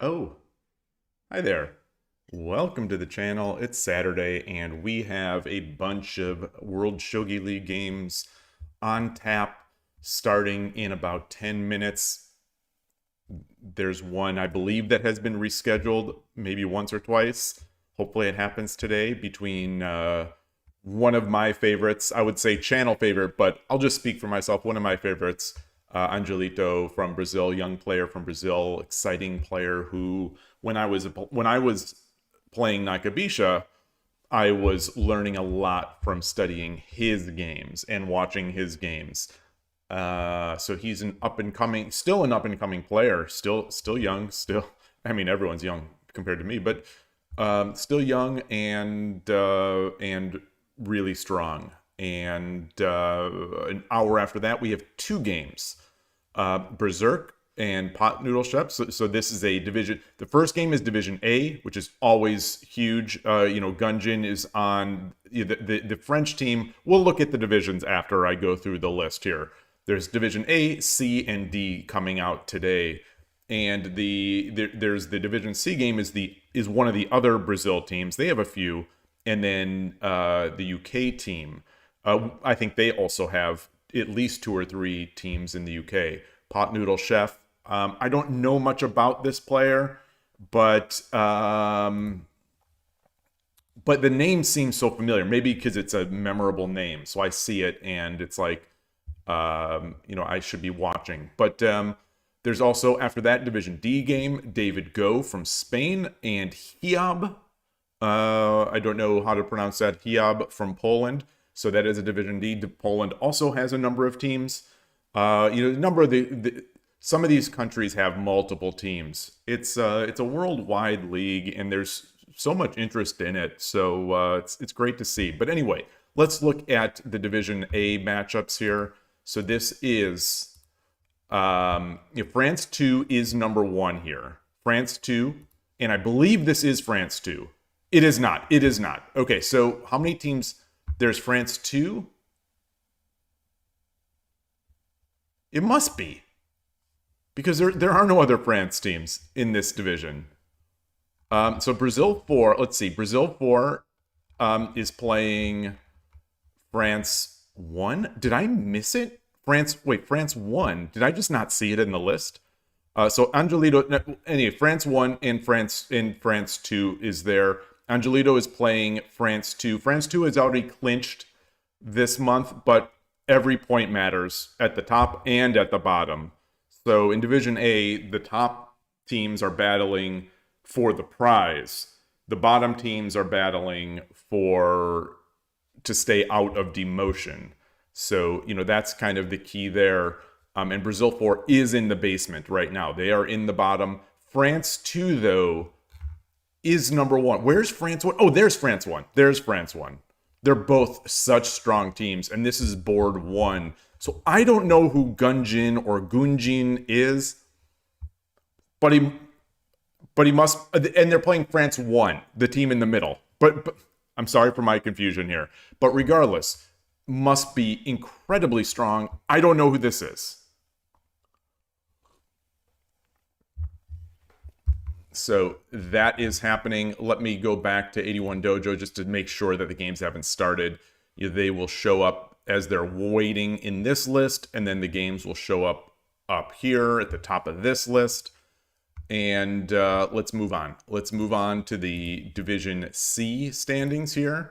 Oh, hi there. Welcome to the channel. It's Saturday and we have a bunch of World Shogi League games on tap starting in about 10 minutes. There's one, I believe, that has been rescheduled maybe once or twice. Hopefully it happens today between one of my favorites, I would say channel favorite, but I'll just speak for myself. One of my favorites, Angelito from Brazil, young player from Brazil, exciting player who, when I was playing Nakabisha, I was learning a lot from studying his games and watching his games. So he's an still an up and coming player, still young, I mean, everyone's young compared to me, but still young and really strong. And an hour after that, we have two games. Berserk and Pot Noodle Chef. So this is a division. The first game is Division A, which is always huge. Gunjin is on the French team. We'll look at the divisions after I go through the list here. There's Division A, C, and D coming out today. And there's the Division C game is one of the other Brazil teams. They have a few. And then the UK team. I think they also have at least two or three teams in the UK. Pot Noodle Chef. I don't know much about this player, but the name seems so familiar. Maybe because it's a memorable name, so I see it and it's like, I should be watching. But there's also, after that Division D game, David Go from Spain and Hiob. I don't know how to pronounce that. Hiob from Poland. So that is a Division D. Poland also has a number of teams. Some of these countries have multiple teams. It's a worldwide league, and there's so much interest in it. So it's great to see. But anyway, let's look at the Division A matchups here. So this is France 2 is number 1 here. France 2, and I believe this is France 2. It is not. It is not. Okay, so how many teams? There's France 2. It must be. Because there are no other France teams in this division. So Brazil 4, let's see. Brazil 4 is playing France 1. Did I miss it? France 1. Did I just not see it in the list? So Angelito, anyway, France 1 and France 2 is there. Angelito is playing France 2. France 2 has already clinched this month, but every point matters at the top and at the bottom. So in Division A, the top teams are battling for the prize. The bottom teams are battling to stay out of demotion. So, that's kind of the key there. And Brazil 4 is in the basement right now. They are in the bottom. France 2, though, is number 1. Where's France 1? Oh, there's France 1. There's France 1. They're both such strong teams, and this is board 1. So I don't know who Gunjin or Gunjin is, but he must, and they're playing France 1, the team in the middle. But I'm sorry for my confusion here. But regardless, must be incredibly strong. I don't know who this is. So that is happening. Let me go back to 81 Dojo just to make sure that the games haven't started. They will show up as they're waiting in this list, and then the games will show up here at the top of this list. And let's move on. Let's move on to the Division C standings here.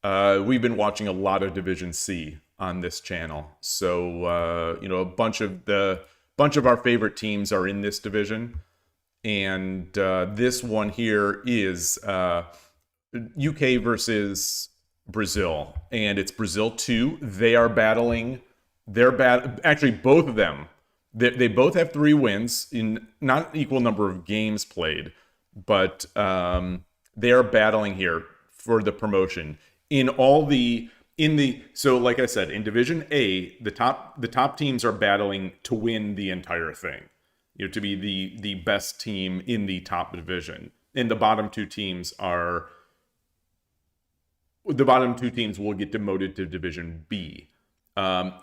We've been watching a lot of Division C on this channel. So, a bunch of our favorite teams are in this division. And this one here is UK versus Brazil, and it's Brazil 2. They are battling. Actually, both of them. They both have 3 wins in not an equal number of games played, but they are battling here for the promotion. So like I said, in Division A, the top teams are battling to win the entire thing. To be the best team in the top division. And the bottom two teams will get demoted to Division B.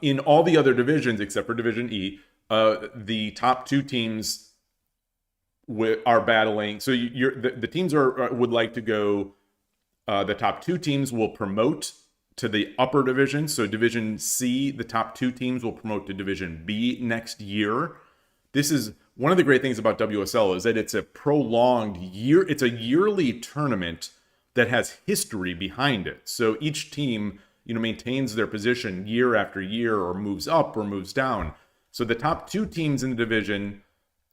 In all the other divisions, except for Division E, the top 2 teams are battling. So the teams would like to go. The top 2 teams will promote to the upper division. So Division C, the top 2 teams will promote to Division B next year. This is one of the great things about WSL is that it's a prolonged year. It's a yearly tournament that has history behind it. So each team, maintains their position year after year, or moves up or moves down. So the top 2 teams in the division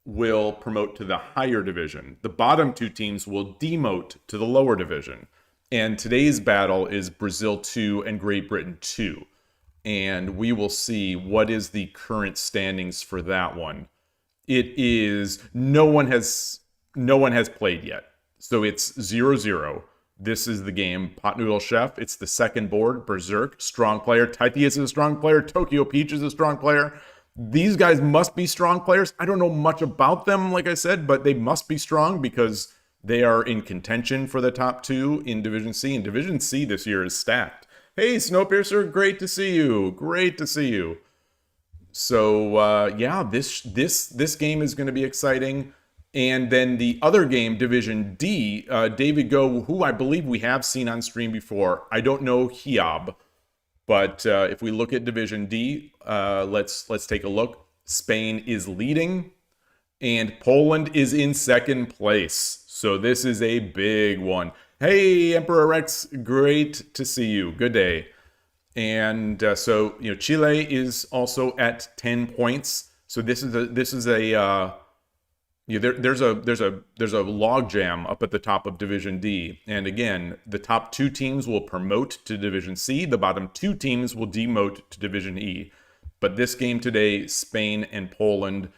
will promote to the higher division. The bottom 2 teams will demote to the lower division. And today's battle is Brazil 2 and Great Britain 2. And we will see what is the current standings for that one. It is no one has played yet. So it's 0-0. This is the game. Pot Noodle Chef. It's the second board. Berserk, strong player. Taithi is a strong player. Tokyo Peach is a strong player. These guys must be strong players. I don't know much about them, like I said, but they must be strong because they are in contention for the top 2 in Division C. And Division C this year is stacked. Hey, Snowpiercer, great to see you. Great to see you. So, yeah, this game is going to be exciting. And then the other game, Division D, David Go, who I believe we have seen on stream before. I don't know Hiob, but if we look at Division D, let's take a look. Spain is leading, and Poland is in second place. So this is a big one. Hey, Emperor Rex, great to see you. Good day. And so Chile is also at 10 points. So there's a log jam up at the top of Division D. And again, the top 2 teams will promote to Division C. The bottom 2 teams will demote to Division E. But this game today, Spain and Poland,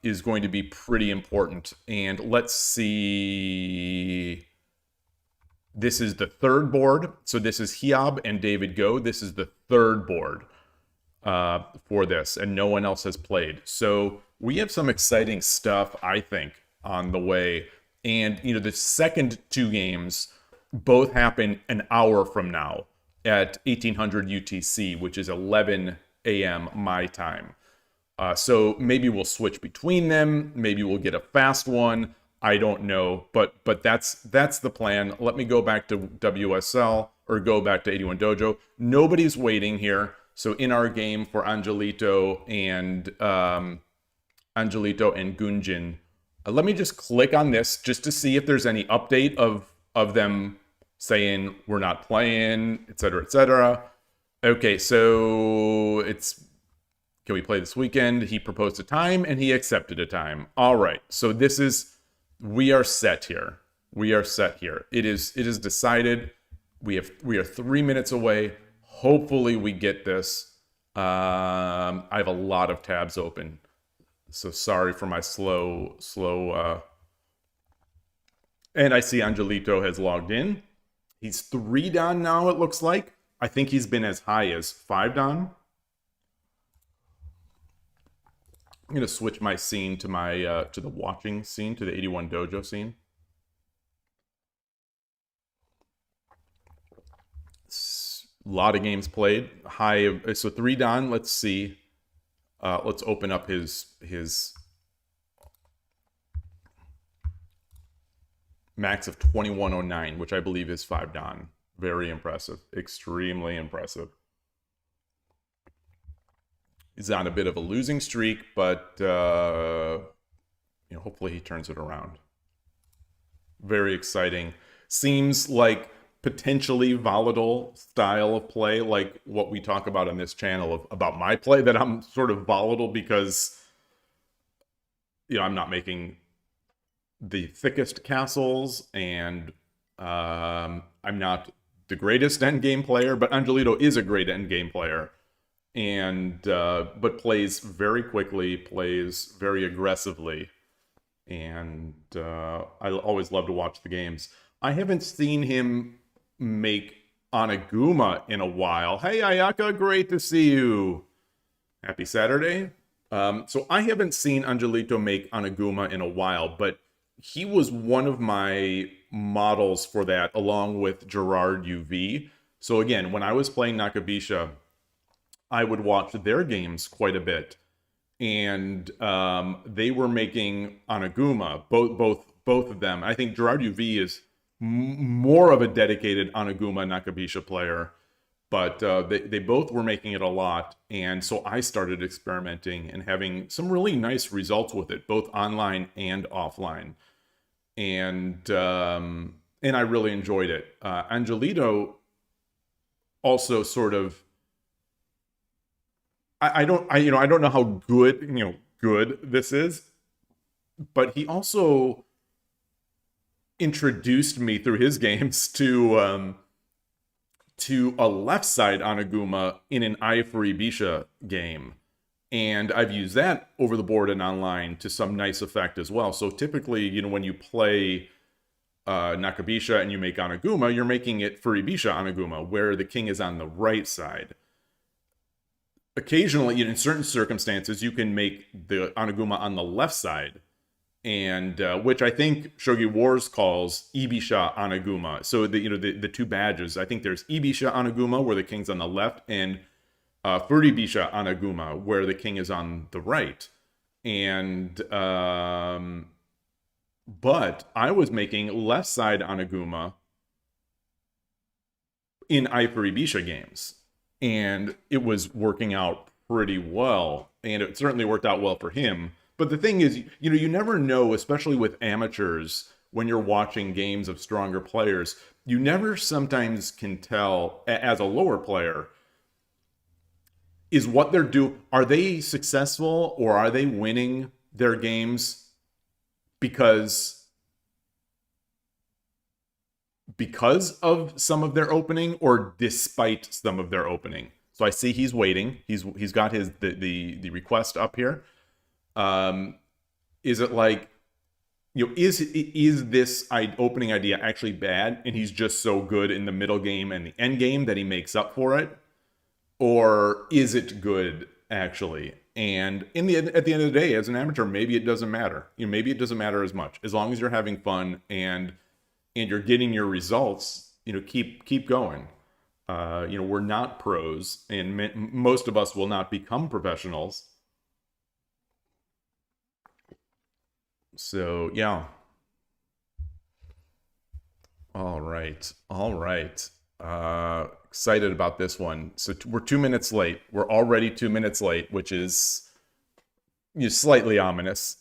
is going to be pretty important. And let's see. This is the third board. So this is Hiob and David Go. This is the third board for this, and no one else has played. So we have some exciting stuff, I think, on the way. And, the second 2 games both happen an hour from now at 1800 UTC, which is 11 a.m. my time. So maybe we'll switch between them. Maybe we'll get a fast one. I don't know, but that's the plan. Let me go back to WSL or go back to 81 Dojo. Nobody's waiting here. So in our game for Angelito and Gunjin, let me just click on this just to see if there's any update of them saying we're not playing, etc., etc. Okay, so can we play this weekend? He proposed a time and he accepted a time. All right, so we are set here. We are set here. It is decided. We are 3 minutes away. Hopefully we get this. I have a lot of tabs open, so sorry for my slow. And I see Angelito has logged in. He's 3 down now, it looks like. I think he's been as high as 5 down. I'm gonna switch my scene to to the watching scene, to the 81 Dojo scene. A lot of games played. So 3 down. Let's see. Let's open up his max of 2109, which I believe is 5 down. Very impressive. Extremely impressive. He's on a bit of a losing streak, but hopefully he turns it around. Very exciting. Seems like potentially volatile style of play, like what we talk about on this channel about my play, that I'm sort of volatile because I'm not making the thickest castles, and I'm not the greatest endgame player, but Angelito is a great endgame player. And but plays very quickly, plays very aggressively, and I always love to watch the games. I haven't seen him make Onaguma in a while. Hey Ayaka, great to see you. Happy Saturday. So I haven't seen Angelito make Onaguma in a while, but he was one of my models for that, along with Gerard UV. So again, when I was playing Nakabisha, I would watch their games quite a bit. and they were making Onaguma, both of them. I think Gerard UV is more of a dedicated Onaguma Nakabisha player, but they both were making it a lot, and so I started experimenting and having some really nice results with it, both online and offline, and I really enjoyed it. Angelito also sort of, I don't know how good this is, but he also introduced me through his games to a left side Onaguma in an Eye for Ibisha game. And I've used that over the board and online to some nice effect as well. So typically, when you play Nakabisha and you make Onaguma, you're making it for Ibisha Onaguma, where the king is on the right side. Occasionally, in certain circumstances, you can make the Onaguma on the left side, and which I think Shogi Wars calls Ibisha Onaguma. So the two badges, I think there's Ibisha Onaguma, where the king's on the left, and Furibisha Onaguma, where the king is on the right. And but I was making left side Onaguma in Eye for Ibisha games, and it was working out pretty well, and it certainly worked out well for him. But the thing is, you never know, especially with amateurs, when you're watching games of stronger players, you never sometimes can tell, as a lower player, is what they're doing. Are they successful, or are they winning their games because of some of their opening, or despite some of their opening? So I see he's waiting. He's got the request up here. Is it like, is this opening idea actually bad, and he's just so good in the middle game and the end game that he makes up for it? Or is it good, actually? And at the end of the day, as an amateur, maybe it doesn't matter. Maybe it doesn't matter as much. As long as you're having fun and you're getting your results, keep going. We're not pros, and most of us will not become professionals. So, yeah. All right. Excited about this one. So we're 2 minutes late. We're already 2 minutes late, which is slightly ominous.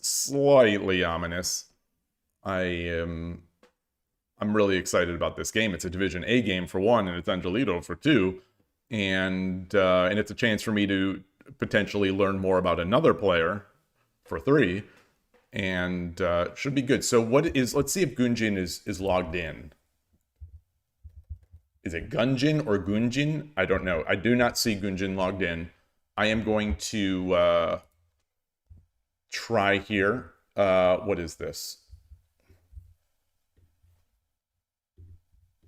I'm really excited about this game. It's a Division A game for one, and it's Angelito for two, and it's a chance for me to potentially learn more about another player for three, and should be good. So let's see if Gunjin is logged in. Is it Gunjin or Gunjin? I don't know. I do not see Gunjin logged in. I am going to try here. What is this?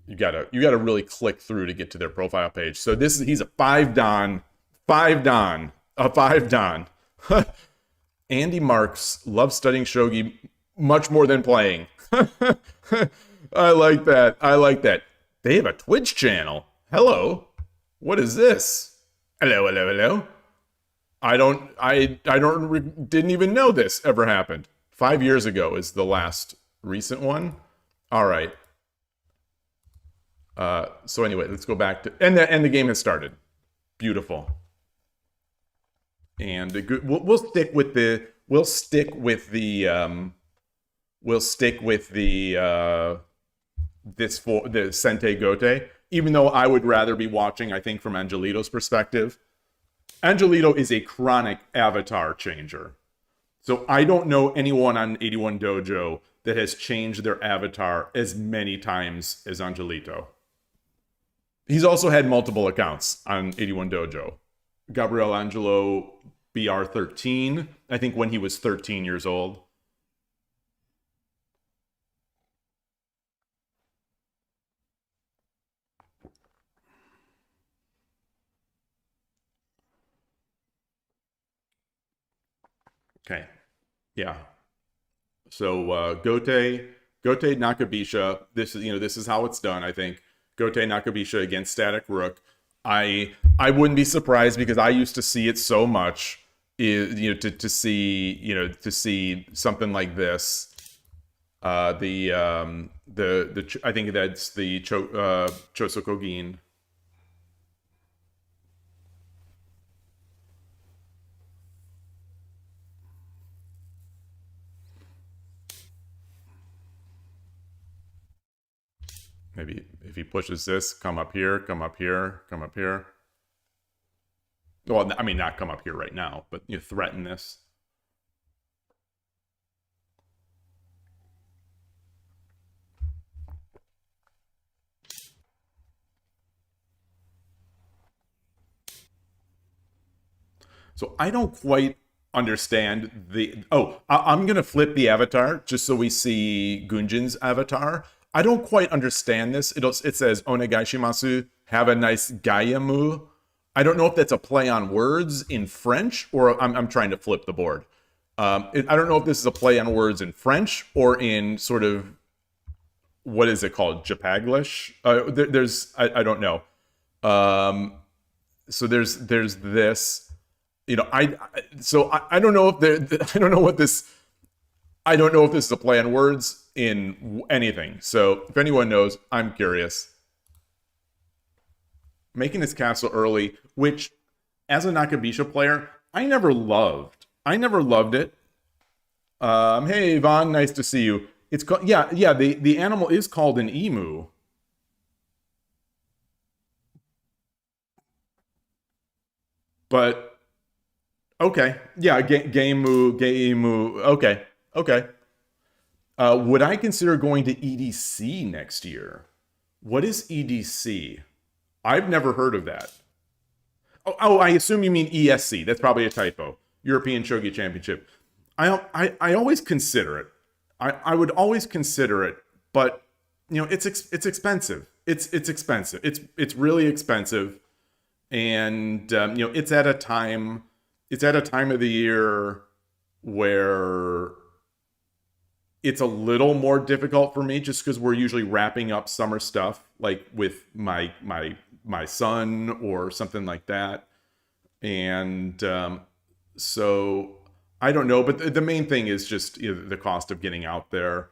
You gotta really click through to get to their profile page. So he's a 5-dan. A 5-dan. Andy Marks loves studying shogi much more than playing. I like that. They have a Twitch channel. Hello. What is this? Hello. I didn't even know this ever happened. 5 years ago is the last recent one. All right. So anyway, let's go back to, and the game has started. Beautiful. And we'll stick with the Sente Gote, even though I would rather be watching, I think, from Angelito's perspective. Angelito is a chronic avatar changer. So I don't know anyone on 81 Dojo that has changed their avatar as many times as Angelito. He's also had multiple accounts on 81 Dojo. Gabriel Angelo BR13, I think when he was 13 years old. Okay. Yeah. So Gote Nakabisha, this is how it's done, I think. Gote Nakabisha against Static Rook. I wouldn't be surprised because I used to see it so much. is, to see, to see something like this. I think that's the Chosokogin. Maybe if he pushes this, come up here, come up here, come up here. Well, I mean, not come up here right now, but threaten this. So I don't quite understand the... Oh, I'm going to flip the avatar just so we see Gunjin's avatar. I don't quite understand this. It says, Onegaishimasu, have a nice Gaiamu. I don't know if that's a play on words in French, or I'm trying to flip the board. I don't know if this is a play on words in French or in sort of, what is it called, Japaglish? I don't know. So there's this, I don't know if I don't know what this, I don't know if this is a play on words in anything. So if anyone knows, I'm curious. Making this castle early, which as a Nakabisha player, I never loved. I never loved it. Hey, Yvonne, nice to see you. It's called, the animal is called an emu. But, okay. Yeah, Gaimu, okay. Would I consider going to EDC next year? What is EDC? I've never heard of that. Oh, I assume you mean ESC. That's probably a typo. European Shogi Championship. I always consider it. I would always consider it, but it's expensive. It's expensive. It's really expensive, and it's at a time of the year where it's a little more difficult for me, just because we're usually wrapping up summer stuff, like with my son or something like that, and so I don't know. But the main thing is just the cost of getting out there.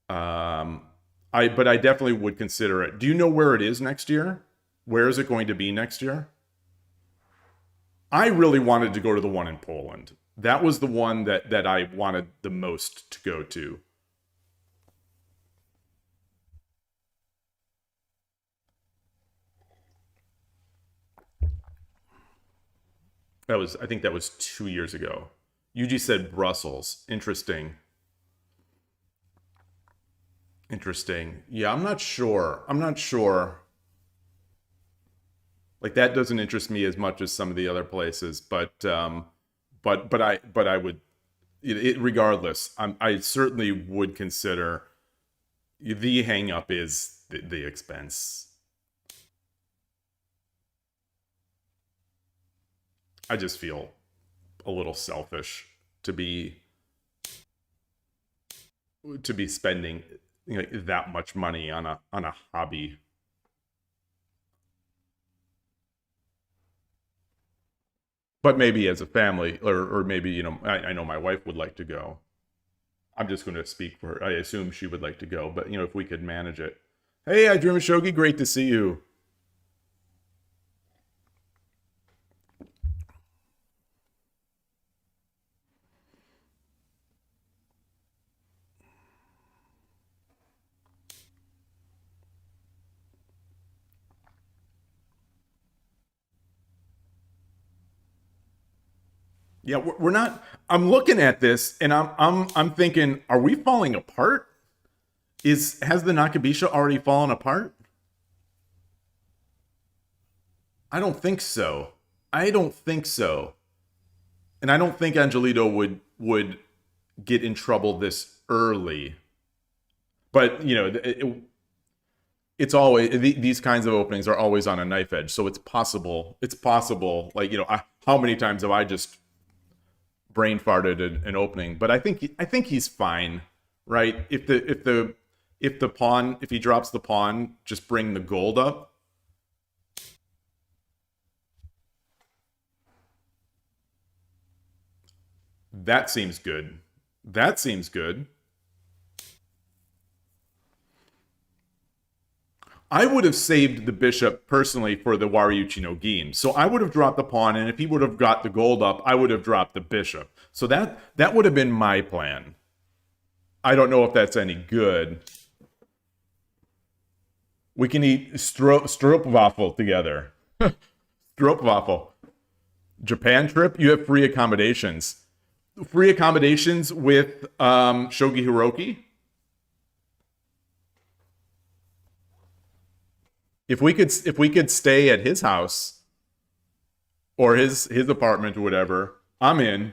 But I definitely would consider it. Do you know where it is next year? Where is it going to be next year? I really wanted to go to the one in Poland. That was the one that I wanted the most to go to. I think that was 2 years ago. Yuji said Brussels. Interesting. Interesting. Yeah, I'm not sure. Like, that doesn't interest me as much as some of the other places, but I would, regardless, I certainly would consider. The hang up is the expense. I just feel a little selfish to be spending that much money on a hobby. But maybe as a family, or maybe, I know my wife would like to go. I'm just going to speak for her. I assume she would like to go, but, if we could manage it. Hey, I Dream of Shogi, great to see you. Yeah, we're not. I'm looking at this and I'm thinking, are we falling apart? Has the Nakabisha already fallen apart? I don't think so. I don't think so. And I don't think Angelito would get in trouble this early. But it's always, these kinds of openings are always on a knife edge, so it's possible. It's possible. Like, how many times have I just brain farted an opening? But I think he's fine, right? If the pawn, if he drops the pawn, just bring the gold up. That seems good. That seems good. I would have saved the bishop personally for the Wariuchi no Gin. So I would have dropped the pawn, and if he would have got the gold up, I would have dropped the bishop. So that would have been my plan. I don't know if that's any good. We can eat stroopwafel together. Stroopwafel. Japan trip, you have free accommodations. Free accommodations with Shogi Hiroki. If we could stay at his house or his apartment or whatever, I'm in.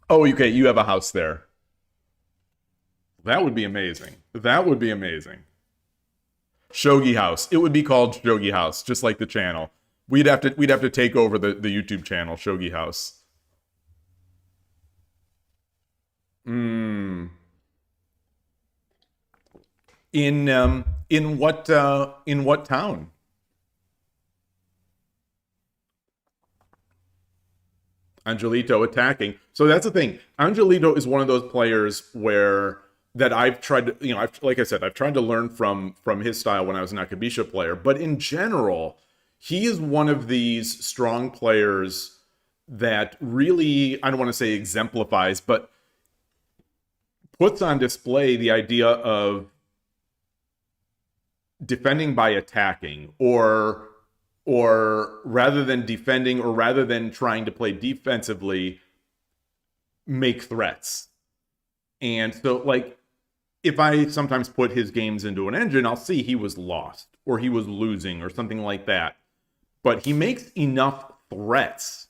Oh, okay, you have a house there. That would be amazing. That would be amazing. Shogi House. It would be called Shogi House, just like the channel. We'd have to take over the YouTube channel, Shogi House. Hmm. In what town? Angelito attacking. So that's the thing. Angelito is one of those players where that I've tried to, like I said, I've tried to learn from his style when I was an Akabisha player. But in general, he is one of these strong players that really, I don't want to say exemplifies, but puts on display the idea of defending by attacking, or rather than defending, or rather than trying to play defensively, make threats. And so, like, if I sometimes put his games into an engine, I'll see he was lost, or he was losing, or something like that. But he makes enough threats.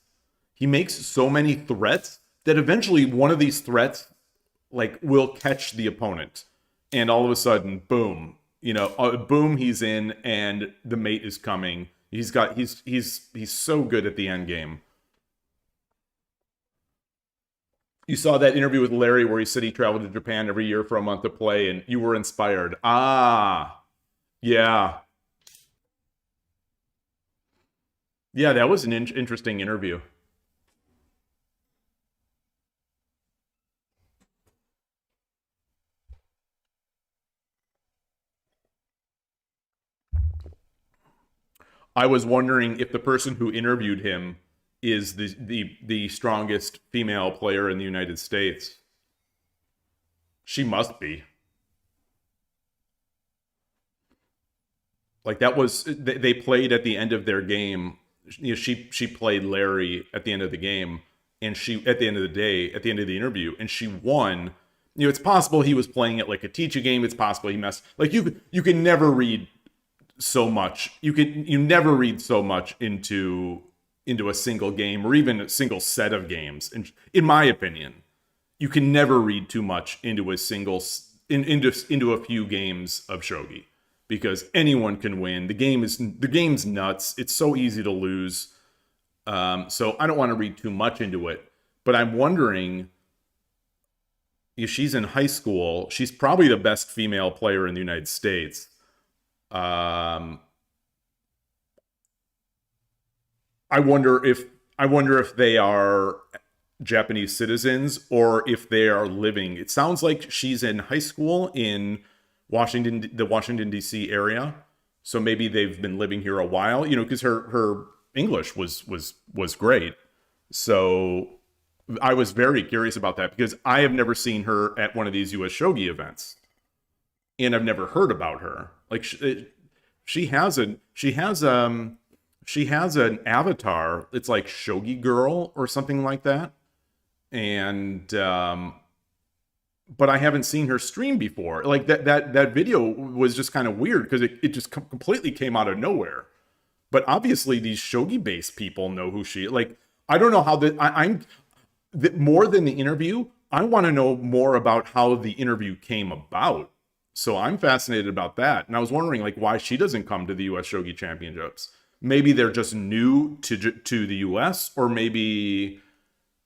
He makes so many threats that eventually one of these threats, like, will catch the opponent. And all of a sudden, boom, boom, he's in, and the mate is coming. He's so good at the end game. You saw that interview with Larry where he said he traveled to Japan every year for a month to play, and you were inspired. Ah, yeah. Yeah, that was an interesting interview. I was wondering if the person who interviewed him is the strongest female player in the United States. She must be. Like, that was, they played at the end of their game. She played Larry at the end of the game, and she, at the end of the day, at the end of the interview, and she won. It's possible he was playing it like a teacher game. It's possible he messed. Like, you can never read so much. You never read so much into a single game, or even a single set of games. And in my opinion, you can never read too much into a single into a few games of shogi, because anyone can win. The game's nuts. It's so easy to lose. So I don't want to read too much into it. But I'm wondering, if she's in high school, she's probably the best female player in the United States. I wonder if they are Japanese citizens, or if they are living. It sounds like she's in high school in the Washington D.C. area, so maybe they've been living here a while. Because her English was great. So I was very curious about that, because I have never seen her at one of these U.S. Shogi events, and I've never heard about her. Like, she has an avatar. It's like Shogi Girl or something like that. And but I haven't seen her stream before. Like, that video was just kind of weird, because it just completely came out of nowhere. But obviously these shogi based people know who she, like, I don't know how more than the interview, I want to know more about how the interview came about. So I'm fascinated about that. And I was wondering, like, why she doesn't come to the US Shogi Championships. Maybe they're just new to the US, or maybe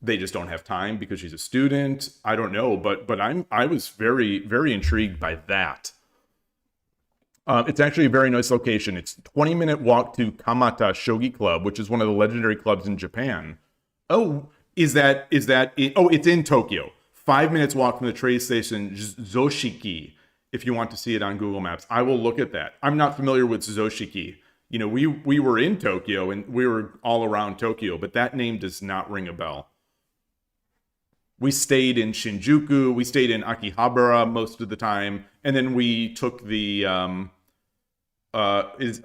they just don't have time because she's a student. I don't know, but I was very, very intrigued by that. It's actually a very nice location. It's a 20-minute walk to Kamata Shogi Club, which is one of the legendary clubs in Japan. Oh, is that oh, it's in Tokyo. 5 minutes walk from the train station Zoshiki, if you want to see it on Google Maps. I will look at that. I'm not familiar with Zoshiki. You know, we were in Tokyo and we were all around Tokyo, but that name does not ring a bell. We stayed in Shinjuku, we stayed in Akihabara most of the time, and then we took the as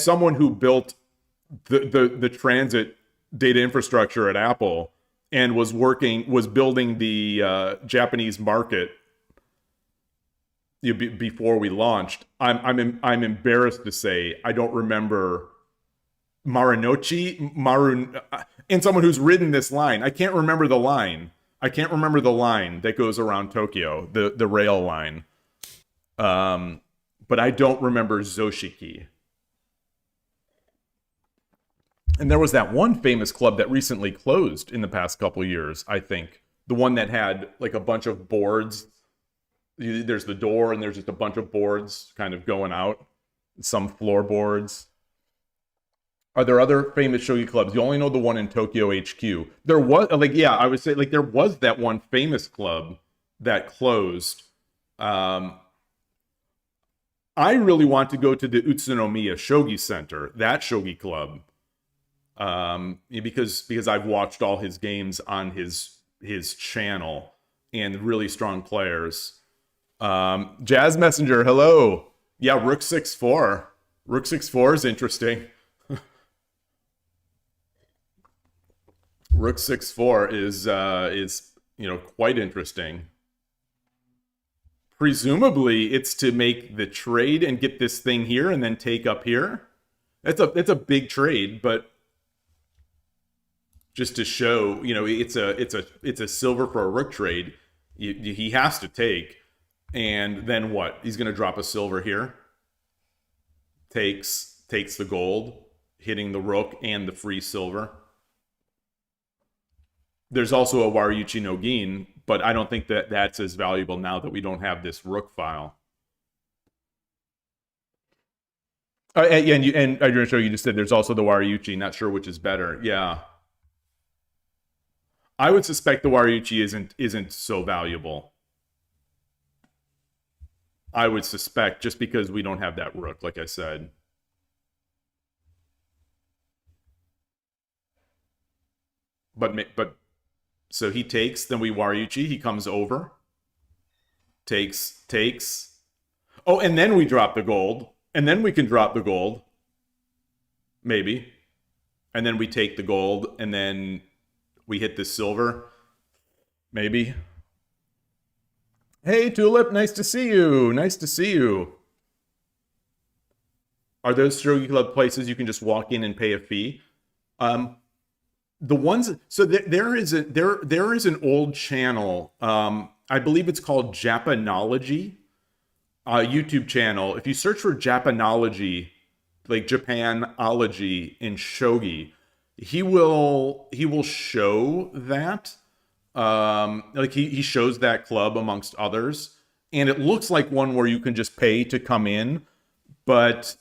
someone who built the transit data infrastructure at Apple and was building the Japanese market before we launched. I'm embarrassed to say I don't remember Marun, and someone who's ridden this line. I can't remember the line. I can't remember the line that goes around Tokyo, the rail line. But I don't remember Zoshiki. And there was that one famous club that recently closed in the past couple years, I think. The one that had like a bunch of boards. There's the door and there's just a bunch of boards kind of going out. Some floorboards. Are there other famous shogi clubs? You only know the one in Tokyo HQ. There was, like, yeah, I would say, like, there was that one famous club that closed. I really want to go to the Utsunomiya Shogi Center, that shogi club, because I've watched all his games on his channel and really strong players. Jazz Messenger, hello. Yeah, Rook 6-4. Rook 6-4 is interesting. Rook 6-4 is quite interesting. Presumably, it's to make the trade and get this thing here and then take up here. It's a big trade, but just to show, it's a silver for a rook trade. He has to take, and then what? He's going to drop a silver here. Takes the gold, hitting the rook and the free silver. There's also a Wariuchi no Gin, but I don't think that that's as valuable now that we don't have this rook file. And I'm going to show you just said there's also the Wariuchi. Not sure which is better. Yeah, I would suspect the Wariuchi isn't so valuable. I would suspect just because we don't have that rook, like I said. But. So he takes, then we Wariuchi, he comes over, takes. Oh, and then we drop the gold, and then we can drop the gold, maybe. And then we take the gold, and then we hit the silver, maybe. Hey, Tulip, nice to see you. Nice to see you. Are those Shogi Club places you can just walk in and pay a fee? The ones, so there is an old channel. I believe it's called Japanology, YouTube channel. If you search for Japanology, like Japanology in shogi, he will show that. Like he shows that club amongst others, and it looks like one where you can just pay to come in, but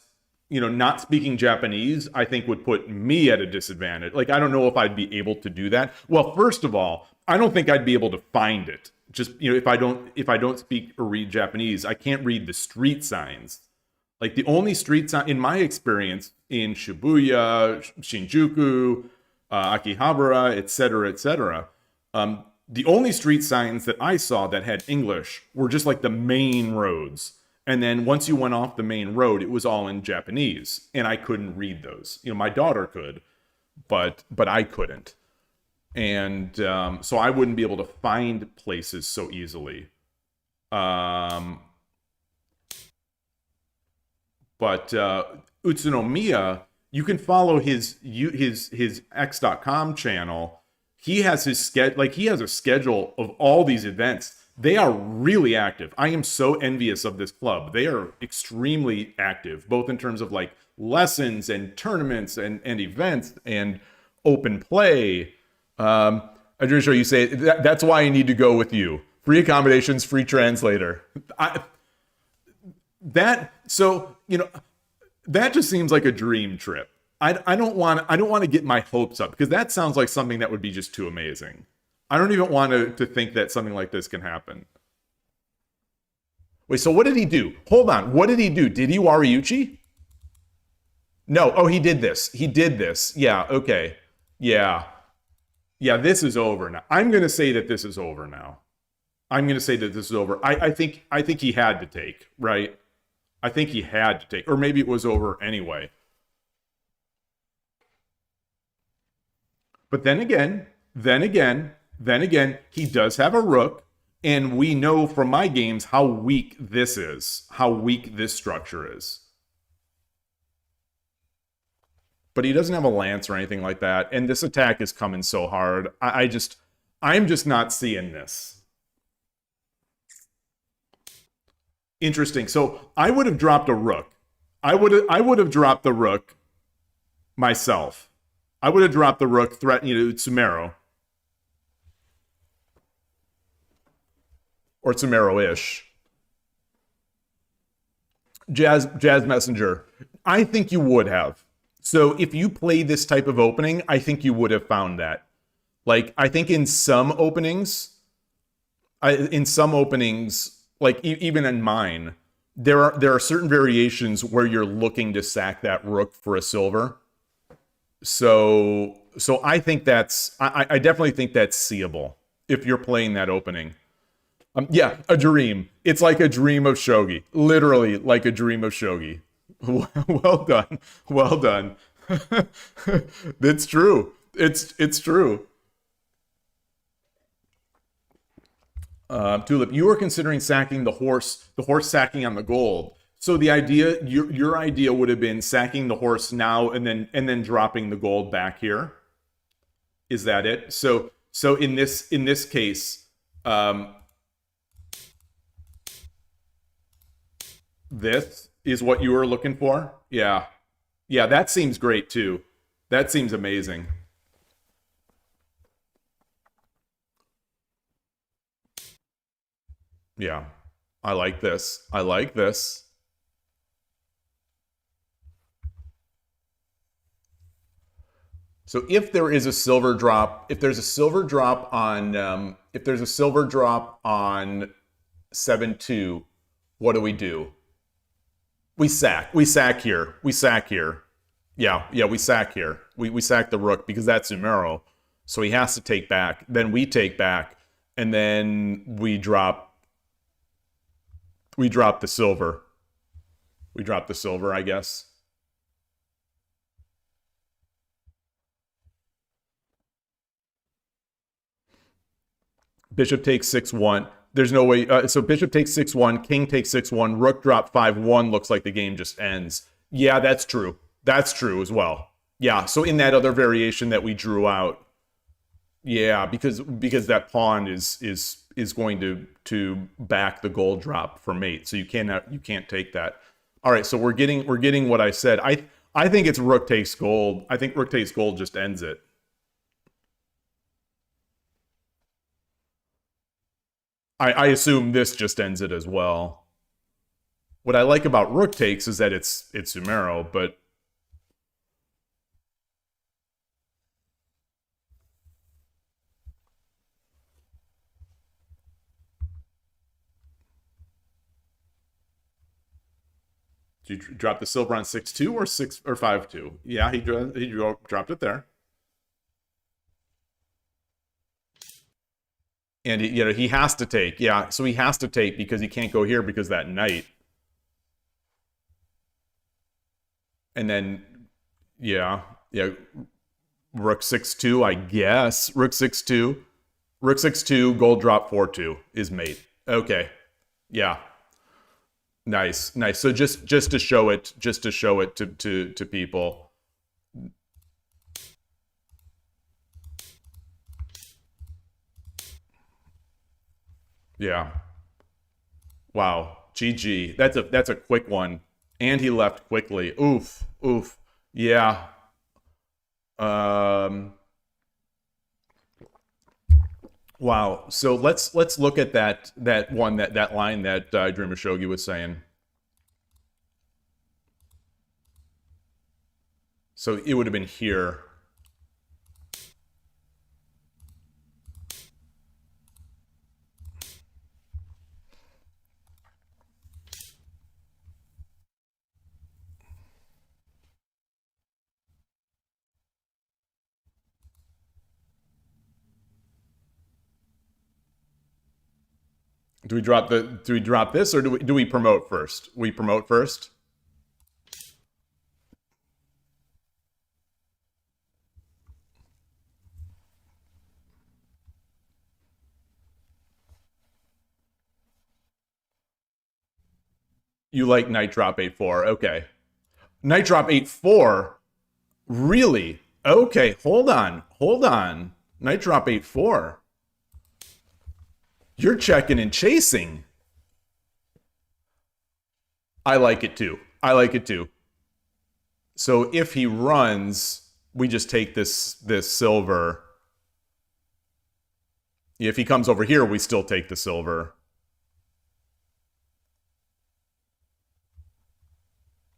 not speaking Japanese, I think would put me at a disadvantage. Like, I don't know if I'd be able to do that. Well, first of all, I don't think I'd be able to find it. Just, if I don't speak or read Japanese, I can't read the street signs. Like, the only street sign, in my experience, in Shibuya, Shinjuku, Akihabara, etc., the only street signs that I saw that had English were just like the main roads. And then once you went off the main road, it was all in Japanese, and I couldn't read those. My daughter could, but I couldn't, and so I wouldn't be able to find places so easily. But Utsunomiya, you can follow his X.com channel. He has his he has a schedule of all these events. They are really active. I am so envious of this club. They are extremely active, both in terms of like lessons and tournaments and events and open play. I'm just sure you say that's why I need to go with you. Free accommodations, free translator. So, that just seems like a dream trip. I don't want to get my hopes up because that sounds like something that would be just too amazing. I don't even want to think that something like this can happen. Wait, so what did he do? Hold on. What did he do? Did he Wariuchi? No. Oh, he did this. He did this. Yeah, okay. Yeah. Yeah, this is over now. I'm going to say that this is over now. I'm going to say that this is over. I think he had to take, right? I think he had to take. Or maybe it was over anyway. But then again, he does have a rook. And we know from my games how weak this is, how weak this structure is. But he doesn't have a lance or anything like that. And this attack is coming so hard. I'm just not seeing this. Interesting. So I would have dropped a rook. I would have dropped the rook myself. I would have dropped the rook, threatening Tsumero. Or Tsumero-ish. Jazz Messenger. I think you would have. So if you play this type of opening, I think you would have found that. Like, I think in some openings, like even in mine, there are certain variations where you're looking to sack that rook for a silver. So I think I definitely think that's seeable if you're playing that opening. Yeah, a dream. It's like a dream of shogi. Literally like a dream of shogi. Well done. Well done. It's true. It's true. Tulip, you were considering sacking the horse sacking on the gold. So the idea, your idea would have been sacking the horse now and then dropping the gold back here. Is that it? So in this case, this is what you were looking for? Yeah. Yeah, that seems great too. That seems amazing. Yeah. I like this. I like this. So if there is a silver drop, if there's a silver drop on 7-2, what do? We sack here. We sack here. Yeah, we sack here. We sack the rook because that's Tsumero. So he has to take back. Then we take back. And then we drop the silver. We drop the silver, I guess. Bishop takes 6-1. There's no way. So bishop takes 6-1, king takes 6-1, rook drop 5-1. Looks like the game just ends. Yeah, that's true. That's true as well. Yeah, so in that other variation that we drew out, yeah, because that pawn is going to back the gold drop for mate. So you can't take that. All right, so we're getting what I said. I think it's rook takes gold. I think rook takes gold just ends it. I assume this just ends it as well. What I like about rook takes is that it's Tsumero, but did you drop the silver on 6-2 or 5-2? Yeah, he dropped it there. And he has to take. Yeah, so he has to take because he can't go here because that knight. And then, yeah, rook 6-2, I guess. Rook 6-2. Rook 6-2, gold drop 4-2 is mate. Okay. Yeah. Nice. So just to show it to people. Yeah. Wow. GG. That's a quick one. And he left quickly. Oof. Yeah. Wow. So let's look at that line that Dreamer Shogi was saying. So it would have been here. Do we drop this, or do we promote first? We promote first? You like Night Drop 8-4. Okay. Night Drop 8-4? Really? Okay, hold on. Hold on. Night Drop 8-4. You're checking and chasing. I like it too. I like it too. So if he runs, we just take this silver. If he comes over here, we still take the silver.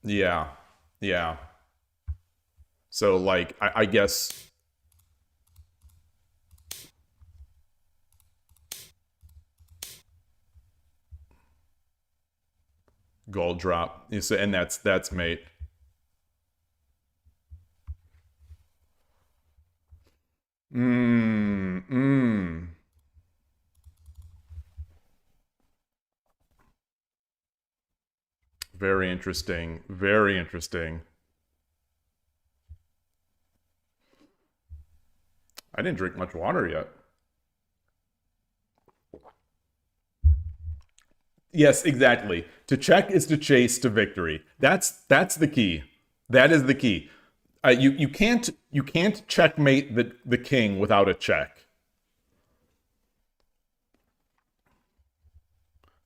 Yeah. Yeah. So, like, I guess... Gold drop. And that's mate. Very interesting. Very interesting. I didn't drink much water yet. Yes, exactly. To check is to chase to victory. That's the key. That is the key. You can't checkmate the king without a check.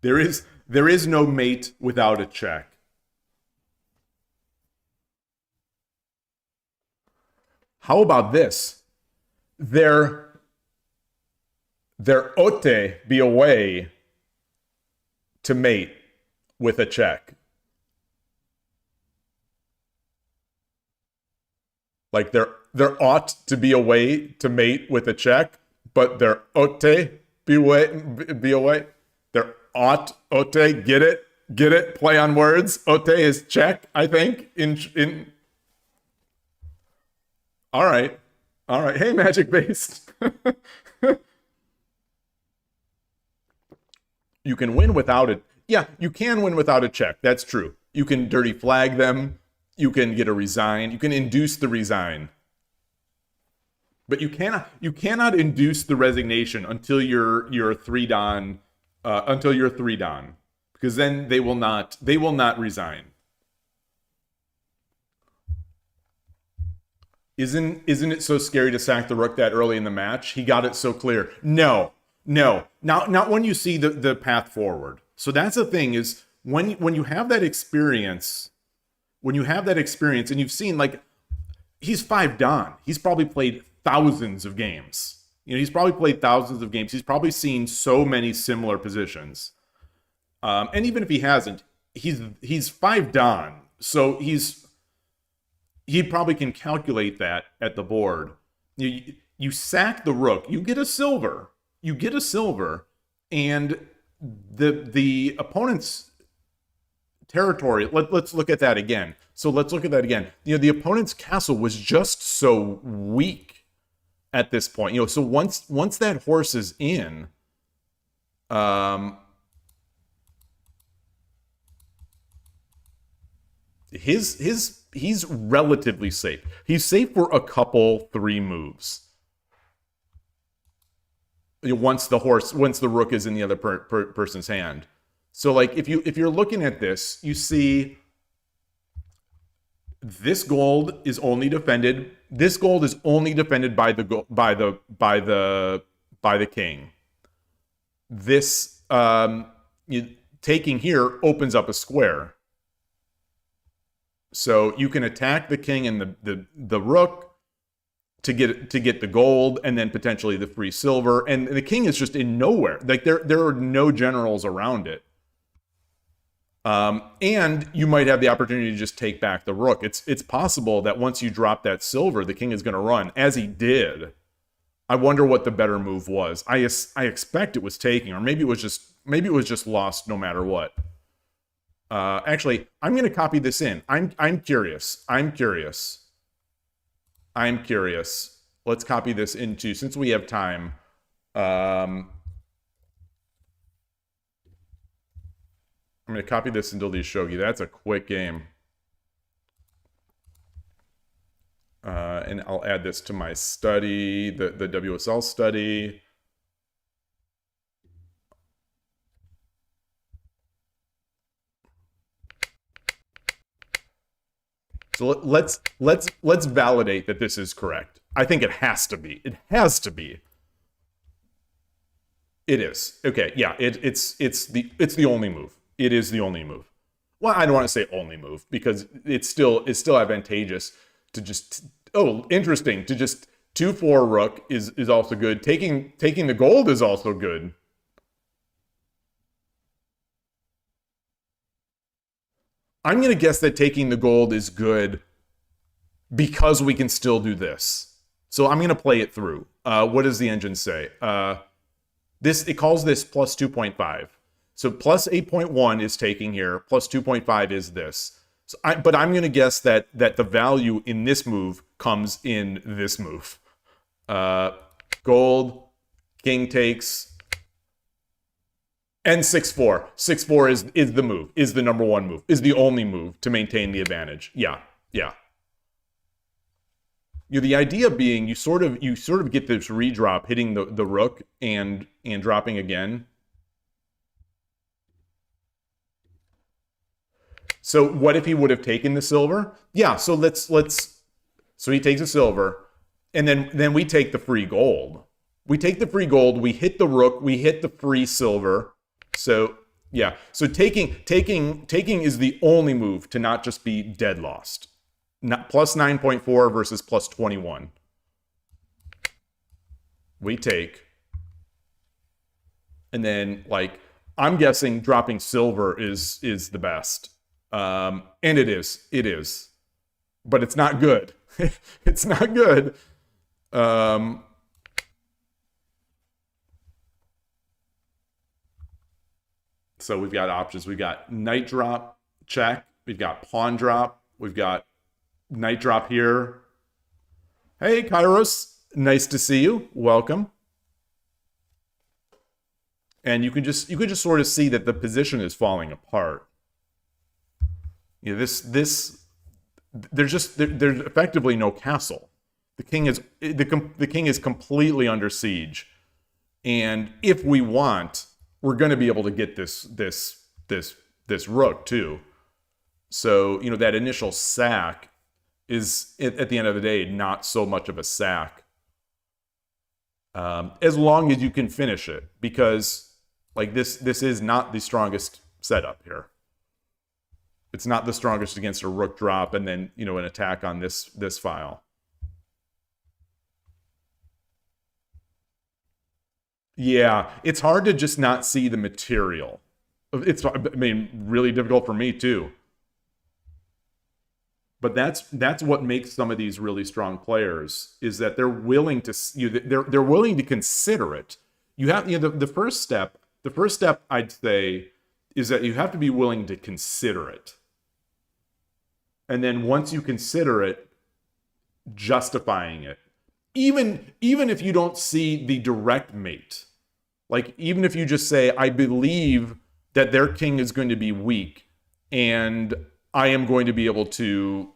There is no mate without a check. How about this? Their ote be away to mate with a check. Like there ought to be a way to mate with a check, but there ote be away. There ought ote, get it, play on words. Ote is check, I think. In All right. Hey, magic based. You can win without it. Yeah, you can win without a check. That's true. You can dirty flag them. You can get a resign. You can induce the resign. But you cannot induce the resignation until you're 3-don, because then they will not resign. Isn't it so scary to sack the rook that early in the match? He got it so clear. No. Not when you see the path forward. So that's the thing, is when you have that experience, and you've seen, like, he's 5-don. He's probably played thousands of games. He's probably seen so many similar positions. And even if he hasn't, he's 5-don. So he probably can calculate that at the board. You sack the rook, you get a silver, and the opponent's territory. Let's look at that again. The opponent's castle was just so weak at this point. So once that horse is in, he's relatively safe. He's safe for a couple 3 moves. Once the rook is in the other person's hand. So, like, if you're looking at this, you see this gold is only defended. This gold is only defended by the king. This taking here opens up a square. So you can attack the king and the rook to get the gold, and then potentially the free silver. And the king is just in nowhere. Like there are no generals around it. And you might have the opportunity to just take back the rook. It's possible that once you drop that silver, the king is going to run, as he did. I wonder what the better move was. I expect it was taking, or maybe it was just lost no matter what. Actually, I'm going to copy this in. I'm curious. Let's copy this into, since we have time. I'm going to copy this into the Shogi. That's a quick game. And I'll add this to my study, the WSL study. So let's validate that this is correct. I think it has to be. It has to be. It is. Okay, yeah, it's the only move. It is the only move. Well, I don't want to say only move because it's still advantageous to just, oh, interesting, to just 2-4 rook is also good. Taking the gold is also good. I'm going to guess that taking the gold is good because we can still do this. So I'm going to play it through. What does the engine say? It calls this plus 2.5. So plus 8.1 is taking here, plus 2.5 is this. So but I'm going to guess that the value in this move comes in this move. Gold, king takes, and 6-4. 6-4 is the move, is the number one move, is the only move to maintain the advantage. Yeah. The idea being you sort of get this redrop hitting the rook and dropping again. So what if he would have taken the silver? Yeah, so so he takes a silver, and then we take the free gold. We take the free gold, we hit the rook, we hit the free silver. So yeah, so taking is the only move to not just be dead lost. Not plus 9.4 versus plus 21. We take. And then, like, I'm guessing dropping silver is the best. And it is. But it's not good. It's not good. So we've got options. We've got knight drop, check. We've got pawn drop. We've got knight drop here. Hey, Kairos. Nice to see you. Welcome. And you could just sort of see that the position is falling apart. You know, there's effectively no castle. The king is completely under siege. And if we want, we're going to be able to get this rook too. So, you know, that initial sack is, at the end of the day, not so much of a sack. As long as you can finish it, because like this is not the strongest setup here. It's not the strongest against a rook drop and then, you know, an attack on this file. Yeah, it's hard to just not see the material. It's, I mean, really difficult for me too. But that's what makes some of these really strong players, is that they're willing to they're willing to consider it. You have, you know, the first step I'd say is that you have to be willing to consider it. And then once you consider it, justifying it. Even if you don't see the direct mate. Like, even if you just say, I believe that their king is going to be weak and I am going to be able to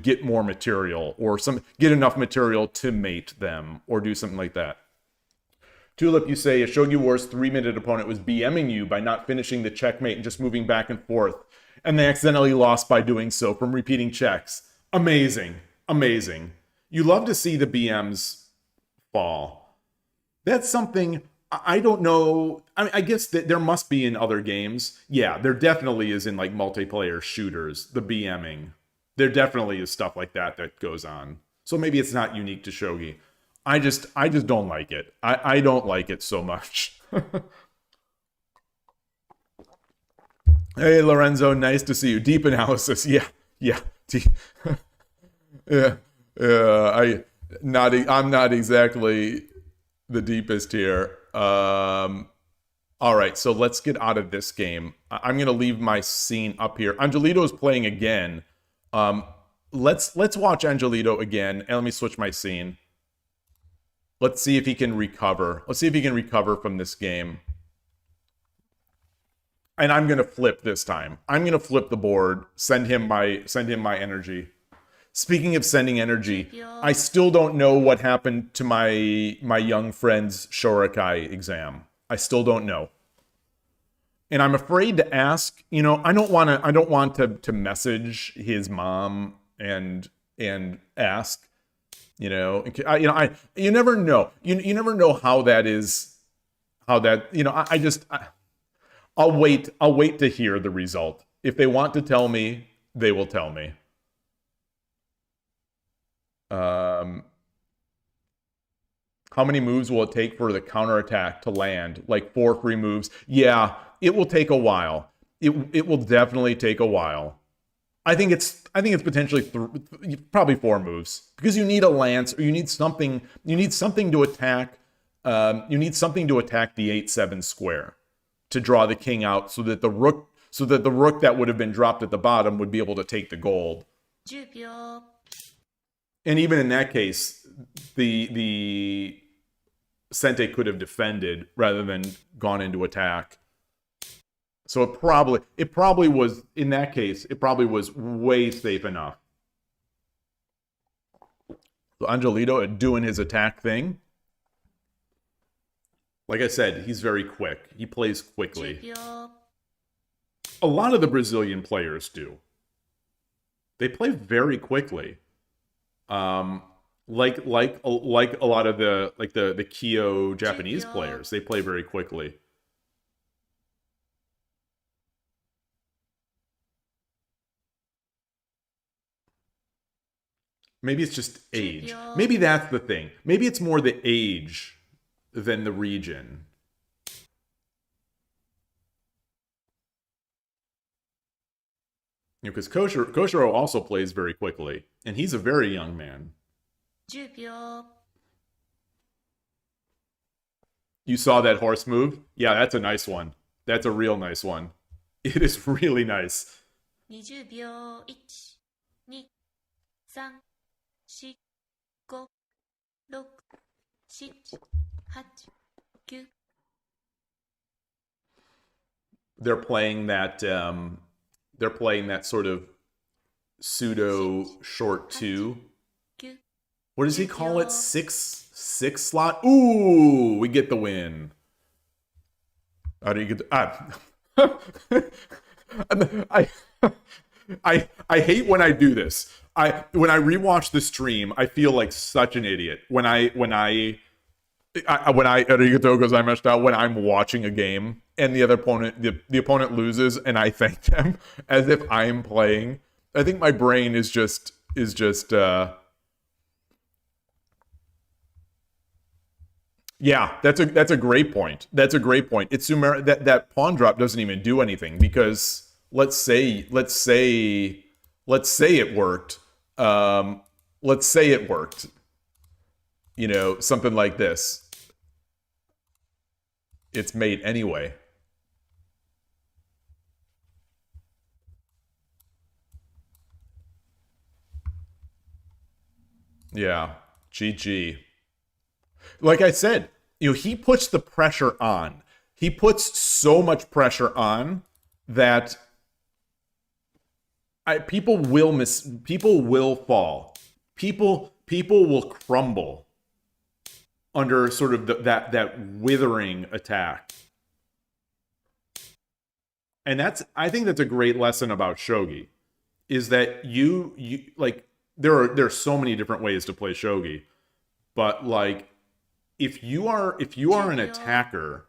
get more material or get enough material to mate them or do something like that. Tulip, you say a Shogi Wars 3-minute opponent was BMing you by not finishing the checkmate and just moving back and forth, and they accidentally lost by doing so from repeating checks. Amazing. Amazing. You love to see the BMs fall. That's something, I don't know. I mean, I guess that there must be in other games. Yeah, there definitely is in like multiplayer shooters, the BMing. There definitely is stuff like that goes on. So maybe it's not unique to Shogi. I just don't like it. I don't like it so much. Hey, Lorenzo, nice to see you. Deep analysis. Yeah, yeah. Yeah, I'm not exactly the deepest here. All right, so let's get out of this game. I'm gonna leave my scene up here. Angelito's playing again. Let's watch Angelito again, and let me switch my scene. Let's see if he can recover. Let's see if he can recover from this game. And I'm gonna flip this time. I'm gonna flip the board. Send him my energy. Speaking of sending energy, I still don't know what happened to my young friend's Shorikai exam. I still don't know. And I'm afraid to ask, you know, I don't want to message his mom and ask, you never know. You never know how that is, I'll wait to hear the result. If they want to tell me, they will tell me. How many moves will it take for the counterattack to land? Like 4 free moves? Yeah, it will take a while. It will definitely take a while. I think it's potentially probably 4 moves, because you need a lance, or you need something to attack. You need something to attack the 8/7 square to draw the king out, so that the rook that would have been dropped at the bottom would be able to take the gold. And even in that case, the Sente could have defended rather than gone into attack. So it probably was, in that case, it probably was way safe enough. So Angelito doing his attack thing. Like I said, he's very quick. He plays quickly. A lot of the Brazilian players do. They play very quickly. Like a lot of the Kyo Japanese players, they play very quickly. Maybe it's just age. Maybe that's the thing. Maybe it's more the age than the region. Because Koshiro also plays very quickly, and he's a very young man. You saw that horse move? Yeah, that's a nice one. That's a real nice one. It is really nice. 20秒 1, 2, 3, 4, 5, 6, 7, 8, 9. They're playing that sort of pseudo short 2. What does he call it? 6 slot? Ooh, we get the win. How do you get I hate when I do this. When I rewatch the stream, I feel like such an idiot. When arigato gozaimashita, when I'm watching a game and the other opponent, the opponent loses, and I thank them as if I'm playing. I think my brain is just yeah, that's a great point. That's a great point. It's that pawn drop doesn't even do anything, because let's say it worked. Let's say it worked. You know, something like this. It's mate anyway. Yeah, GG. Like I said, he puts the pressure on. He puts so much pressure on that people will fall. People will crumble under sort of that withering attack. And I think that's a great lesson about shogi, is that you like there are so many different ways to play shogi, but like if you are an attacker,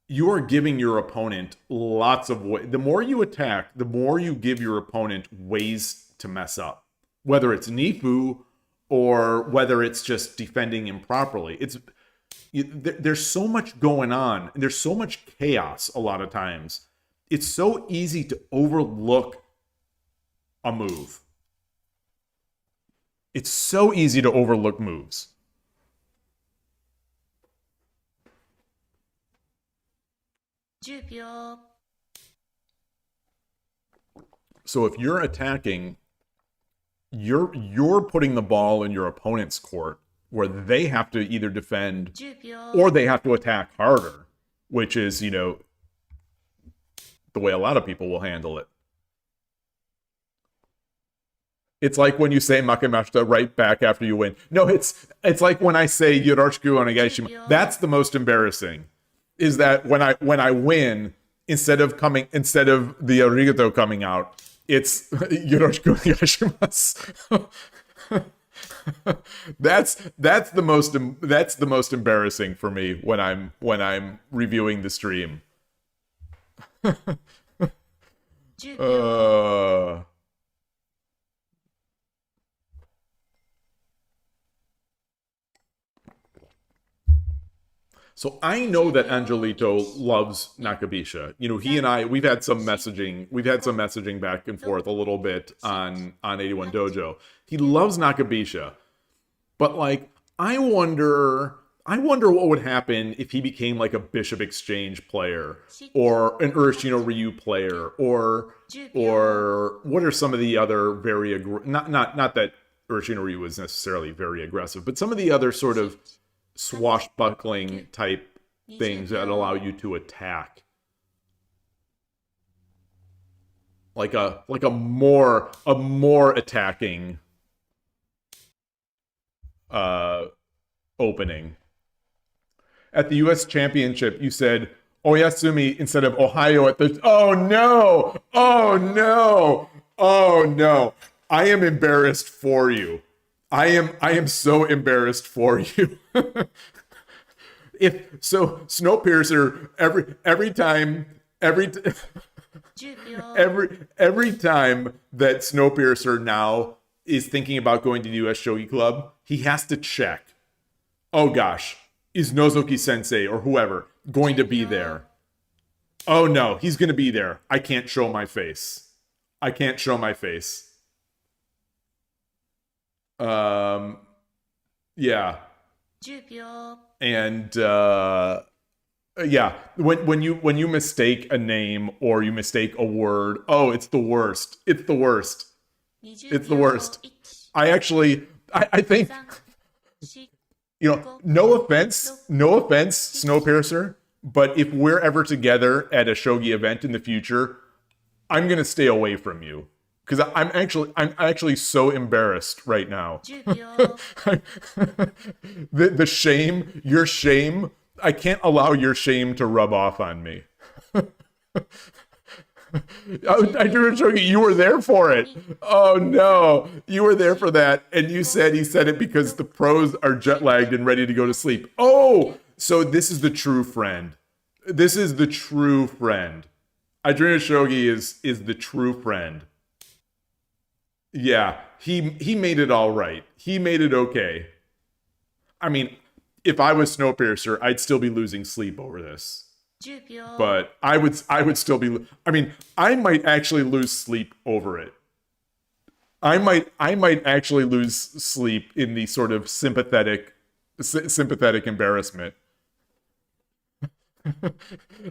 you are giving your opponent lots of ways. The more you attack, the more you give your opponent ways to mess up, whether it's Nifu or whether it's just defending improperly. There's so much going on, and there's so much chaos a lot of times it's so easy to overlook a move. It's so easy to overlook moves. So if you're attacking, you're putting the ball in your opponent's court where they have to either defend or they have to attack harder, which is, you know, the way a lot of people will handle it. It's like when you say Makemashita right back after you win. No, it's like when I say Yoroshiku onegaishimasu. That's the most embarrassing. Is that when I win, instead of the arigato coming out, it's Yoroshiku onegaishimasu. That's the most embarrassing for me when I'm reviewing the stream. So I know that Angelito loves Nakabisha. You know, he and I, we've had some messaging back and forth a little bit on 81 Dojo. He loves Nakabisha. But like, I wonder what would happen if he became like a Bishop Exchange player or an Urashino Ryu player or what are some of the other very not that Urashino Ryu was necessarily very aggressive, but some of the other sort of swashbuckling type things that allow you to attack, like a more attacking opening. At the US Championship, you said Oyasumi instead of Ohio at the... Oh no! Oh no! Oh no! I am embarrassed for you. I am so embarrassed for you. Snowpiercer, every time that Snowpiercer now is thinking about going to the US Shogi Club, he has to check. Oh gosh, is Nozoki Sensei or whoever going to be there? Oh no, he's going to be there. I can't show my face. I can't show my face. Yeah. And yeah, when you mistake a name or you mistake a word, oh, it's the worst. It's the worst. It's the worst. I think, you know, no offense, Snowpiercer, but if we're ever together at a shogi event in the future, I'm gonna stay away from you. Because I'm actually so embarrassed right now. the shame, your shame, I can't allow your shame to rub off on me. I drew a shogi, you were there for it. Oh no, you were there for that. And he said it because the pros are jet lagged and ready to go to sleep. Oh, so this is the true friend. This is the true friend. Adrena Shogi is the true friend. Yeah, he made it all right. He made it okay. I mean, if I was Snowpiercer, I'd still be losing sleep over this. But I would still be. I mean, I might actually lose sleep over it. I might actually lose sleep in the sort of sympathetic embarrassment.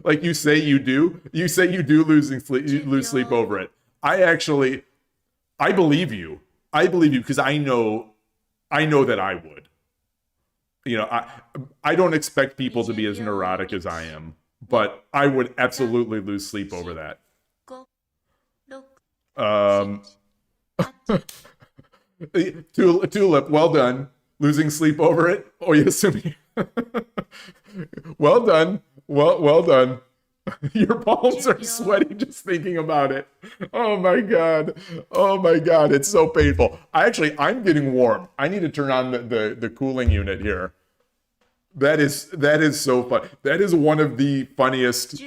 Like you say you do lose sleep over it. I believe you. I believe you because I know that I would. You know, I don't expect people to be as neurotic as I am, but I would absolutely lose sleep over that. Tulip, well done. Losing sleep over it? Oh, Yasumi. Well done. Well done. Your palms are sweaty just thinking about it. Oh my god. Oh my god, it's so painful. I'm getting warm. I need to turn on the cooling unit here. That is so fun. That is one of the funniest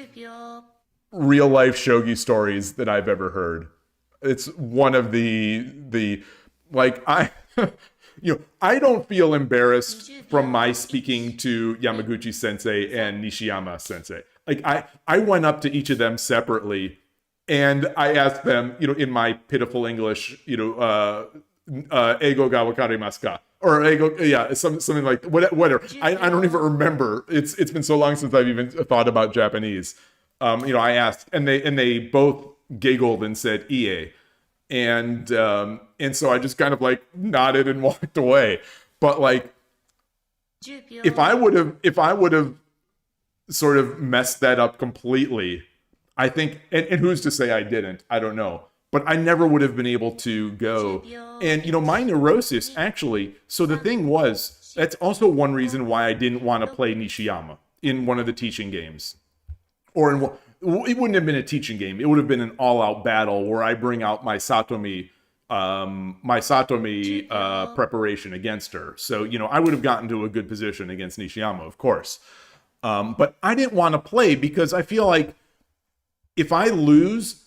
real life shogi stories that I've ever heard. It's one of the like I I don't feel embarrassed from my speaking to Yamaguchi sensei and Nishiyama sensei. Like I went up to each of them separately, and I asked them, in my pitiful English, ego ga wakarimasu ka? Or ego, yeah, something like whatever. I don't even remember. It's been so long since I've even thought about Japanese. I asked, and they both giggled and said "ie," and so I just kind of like nodded and walked away. But like, if I would have sort of messed that up completely, I think, and who's to say I didn't? I don't know. But I never would have been able to go. And, my neurosis, actually, so the thing was, that's also one reason why I didn't want to play Nishiyama in one of the teaching games. Or it wouldn't have been a teaching game. It would have been an all-out battle where I bring out my Satomi preparation against her. So, I would have gotten to a good position against Nishiyama, of course. But I didn't want to play because I feel like if I lose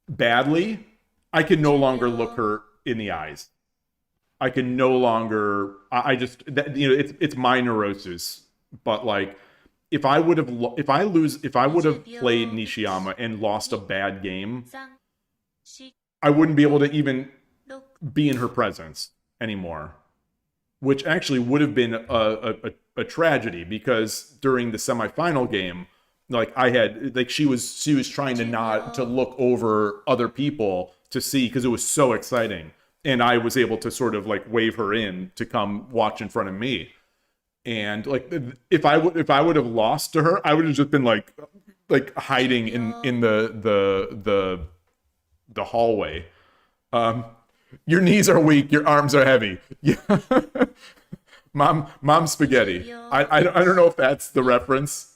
badly, I can no longer look her in the eyes. I can no longer. It's my neurosis. But like, if I would have played Nishiyama and lost a bad game, I wouldn't be able to even be in her presence anymore. Which actually would have been a tragedy, because during the semifinal game, like she was trying to look over other people to see, because it was so exciting, and I was able to sort of like wave her in to come watch in front of me. And like, if I would have lost to her, I would have just been like hiding in the hallway. Your knees are weak, your arms are heavy. Yeah. Mom spaghetti. I don't know if that's the reference,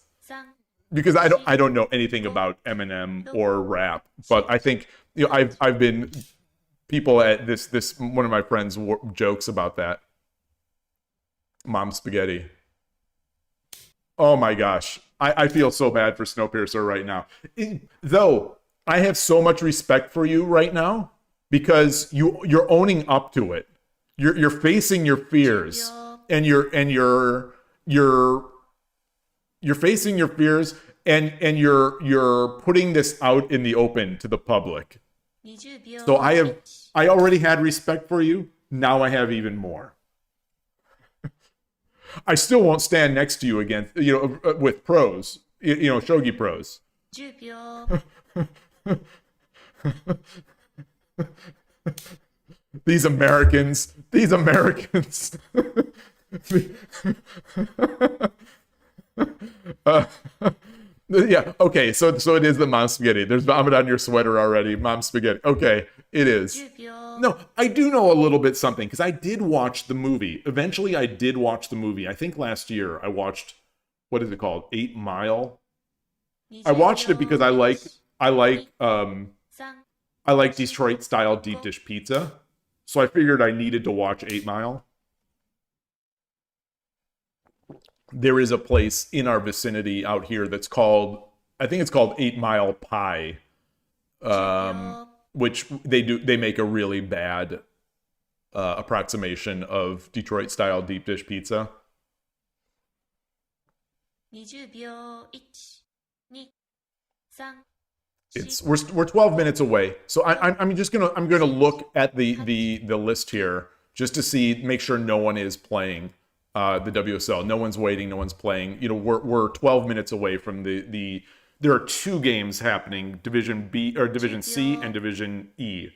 because I don't know anything about Eminem or rap, but I think I've been, people at this one of my friends jokes about that. Mom spaghetti. Oh my gosh, I feel so bad for Snowpiercer right now. Though I have so much respect for you right now, because you're owning up to it. You're facing your fears, and you're facing your fears, and you're putting this out in the open to the public. So I already had respect for you. Now I have even more. I still won't stand next to you against, with pros, shogi pros. These Americans. Yeah, okay, so it is the mom spaghetti. There's vomit on your sweater already. Mom spaghetti. Okay, it is. No, I do know a little bit something, because I did watch the movie. Eventually, I did watch the movie. I think last year I watched, what is it called? 8 Mile? I watched it because I like Detroit-style deep dish pizza. So I figured I needed to watch 8 Mile. There is a place in our vicinity out here that's called, I think it's called 8 Mile Pie, which they make a really bad approximation of Detroit-style deep dish pizza. We're 12 minutes away, so I'm gonna look at the list here just to make sure no one is playing the WSL. No one's waiting. No one's playing. We're 12 minutes away from the. There are 2 games happening: Division B or Division C and Division E.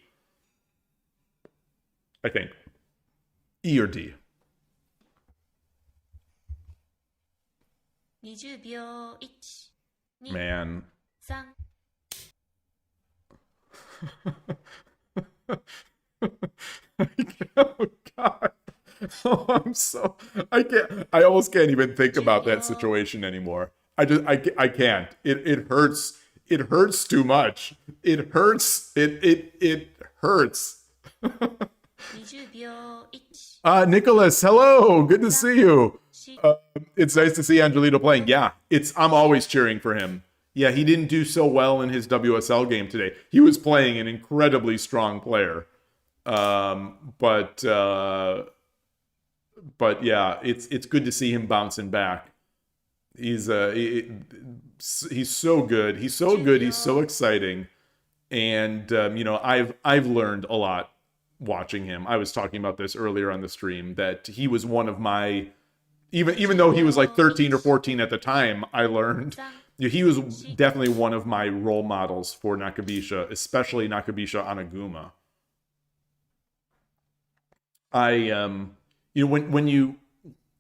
I think E or D. Man. Oh God. Oh, I almost can't even think about that situation anymore. I can't. It hurts. It hurts too much. It hurts. It hurts. Nicholas, hello. Good to see you. It's nice to see Angelito playing. Yeah, I'm always cheering for him. Yeah, he didn't do so well in his WSL game today. He was playing an incredibly strong player. But yeah, it's good to see him bouncing back. He's he's so good. He's so good. He's so exciting. And you know, I've learned a lot watching him. I was talking about this earlier on the stream, that he was one of my, even though he was like 13 or 14 at the time, I learned he was definitely one of my role models for Nakabisha, especially Nakabisha Anaguma. You know,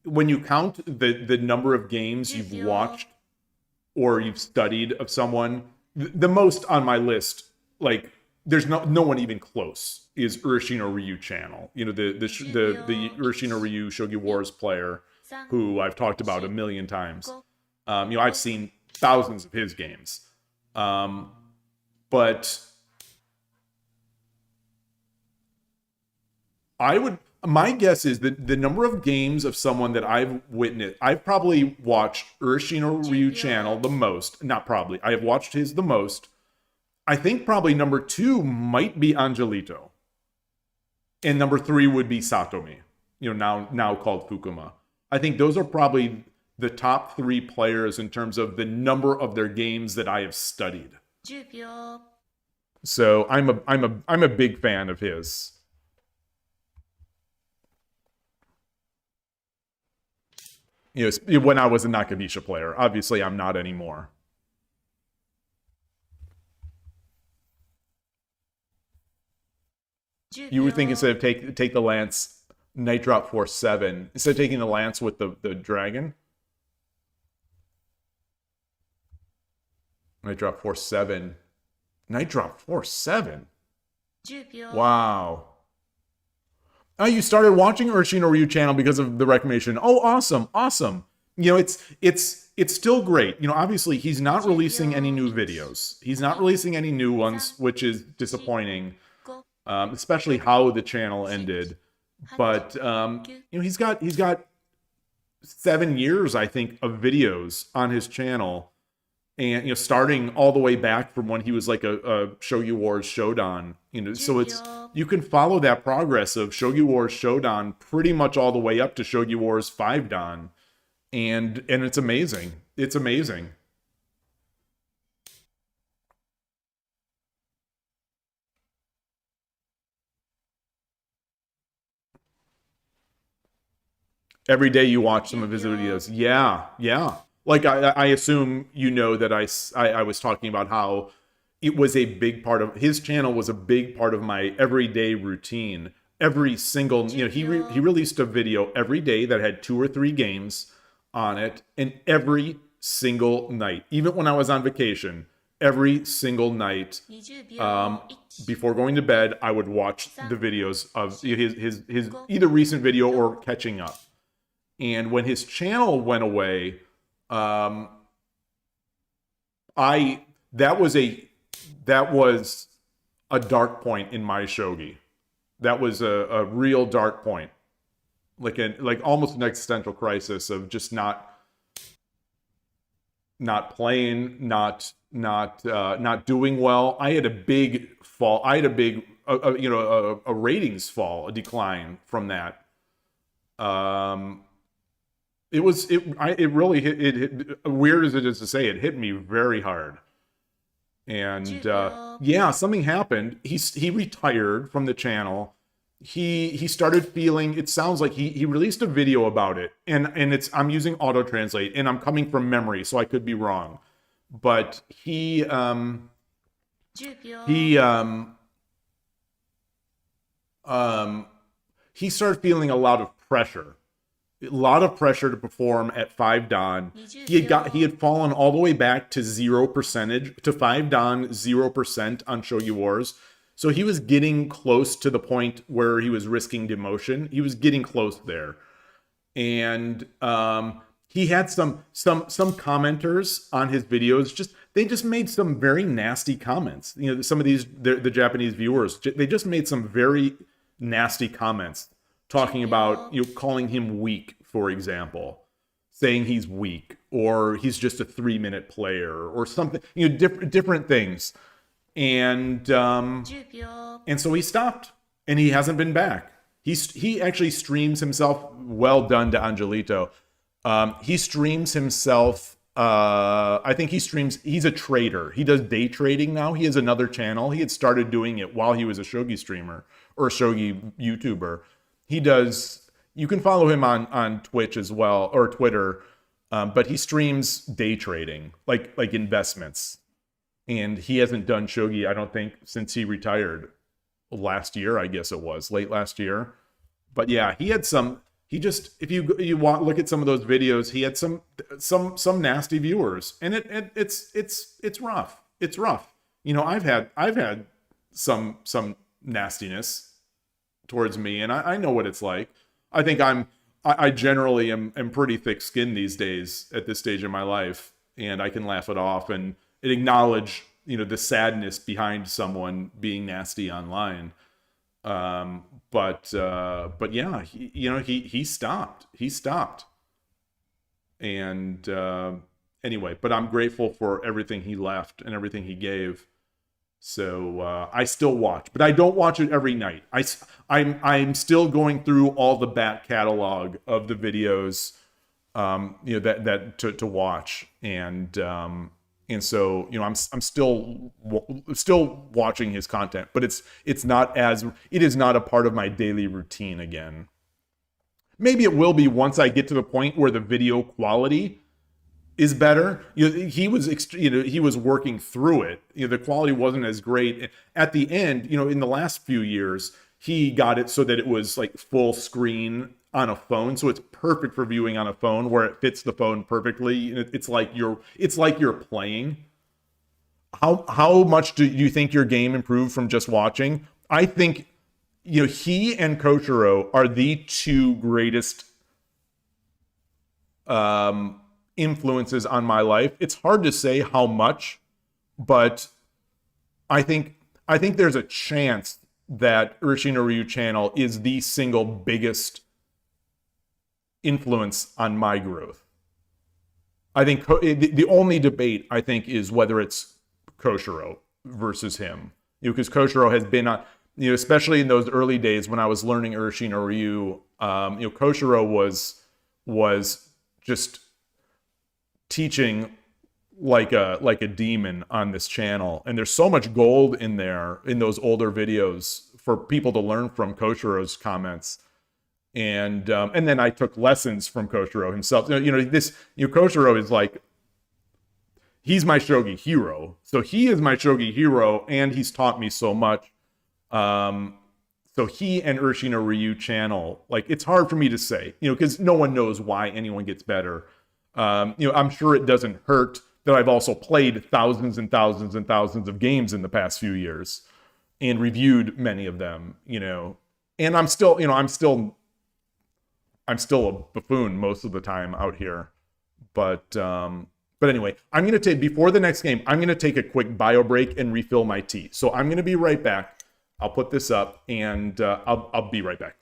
when you count the number of games you've watched or you've studied of someone, the most on my list, like, there's no one even close, is Urashino Ryu channel. You know, the Urashino Ryu Shogi Wars player, who I've talked about a million times. You know, I've seen thousands of his games. But my guess is that the number of games of someone that I've witnessed, I've probably watched Urashino Ryu channel the most. Not probably. I have watched his the most. I think probably number 2 might be Angelito. And number 3 would be Satomi. You know, now called Fukuma. I think those are probably the top 3 players in terms of the number of their games that I have studied. So I'm a big fan of his. You know, when I was a Nakabisha player. Obviously, I'm not anymore. You were thinking instead of take the lance, Night Drop Force 7, instead of taking the lance with the dragon? Night Drop Force 7. Night Drop Force 7? Wow. Oh, you started watching Urashino Ryu channel because of the recommendation. Oh, awesome, awesome. You know, it's still great. You know, obviously he's not releasing any new videos. He's not releasing any new ones, which is disappointing. Especially how the channel ended. But you know, he's got 7 years, I think, of videos on his channel. And, you know, starting all the way back from when he was like a Shogi Wars Shodan, you know, so you can follow that progress of Shogi Wars Shodan pretty much all the way up to Shogi Wars 5 Dan. And it's amazing. It's amazing. Every day you watch some of his videos. Yeah, yeah. Like, I assume you know that I was talking about how it was a big part of his channel, was a big part of my everyday routine. Every single, you know, he released a video every day that had 2 or 3 games on it, and every single night, even when I was on vacation, every single night, before going to bed, I would watch the videos of his either recent video or catching up. And when his channel went away, that was a dark point in my shogi. That was a real dark point, like almost an existential crisis of just not playing, not doing well. I had a big fall. I had a big you know, a ratings fall, a decline from that. It really hit, weird as it is to say, it hit me very hard. And yeah, something happened. He retired from the channel. He started feeling, it sounds like he released a video about it, and I'm using auto translate, and I'm coming from memory, so I could be wrong. But he started feeling a lot of pressure. A lot of pressure to perform at 5 Dan. He had fallen all the way back to 0%, to 5 Dan, 0% on Shogi Wars. So he was getting close to the point where he was risking demotion. He was getting close there. And he had some commenters on his videos, they just made some very nasty comments. You know, some of these, the Japanese viewers, they just made some very nasty comments. Talking about, you know, calling him weak, for example, saying he's weak, or he's just a 3-minute player, or something, you know, different things, and so he stopped, and he hasn't been back. He actually streams himself. Well done to Angelito. He streams himself. I think he's a trader. He does day trading now. He has another channel. He had started doing it while he was a shogi streamer or a shogi YouTuber. He does, you can follow him on Twitch as well, or Twitter, but he streams day trading, like investments. And he hasn't done shogi, I don't think, since he retired last year, I guess it was, late last year. But yeah, he had some, he just, if you look at some of those videos, he had some nasty viewers, and it's rough. It's rough. You know, I've had some nastiness towards me, and I know what it's like. I think I generally am pretty thick-skinned these days at this stage in my life, and I can laugh it off and acknowledge, you know, the sadness behind someone being nasty online. But yeah, he stopped. And anyway, but I'm grateful for everything he left and everything he gave. So I still watch, but I don't watch it every night. I'm still going through all the back catalog of the videos, you know, that to watch, and so, you know, I'm still watching his content, but it is not a part of my daily routine again. Maybe it will be once I get to the point where the video quality is better. You know, he was working through it. You know, the quality wasn't as great at the end. You know, in the last few years, he got it so that it was like full screen on a phone, so it's perfect for viewing on a phone, where it fits the phone perfectly. It's like you're playing. How much do you think your game improved from just watching? I think, you know, he and Koshiro are the two greatest influences on my life. It's hard to say how much, but I think there's a chance that Urushi no Ryu channel is the single biggest influence on my growth. I think the only debate, I think, is whether it's Koshiro versus him. You know, because Koshiro has been on, you know, especially in those early days when I was learning Urushi no Ryu, you know, Koshiro was just teaching like a demon on this channel, and there's so much gold in there in those older videos for people to learn from Koshiro's comments. And then I took lessons from Koshiro himself. You know, Koshiro is like, he's my shogi hero. So he is my shogi hero, and he's taught me so much. So he and Urushi no Ryu channel, like, it's hard for me to say, you know, because no one knows why anyone gets better. You know, I'm sure it doesn't hurt that I've also played thousands and thousands and thousands of games in the past few years and reviewed many of them, you know, and I'm still a buffoon most of the time out here. But anyway, I'm going to take, before the next game, I'm going to take a quick bio break and refill my tea. So I'm going to be right back. I'll put this up, and I'll be right back.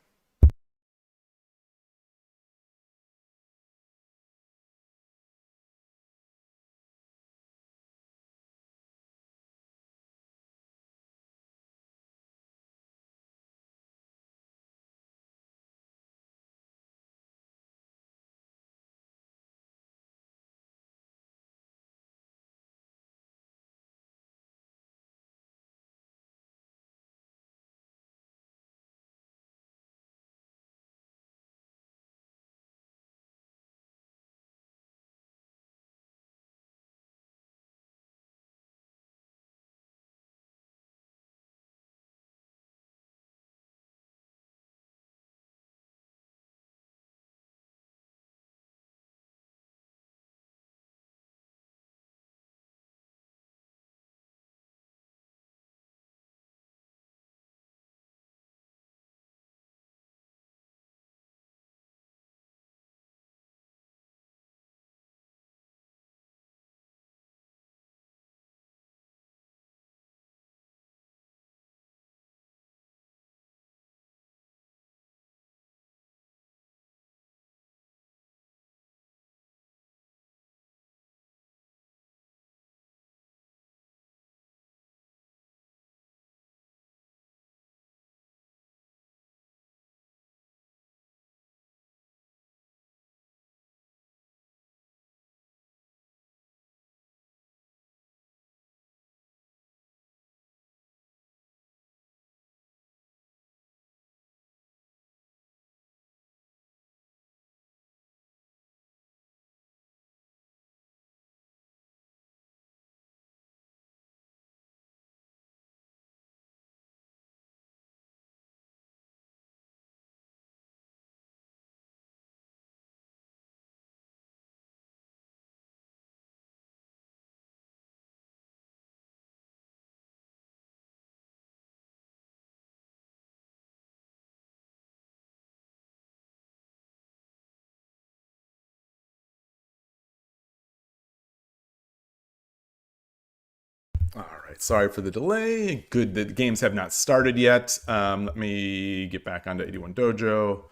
All right, sorry for the delay. Good that the games have not started yet. Let me get back onto 81 Dojo.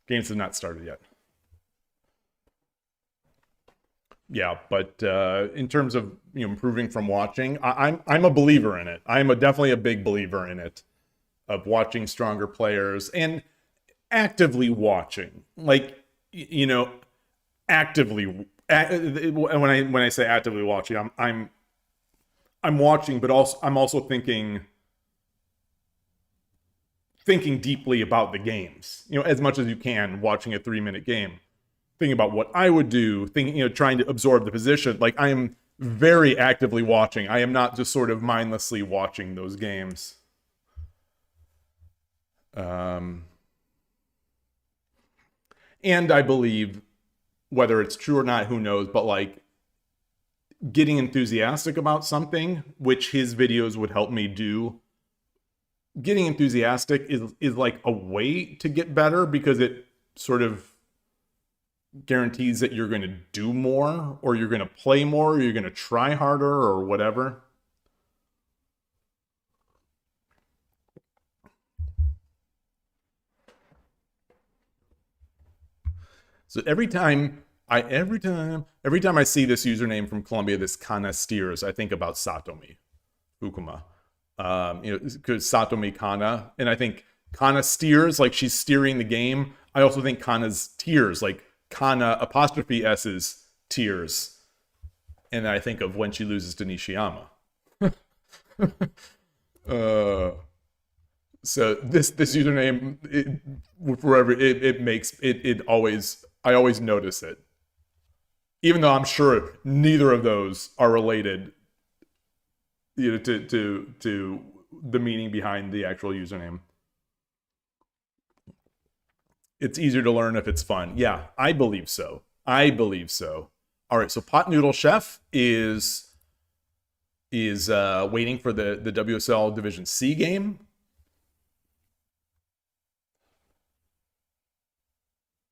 Games have not started yet. Yeah, but in terms of improving from watching, I'm a believer in it. I'm definitely a big believer in it, of watching stronger players and actively watching, like actively. When I say actively watching, I'm watching, but also I'm also thinking deeply about the games. As much as you can, watching a 3-minute game. Thinking about what I would do, trying to absorb the position. Like, I am very actively watching. I am not just sort of mindlessly watching those games. And I believe, whether it's true or not, who knows, but like getting enthusiastic about something, which his videos would help me do. Getting enthusiastic is like a way to get better, because it sort of guarantees that you're going to do more, or you're going to play more, or you're going to try harder, or whatever. So every time I see this username from Colombia, this Kana Steers, I think about Satomi Fukuma. Because Satomi Kana, and I think Kana steers, like she's steering the game. I also think Kana's tears, like Kana apostrophe S's tears. And I think of when she loses to Nishiyama. So this username, I always notice it. Even though I'm sure neither of those are related, to the meaning behind the actual username. It's easier to learn if it's fun. Yeah, I believe so. All right, so Pot Noodle Chef is waiting for the WSL Division C game.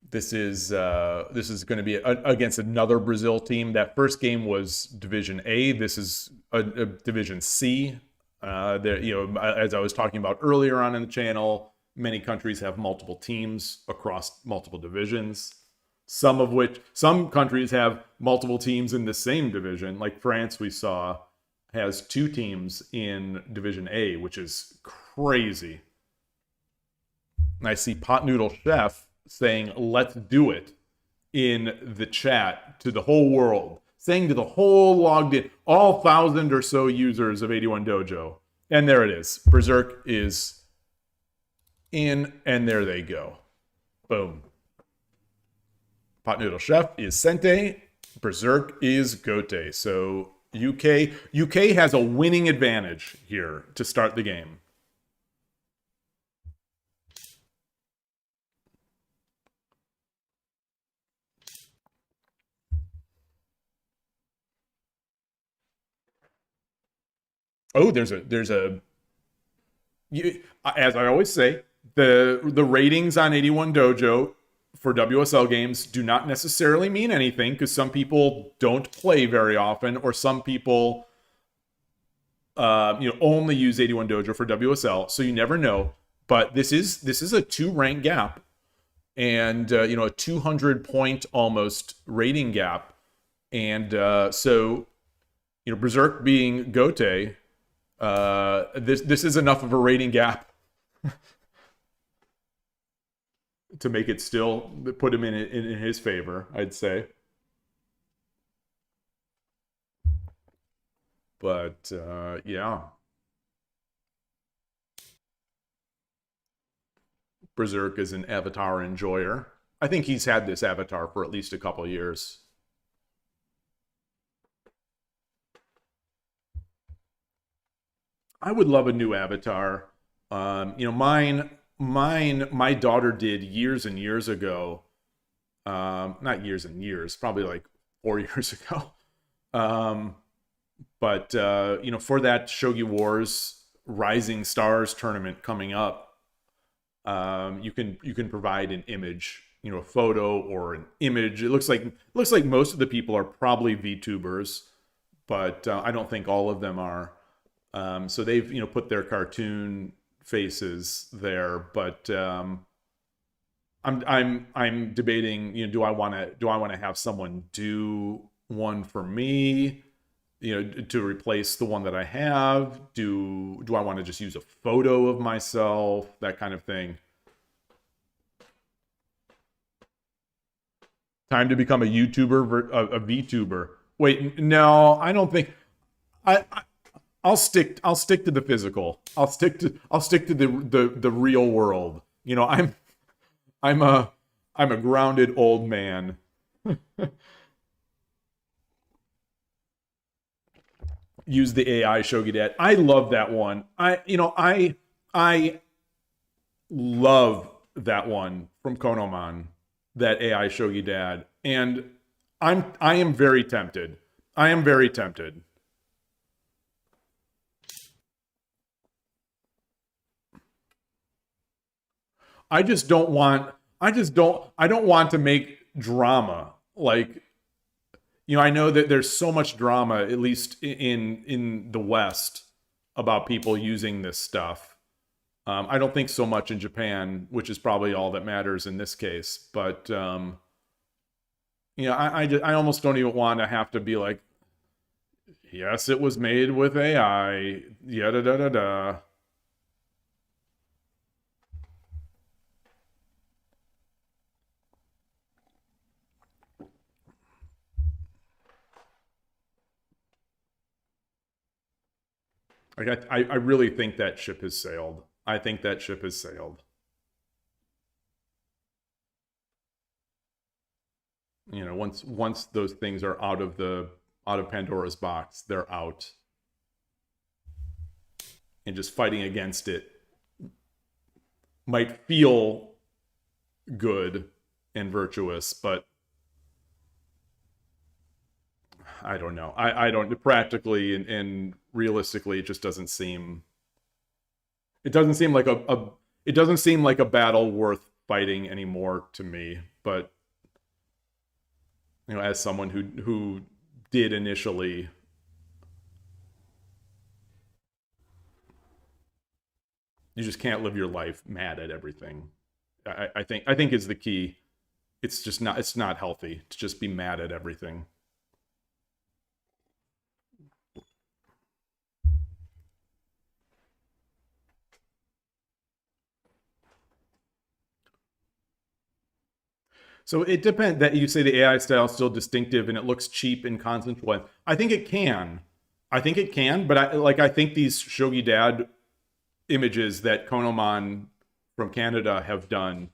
This is going to be against another Brazil team. That first game was Division A. This is a Division C. As I was talking about earlier on in the channel, many countries have multiple teams across multiple divisions. Some countries have multiple teams in the same division. Like France, we saw, has 2 teams in Division A, which is crazy. And I see Pot Noodle Chef saying, let's do it, in the chat to the whole world, saying to the whole logged in, all 1,000 or so users of 81 Dojo. And there it is. Berserk is in, and there they go. Boom. Pot Noodle Chef is Sente, Berserk is Gote. So UK has a winning advantage here to start the game. Oh, as I always say, the ratings on 81 Dojo for WSL games do not necessarily mean anything, because some people don't play very often, or some people only use 81 Dojo for WSL, so you never know. But this is a 2 rank gap, and a 200 point almost rating gap, and so Berserk being Gote. This is enough of a rating gap to make it still put him in his favor, I'd say. But yeah, Berserk is an avatar enjoyer. I think he's had this avatar for at least a couple years. I would love a new avatar. My daughter did years and years ago. Not years and years, probably like 4 years ago. But for that Shogi Wars Rising Stars tournament coming up, you can provide an image, a photo or an image. It looks like most of the people are probably VTubers, but I don't think all of them are. So they've put their cartoon faces there, but I'm debating, do I want to have someone do one for me, to replace the one that I have? Do I want to just use a photo of myself, that kind of thing? Time to become a YouTuber, a VTuber. Wait, no, I don't think. I'll stick to the physical. I'll stick to the real world. I'm a grounded old man. Use the AI Shogi Dad. I love that one. I love that one from Konoman, that AI Shogi Dad, and I am very tempted. I am very tempted. I don't want to make drama. Like, I know that there's so much drama, at least in the West, about people using this stuff. I don't think so much in Japan, which is probably all that matters in this case. But I almost don't even want to have to be like, yes, it was made with AI. Yada da da da. Like I really think that ship has sailed. I think that ship has sailed. Once those things are out of Pandora's box, they're out. And just fighting against it might feel good and virtuous, but I don't know. I don't practically and realistically, it just doesn't seem. It doesn't seem like it doesn't seem like a battle worth fighting anymore to me. But as someone who did initially, you just can't live your life mad at everything. I think is the key. It's not healthy to just be mad at everything. So it depends that you say the AI style is still distinctive and it looks cheap and consensual. I think it can. But I think these Shogi Dad images that Konoman from Canada have done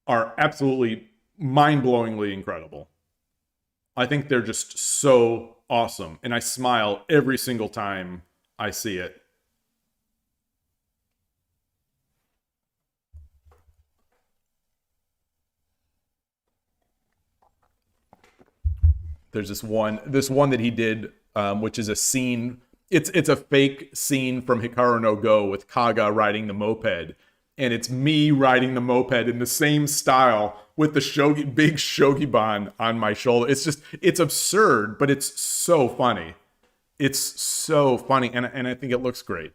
are absolutely mind-blowingly incredible. I think they're just so awesome, and I smile every single time I see it. There's this one that he did, which is a scene. It's a fake scene from Hikaru no Go with Kaga riding the moped, and it's me riding the moped in the same style with the big shogiban on my shoulder. It's absurd, but it's so funny. It's so funny, and I think it looks great.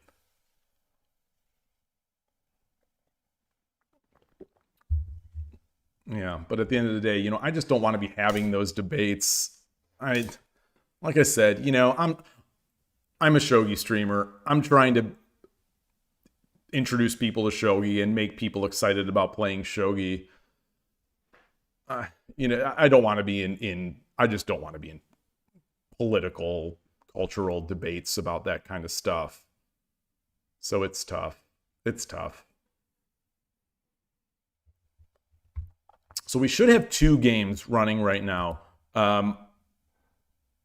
Yeah, but at the end of the day, I just don't want to be having those debates. Like I said, I'm a shogi streamer. I'm trying to introduce people to shogi and make people excited about playing shogi. I don't want to be I just don't want to be in political, cultural debates about that kind of stuff. So it's tough. It's tough. So we should have 2 games running right now.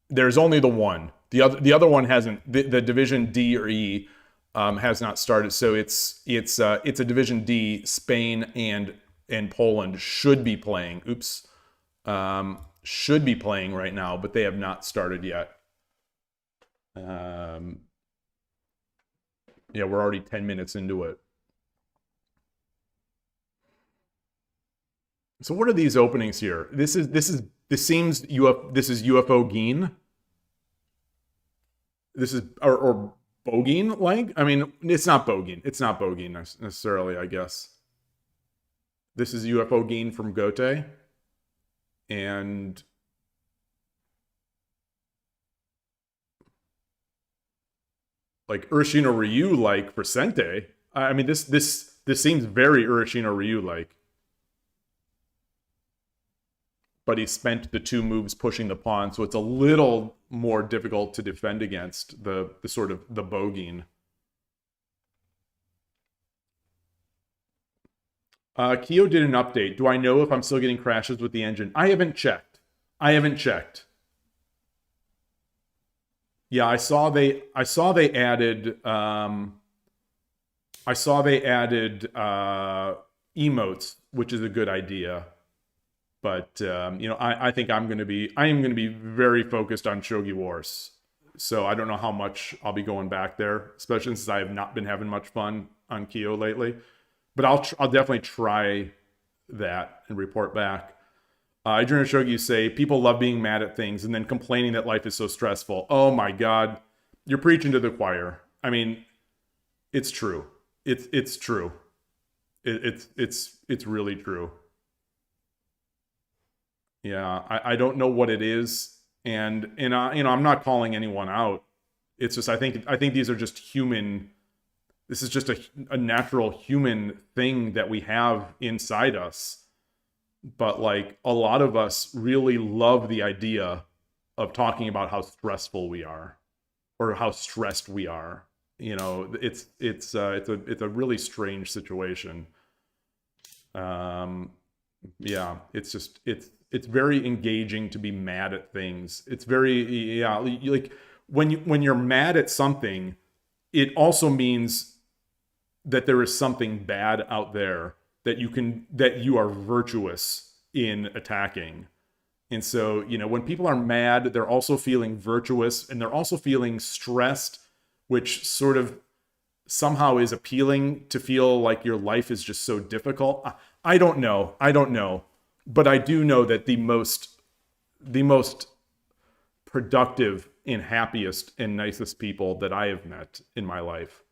There's only the one. The other one hasn't. The Division D or E has not started. So it's a Division D. Spain and Poland should be playing. Oops, should be playing right now, but they have not started yet. Yeah, we're already 10 minutes into it. So what are these openings here? This seems this is UFO Geen. This is or bogeying like? I mean, it's not bogeying. It's not bogeying necessarily, I guess. This is UFO gain from Gote. And like Urashino Ryu like for Sente. I mean, this seems very Urashino Ryu like. But he spent the 2 moves pushing the pawn, so it's a little more difficult to defend against the sort of the bogeying. Kyo did an update. Do I know if I'm still getting crashes with the engine? I haven't checked. Yeah, I saw they added emotes, which is a good idea. But you know, I think I am going to be very focused on Shogi Wars. So I don't know how much I'll be going back there, especially since I have not been having much fun on Kyo lately. But I'll definitely try that and report back. Adrian Shogi say people love being mad at things and then complaining that life is so stressful. Oh my God, you're preaching to the choir. I mean, it's true. It's true. It's really true. Yeah, I don't know what it is, and you know, I'm not calling anyone out. It's just I think these are just human. This is just a natural human thing that we have inside us. But like a lot of us really love the idea of talking about how stressful we are, or how stressed we are. You know, it's a really strange situation. Yeah, it's very engaging to be mad at things. It's very, yeah, like when you're mad at something, it also means that there is something bad out there that you are virtuous in attacking. And so, you know, when people are mad, they're also feeling virtuous, and they're also feeling stressed, which sort of somehow is appealing to feel like your life is just so difficult. I don't know. But I do know that the most productive and happiest and nicest people that I have met in my life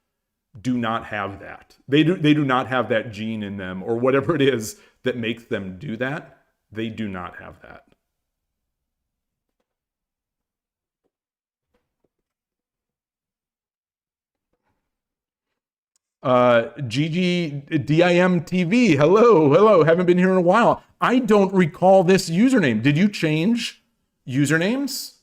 do not have that. They do not have that gene in them, or whatever it is that makes them do that. They do not have that. GGDIM TV, hello, haven't been here in a while. I don't recall this username. Did you change usernames?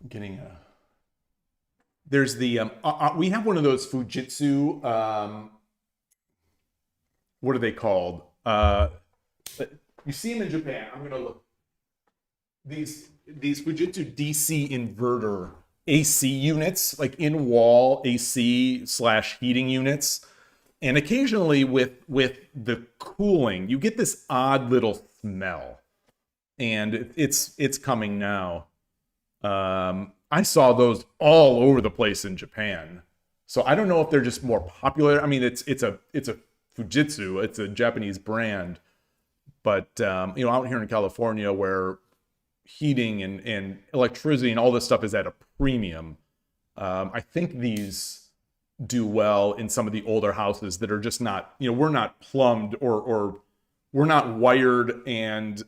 Getting a... There's the, we have one of those Fujitsu, what are they called? You see them in Japan. I'm gonna look. These Fujitsu DC inverter AC units, like in-wall AC / heating units. And occasionally with the cooling, you get this odd little smell. And it's coming now. I saw those all over the place in Japan. So I don't know if they're just more popular. I mean, it's a Fujitsu, it's a Japanese brand. But you know, out here in California, where heating and electricity and all this stuff is at a premium, I think these do well in some of the older houses that are just not, you know, we're not plumbed or we're not wired and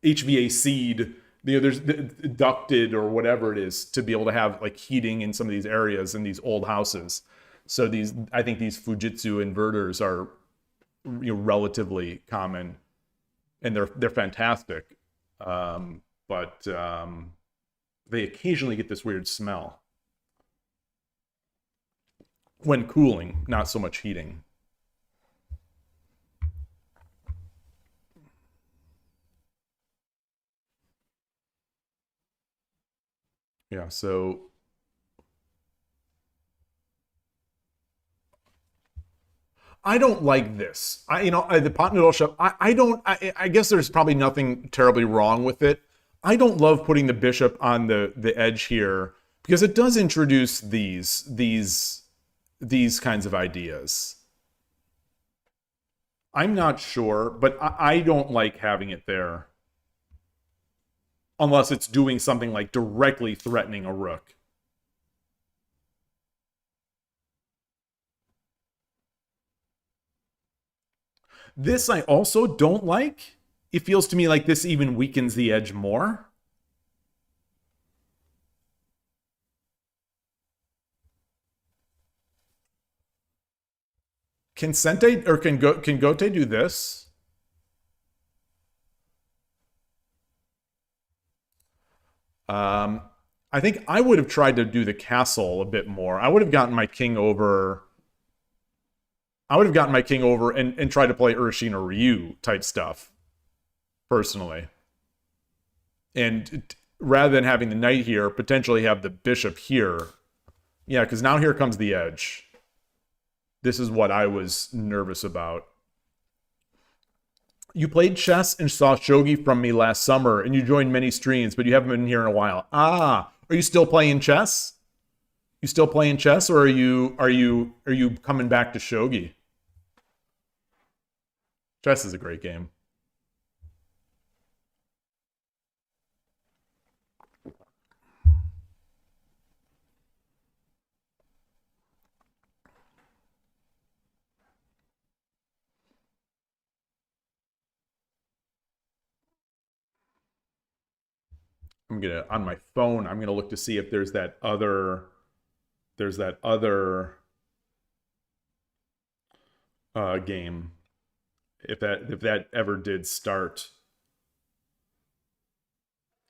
HVAC'd, you know, there's ducted or whatever it is to be able to have like heating in some of these areas in these old houses. So I think these Fujitsu inverters are, you know, relatively common, and they're fantastic. But they occasionally get this weird smell when cooling, not so much heating. Yeah, so I don't like this. The pot noodle shove, I guess there's probably nothing terribly wrong with it. I don't love putting the bishop on the edge here because it does introduce these kinds of ideas. I'm not sure, but I don't like having it there unless it's doing something like directly threatening a rook. This I also don't like. It feels to me like this even weakens the edge more. Can Sente or can Gote do this? I think I would have tried to do the castle a bit more. I would have gotten my king over. I would have gotten my king over and tried to play Urshin or Ryu type stuff, personally. And rather than having the knight here, potentially have the bishop here. Yeah, because now here comes the edge. This is what I was nervous about. You played chess and saw shogi from me last summer, and you joined many streams, but you haven't been here in a while. Ah, are you still playing chess? You still playing chess, or are you coming back to shogi? Chess is a great game. I'm gonna on my phone. I'm gonna look to see if there's that other game. If that ever did start,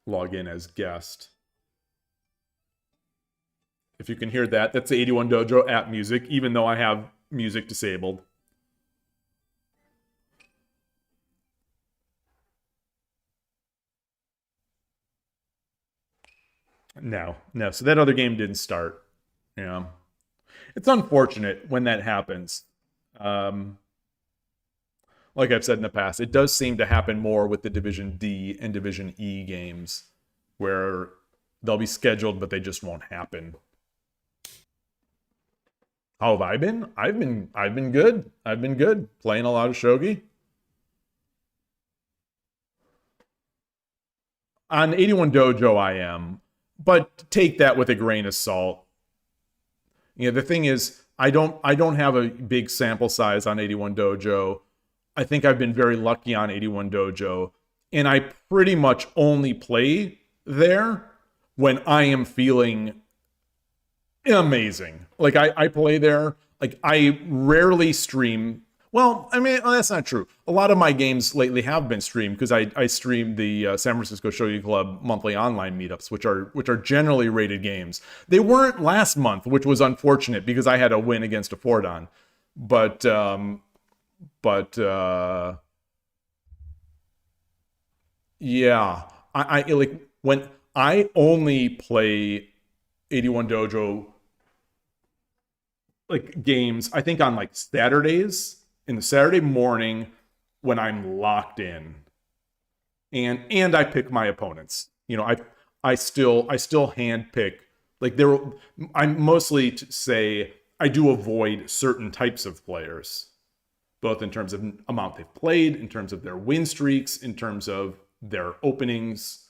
log in as guest. If you can hear that, that's the 81 Dojo app music, even though I have music disabled. No. So that other game didn't start. Yeah. It's unfortunate when that happens. Like I've said in the past, it does seem to happen more with the Division D and Division E games, where they'll be scheduled, but they just won't happen. How have I been? I've been good. I've been good. Playing a lot of shogi. On 81 Dojo I am, but take that with a grain of salt. You know, the thing is, I don't have a big sample size on 81 Dojo. I think I've been very lucky on 81 Dojo, and I pretty much only play there when I am feeling amazing. Like I play there. Like I rarely stream. Well, I mean, that's not true. A lot of my games lately have been streamed because I streamed the San Francisco Shogi Club monthly online meetups, which are generally rated games. They weren't last month, which was unfortunate because I had a win against a Fordon. But yeah, I like when I only play 81 Dojo like games, I think on like Saturdays, in the Saturday morning when I'm locked in. And I pick my opponents. You know, I still hand pick. Like I'm mostly to say I do avoid certain types of players, both in terms of amount they've played, in terms of their win streaks, in terms of their openings.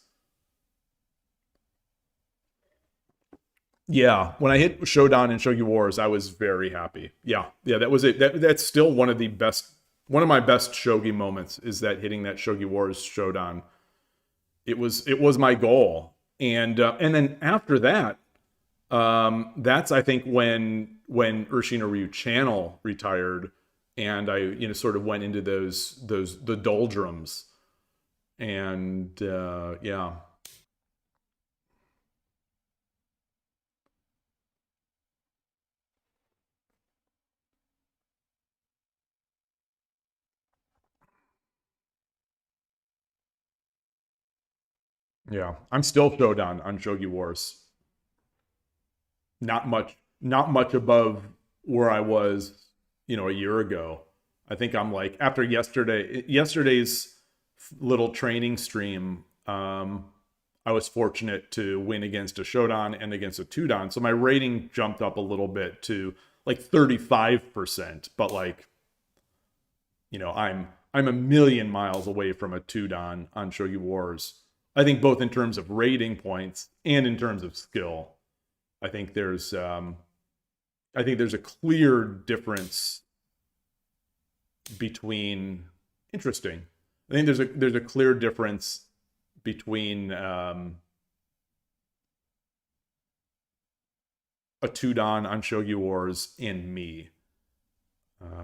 Yeah, when I hit Shodan and Shogi Wars, I was very happy. Yeah, that was it. That's still one of my best shogi moments is that hitting that Shogi Wars Shodan. It was my goal, and then after that, that's I think when Urshin Ryu Channel retired, and I sort of went into the doldrums, and yeah. Yeah, I'm still Shodan on Shogi Wars. Not much above where I was, a year ago. I think I'm like after yesterday's little training stream. I was fortunate to win against a Shodan and against a Tudan. So my rating jumped up a little bit to like 35%, but like, you know, I'm a million miles away from a Tudan on Shogi Wars. I think both in terms of rating points and in terms of skill. I think there's a clear difference between interesting. I think there's a clear difference between a Tudan on Shogi Wars and me.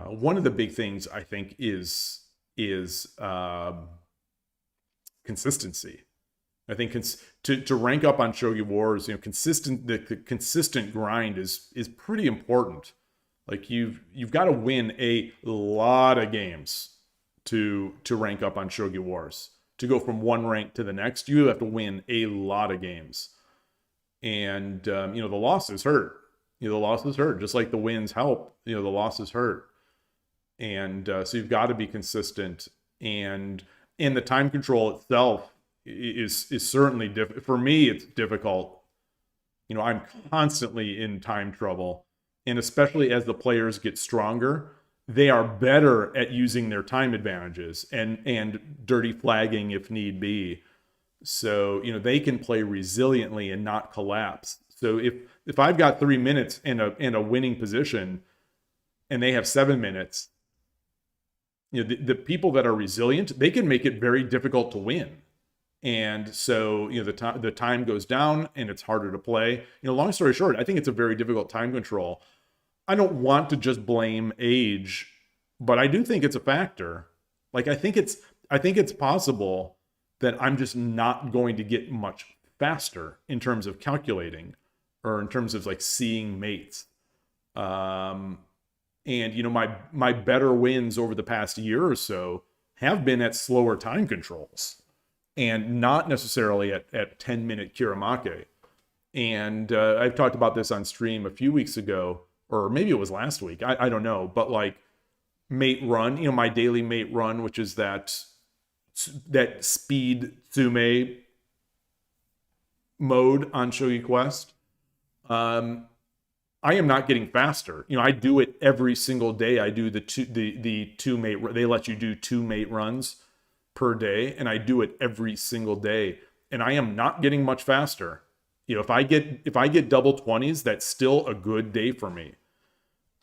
One of the big things I think is consistency. I think to rank up on Shogi Wars, you know, the consistent grind is pretty important. Like you've got to win a lot of games to rank up on Shogi Wars. To go from one rank to the next, you have to win a lot of games. And you know, the losses hurt. You know, the losses hurt. Just like the wins help, you know, the losses hurt. And so you've got to be consistent. And the time control itself is certainly difficult. For me, it's difficult. You know, I'm constantly in time trouble. And especially as the players get stronger, they are better at using their time advantages and dirty flagging if need be. So, you know, they can play resiliently and not collapse. So if I've got 3 minutes in a winning position and they have 7 minutes, you know, the people that are resilient, they can make it very difficult to win. And so, you know, the time goes down and it's harder to play. You know, long story short, I think it's a very difficult time control. I don't want to just blame age, but I do think it's a factor. Like, I think it's possible that I'm just not going to get much faster in terms of calculating or in terms of like seeing mates. And, you know, my better wins over the past year or so have been at slower time controls and not necessarily at 10-minute Kiramake. And I've talked about this on stream a few weeks ago, or maybe it was last week. I don't know. But like mate run, you know, my daily mate run, which is that speed Tsume mode on Shogi Quest. I am not getting faster. You know, I do it every single day. I do the two mate. They let you do 2 mate runs per day, and I do it every single day. And I am not getting much faster. You know, if I get double 20s, that's still a good day for me.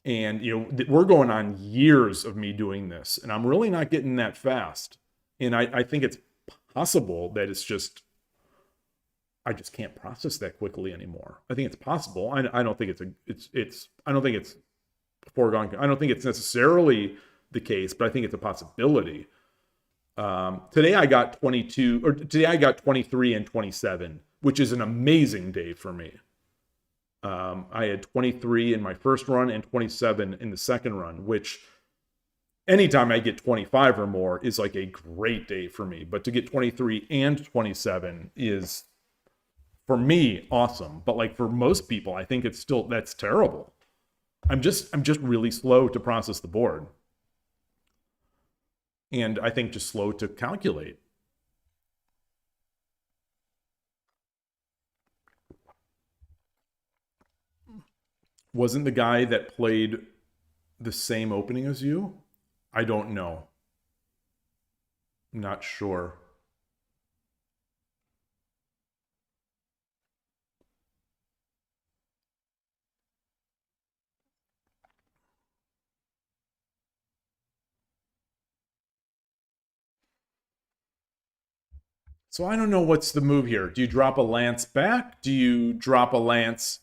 And you know, we're going on years of me doing this, and I'm really not getting that fast. And I think it's possible that it's just I just can't process that quickly anymore. I think it's possible. I don't think I don't think it's foregone. I don't think it's necessarily the case, but I think it's a possibility. Today I got 22, or today I got 23 and 27, which is an amazing day for me. I had 23 in my first run and 27 in the second run, which anytime I get 25 or more is like a great day for me. But to get 23 and 27 is, for me, awesome. But like for most people, I think it's still, that's terrible. I'm just really slow to process the board. And I think just slow to calculate. Wasn't the guy that played the same opening as you? I don't know. Not sure. So I don't know what's the move here. Do you drop a lance back? Do you drop a lance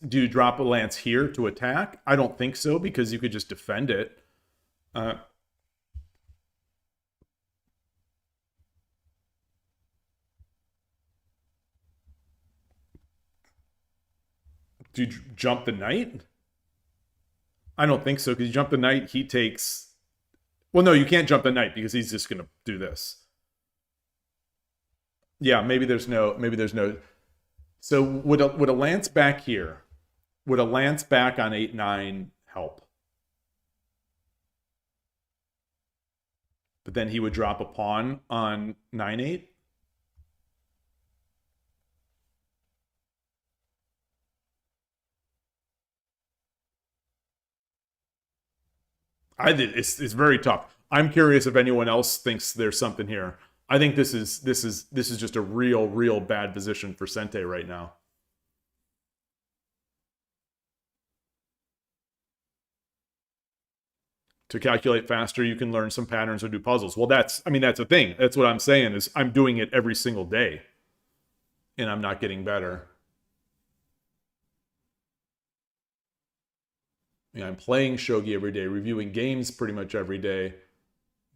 here to attack? I don't think so, because you could just defend it. Do you jump the knight? I don't think so, because you jump the knight, he takes... Well, no, you can't jump the knight because he's just going to do this. Yeah, maybe there's no... So would a lance back here, would a lance back on 8-9 help? But then he would drop a pawn on 9-8? It's very tough. I'm curious if anyone else thinks there's something here. I think this is just a real bad position for Sente right now. To calculate faster, you can learn some patterns or do puzzles. Well, that's a thing. That's what I'm saying is I'm doing it every single day, and I'm not getting better. I'm playing shogi every day, reviewing games pretty much every day,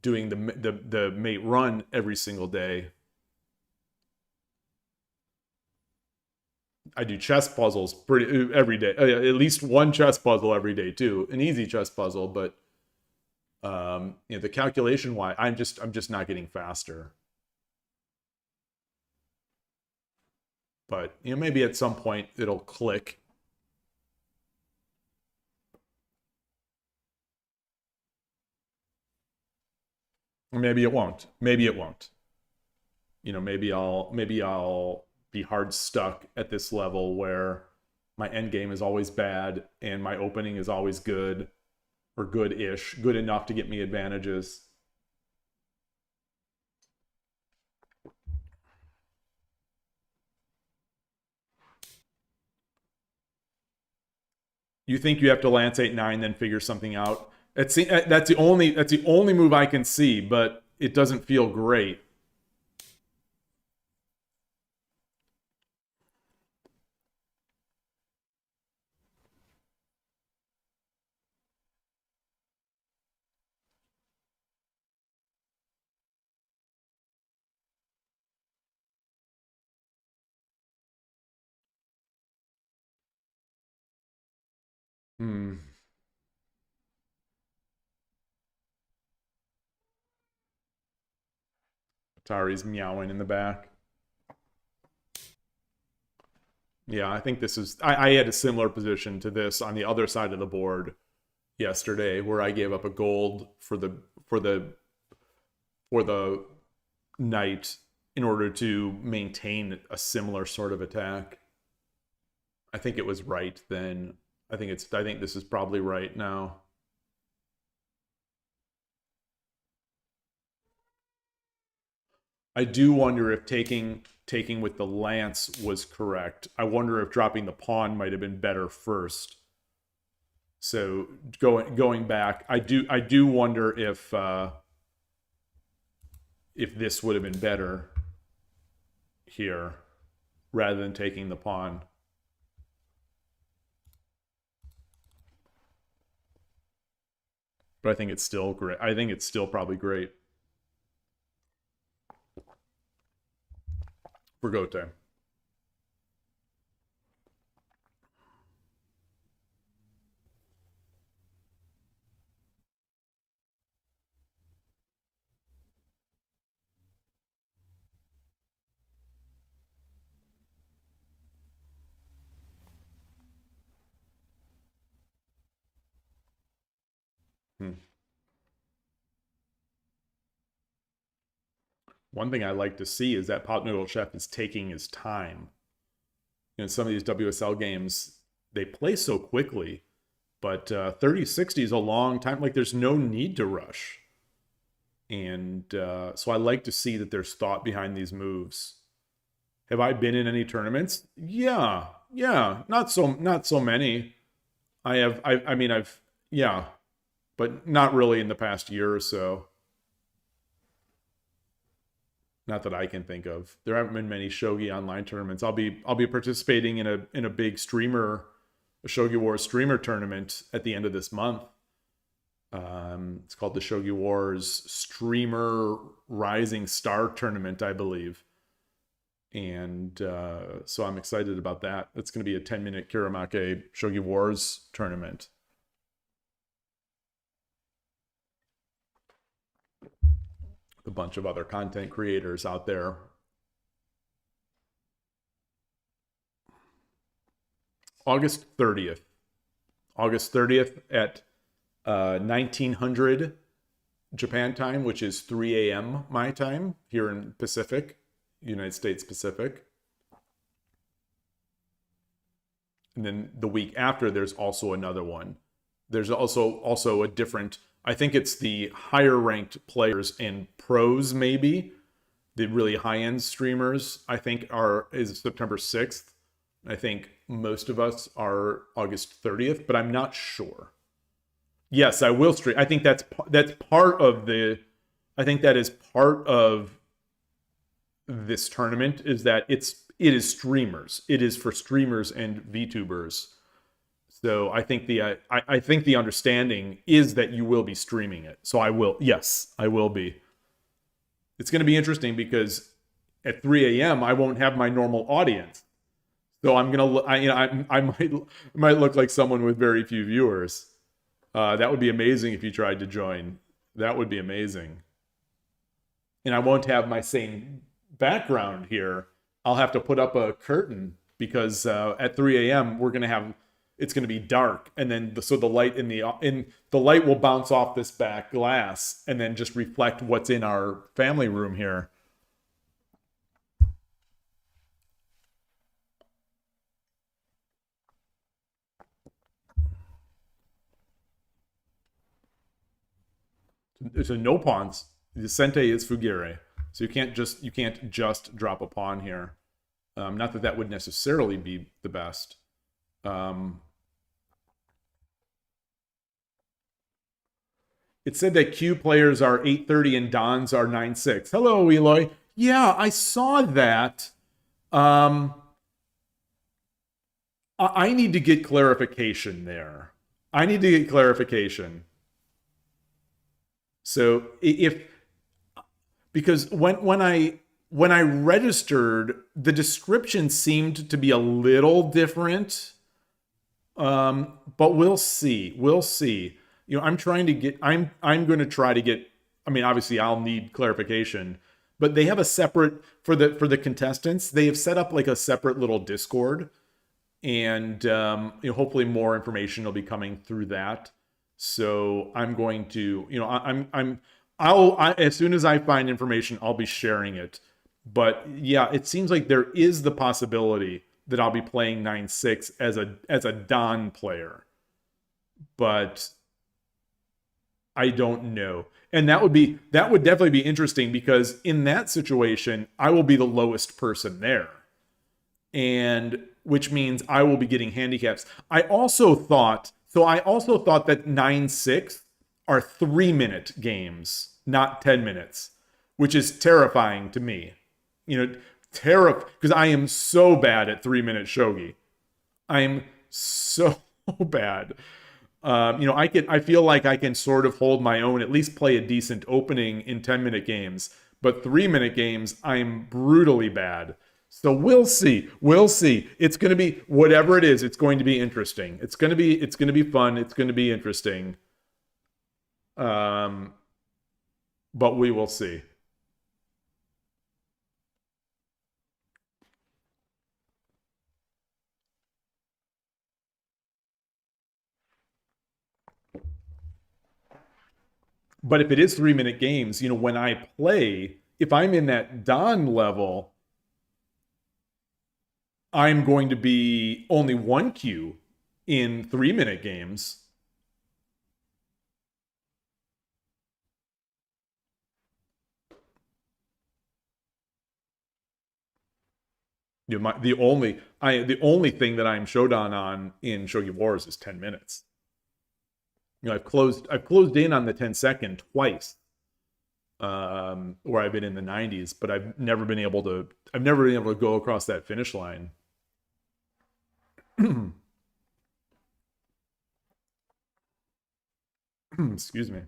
doing the mate run every single day. I do chess puzzles every day. At least one chess puzzle every day too, an easy chess puzzle. But the calculation why I'm just not getting faster. But maybe at some point it'll click. Or maybe it won't. Maybe it won't. Maybe I'll be hard stuck at this level where my end game is always bad and my opening is always good or good-ish, good enough to get me advantages. You think you have to lance 8-9, then figure something out? That's the only move I can see, but it doesn't feel great. Atari's meowing in the back. Yeah, I think this is... I had a similar position to this on the other side of the board yesterday, where I gave up a gold for the knight in order to maintain a similar sort of attack. I think it was right then. I think this is probably right now. I do wonder if taking with the lance was correct. I wonder if dropping the pawn might have been better first. So going back, I do wonder if this would have been better here rather than taking the pawn. But I think it's still great. I think it's still probably great for go time. One thing I like to see is that Pot Noodle Chef is taking his time. Some of these WSL games, they play so quickly, but 30-60 is a long time. Like, there's no need to rush. And so I like to see that there's thought behind these moves. Have I been in any tournaments? Yeah, not so many. Yeah, but not really in the past year or so. Not that I can think of. There haven't been many Shogi online tournaments. I'll be participating in a big streamer, a Shogi Wars streamer tournament at the end of this month. It's called the Shogi Wars Streamer Rising Star Tournament, I believe. And so I'm excited about that. It's going to be a 10-minute Kiramake Shogi Wars tournament. A bunch of other content creators out there. August 30th at 1900 Japan time, which is 3 a.m. my time here in Pacific, United States Pacific. And then the week after, there's also another one. There's also a different... I think it's the higher ranked players and pros, maybe the really high-end streamers, I think is September 6th. I think most of us are August 30th, but I'm not sure. Yes, I will stream. I think that's part of the. I think that is part of this tournament, is that it is streamers. It is for streamers and VTubers. So I think I think the understanding is that you will be streaming it. So I will. Yes, I will be. It's going to be interesting because at 3 a.m. I won't have my normal audience. So I'm gonna. I might look like someone with very few viewers. That would be amazing if you tried to join. That would be amazing. And I won't have my same background here. I'll have to put up a curtain because at 3 a.m. it's gonna be dark, and then the light the light will bounce off this back glass and then just reflect what's in our family room here. So no pawns. The Sente is Fugire, so you can't just drop a pawn here. Not that would necessarily be the best. It said that Q players are 8:30 and Dons are 9:6. Hello, Yloigh. Yeah, I saw that. I need to get clarification there. I need to get clarification. So because when I registered, the description seemed to be a little different. But we'll see. We'll see. You know, I'm going to try to get, I mean, obviously I'll need clarification, but they have a separate, for the contestants, they have set up like a separate little Discord, and hopefully more information will be coming through that. So I'm going to, as soon as I find information, I'll be sharing it. But yeah, it seems like there is the possibility that I'll be playing 9-6 as a Don player, but I don't know. And that would definitely be interesting, because in that situation, I will be the lowest person there, and which means I will be getting handicaps. I also thought that 9-6 are 3-minute games, not 10 minutes, which is terrifying to me. Because I am so bad at 3-minute shogi. I'm so bad. I feel like I can sort of hold my own, at least play a decent opening in 10-minute games, but 3-minute games, I'm brutally bad. So we'll see. We'll see. It's going to be, whatever it is, it's going to be interesting. It's going to be fun. It's going to be interesting. But we will see. But if it is 3-minute games, when I play, if I'm in that Don level, I'm going to be only 1 Q in 3-minute games. The only thing that I'm Shodan on in Shogi Wars is 10 minutes. I've closed in on the 10-second twice, where I've been in the 90s, but I've never been able to go across that finish line. Excuse me.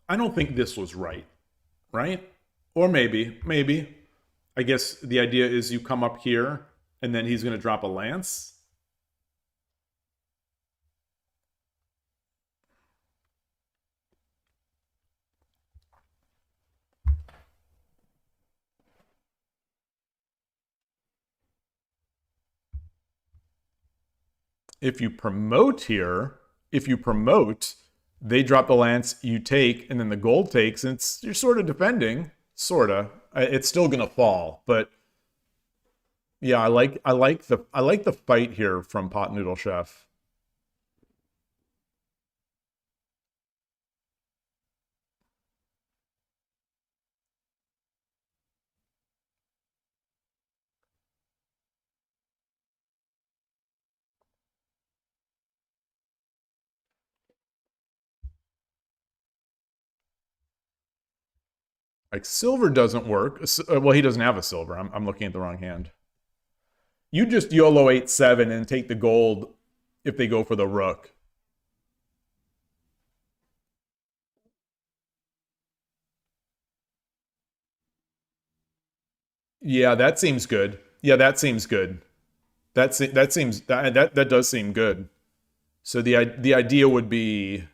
I don't think this was right? Or maybe. I guess the idea is you come up here, and then he's going to drop a lance. If you promote here, they drop the lance, you take, and then the gold takes, and you're sort of defending. Sorta. It's still gonna fall, but Yeah, I like the fight here from Pot Noodle Chef. Like silver doesn't work. Well, he doesn't have a silver. I'm looking at the wrong hand. You just YOLO 8-7 and take the gold if they go for the rook. Yeah, that seems good. Yeah, that seems good. That does seem good. So the idea would be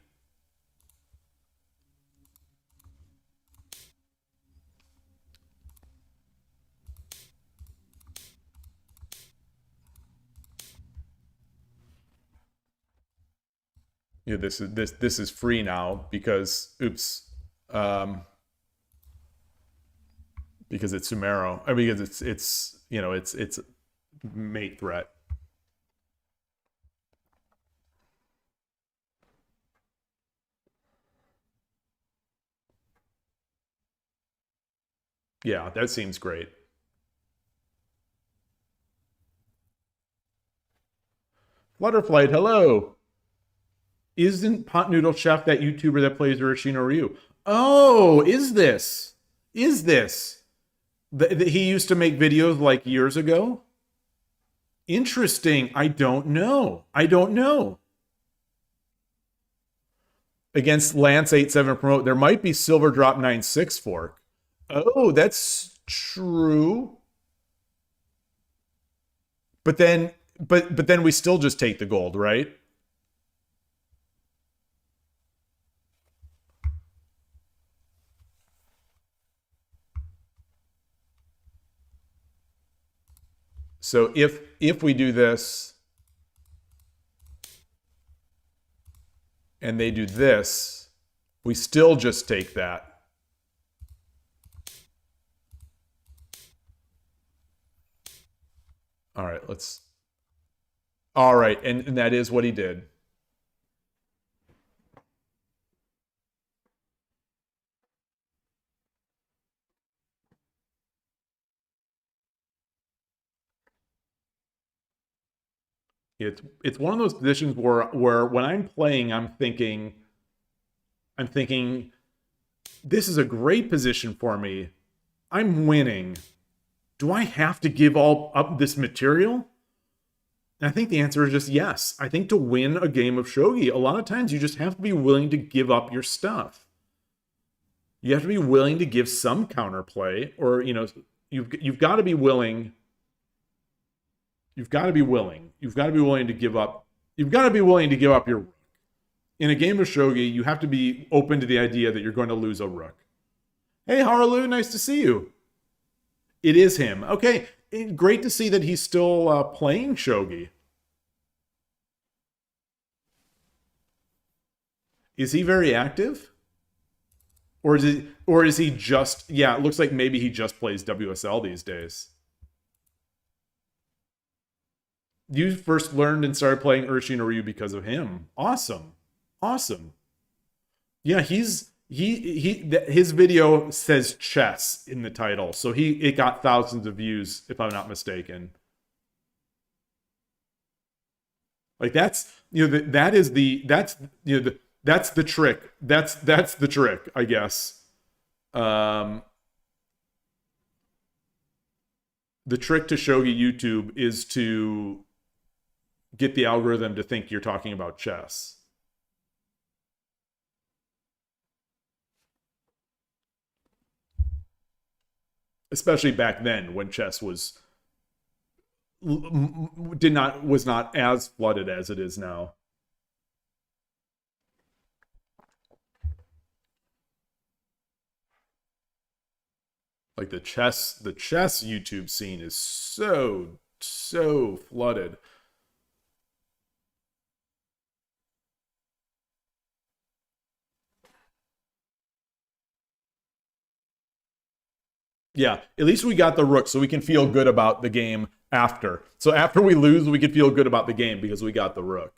this is free now because oops. Because it's Sumero. I mean, because it's mate threat. Yeah, that seems great. Flutterflight, hello. Isn't Pot Noodle Chef that YouTuber that plays Urashino Ryu? Oh, is this? Is this? He used to make videos like years ago? Interesting. I don't know. I don't know. Against Lance 8-7 promote, there might be Silver Drop 9-6 fork. Oh, that's true. But then we still just take the gold, right? So if we do this and they do this, we still just take that. All right, let's. All right, and that is what he did. It's one of those positions where when I'm playing, I'm thinking this is a great position for me. I'm winning. Do I have to give all up this material? And I think the answer is just yes. I think to win a game of shogi, a lot of times you just have to be willing to give up your stuff. You have to be willing to give some counterplay, or you've got to be willing. You've got to be willing. You've got to be willing to give up. You've got to be willing to give up your rook. In a game of shogi, you have to be open to the idea that you're going to lose a rook. Hey, Harlu, nice to see you. It is him. Okay, great to see that he's still playing shogi. Is he very active? Or is he just, yeah, it looks like maybe he just plays WSL these days. You first learned and started playing Urshin Ryu because of him. Awesome. Awesome. Yeah, his video says chess in the title, so it got thousands of views, if I'm not mistaken. Like that's that's the trick. That's the trick, I guess. The trick to shogi YouTube is to get the algorithm to think you're talking about chess. Especially back then when chess was not as flooded as it is now. Like the chess YouTube scene is so flooded. Yeah, at least we got the rook, so we can feel good about the game after. So after we lose, we could feel good about the game because we got the rook.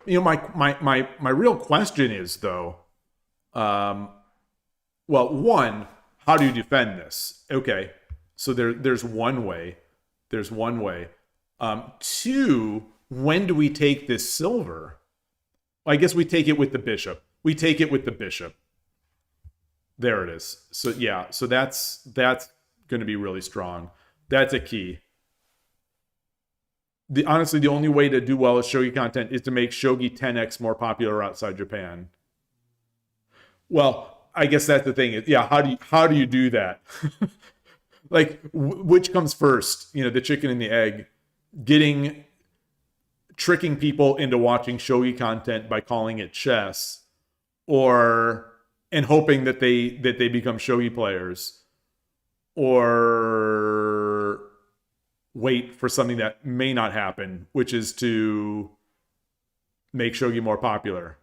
You know, my real question is, though, well, one, how do you defend this? Okay, so there's one way. There's one way. Two, when do we take this silver? Well, I guess we take it with the bishop. We take it with the bishop. There it is. So yeah, so that's going to be really strong. That's a key. Honestly, the only way to do well with shogi content is to make shogi 10x more popular outside Japan. Well, I guess that's the thing. Yeah, how do you do that? Like, which comes first? You know, the chicken and the egg. Tricking people into watching shogi content by calling it chess, and hoping that they become shogi players, or wait for something that may not happen, which is to make shogi more popular.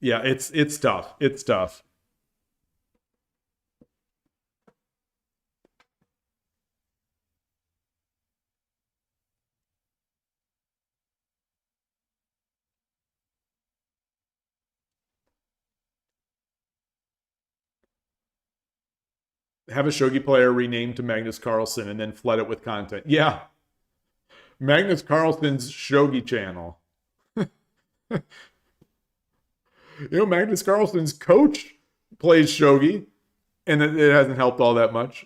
Yeah, it's tough. It's tough. Have a shogi player renamed to Magnus Carlsen and then flood it with content. Yeah. Magnus Carlsen's shogi channel. You know, Magnus Carlsen's coach plays shogi, and it hasn't helped all that much.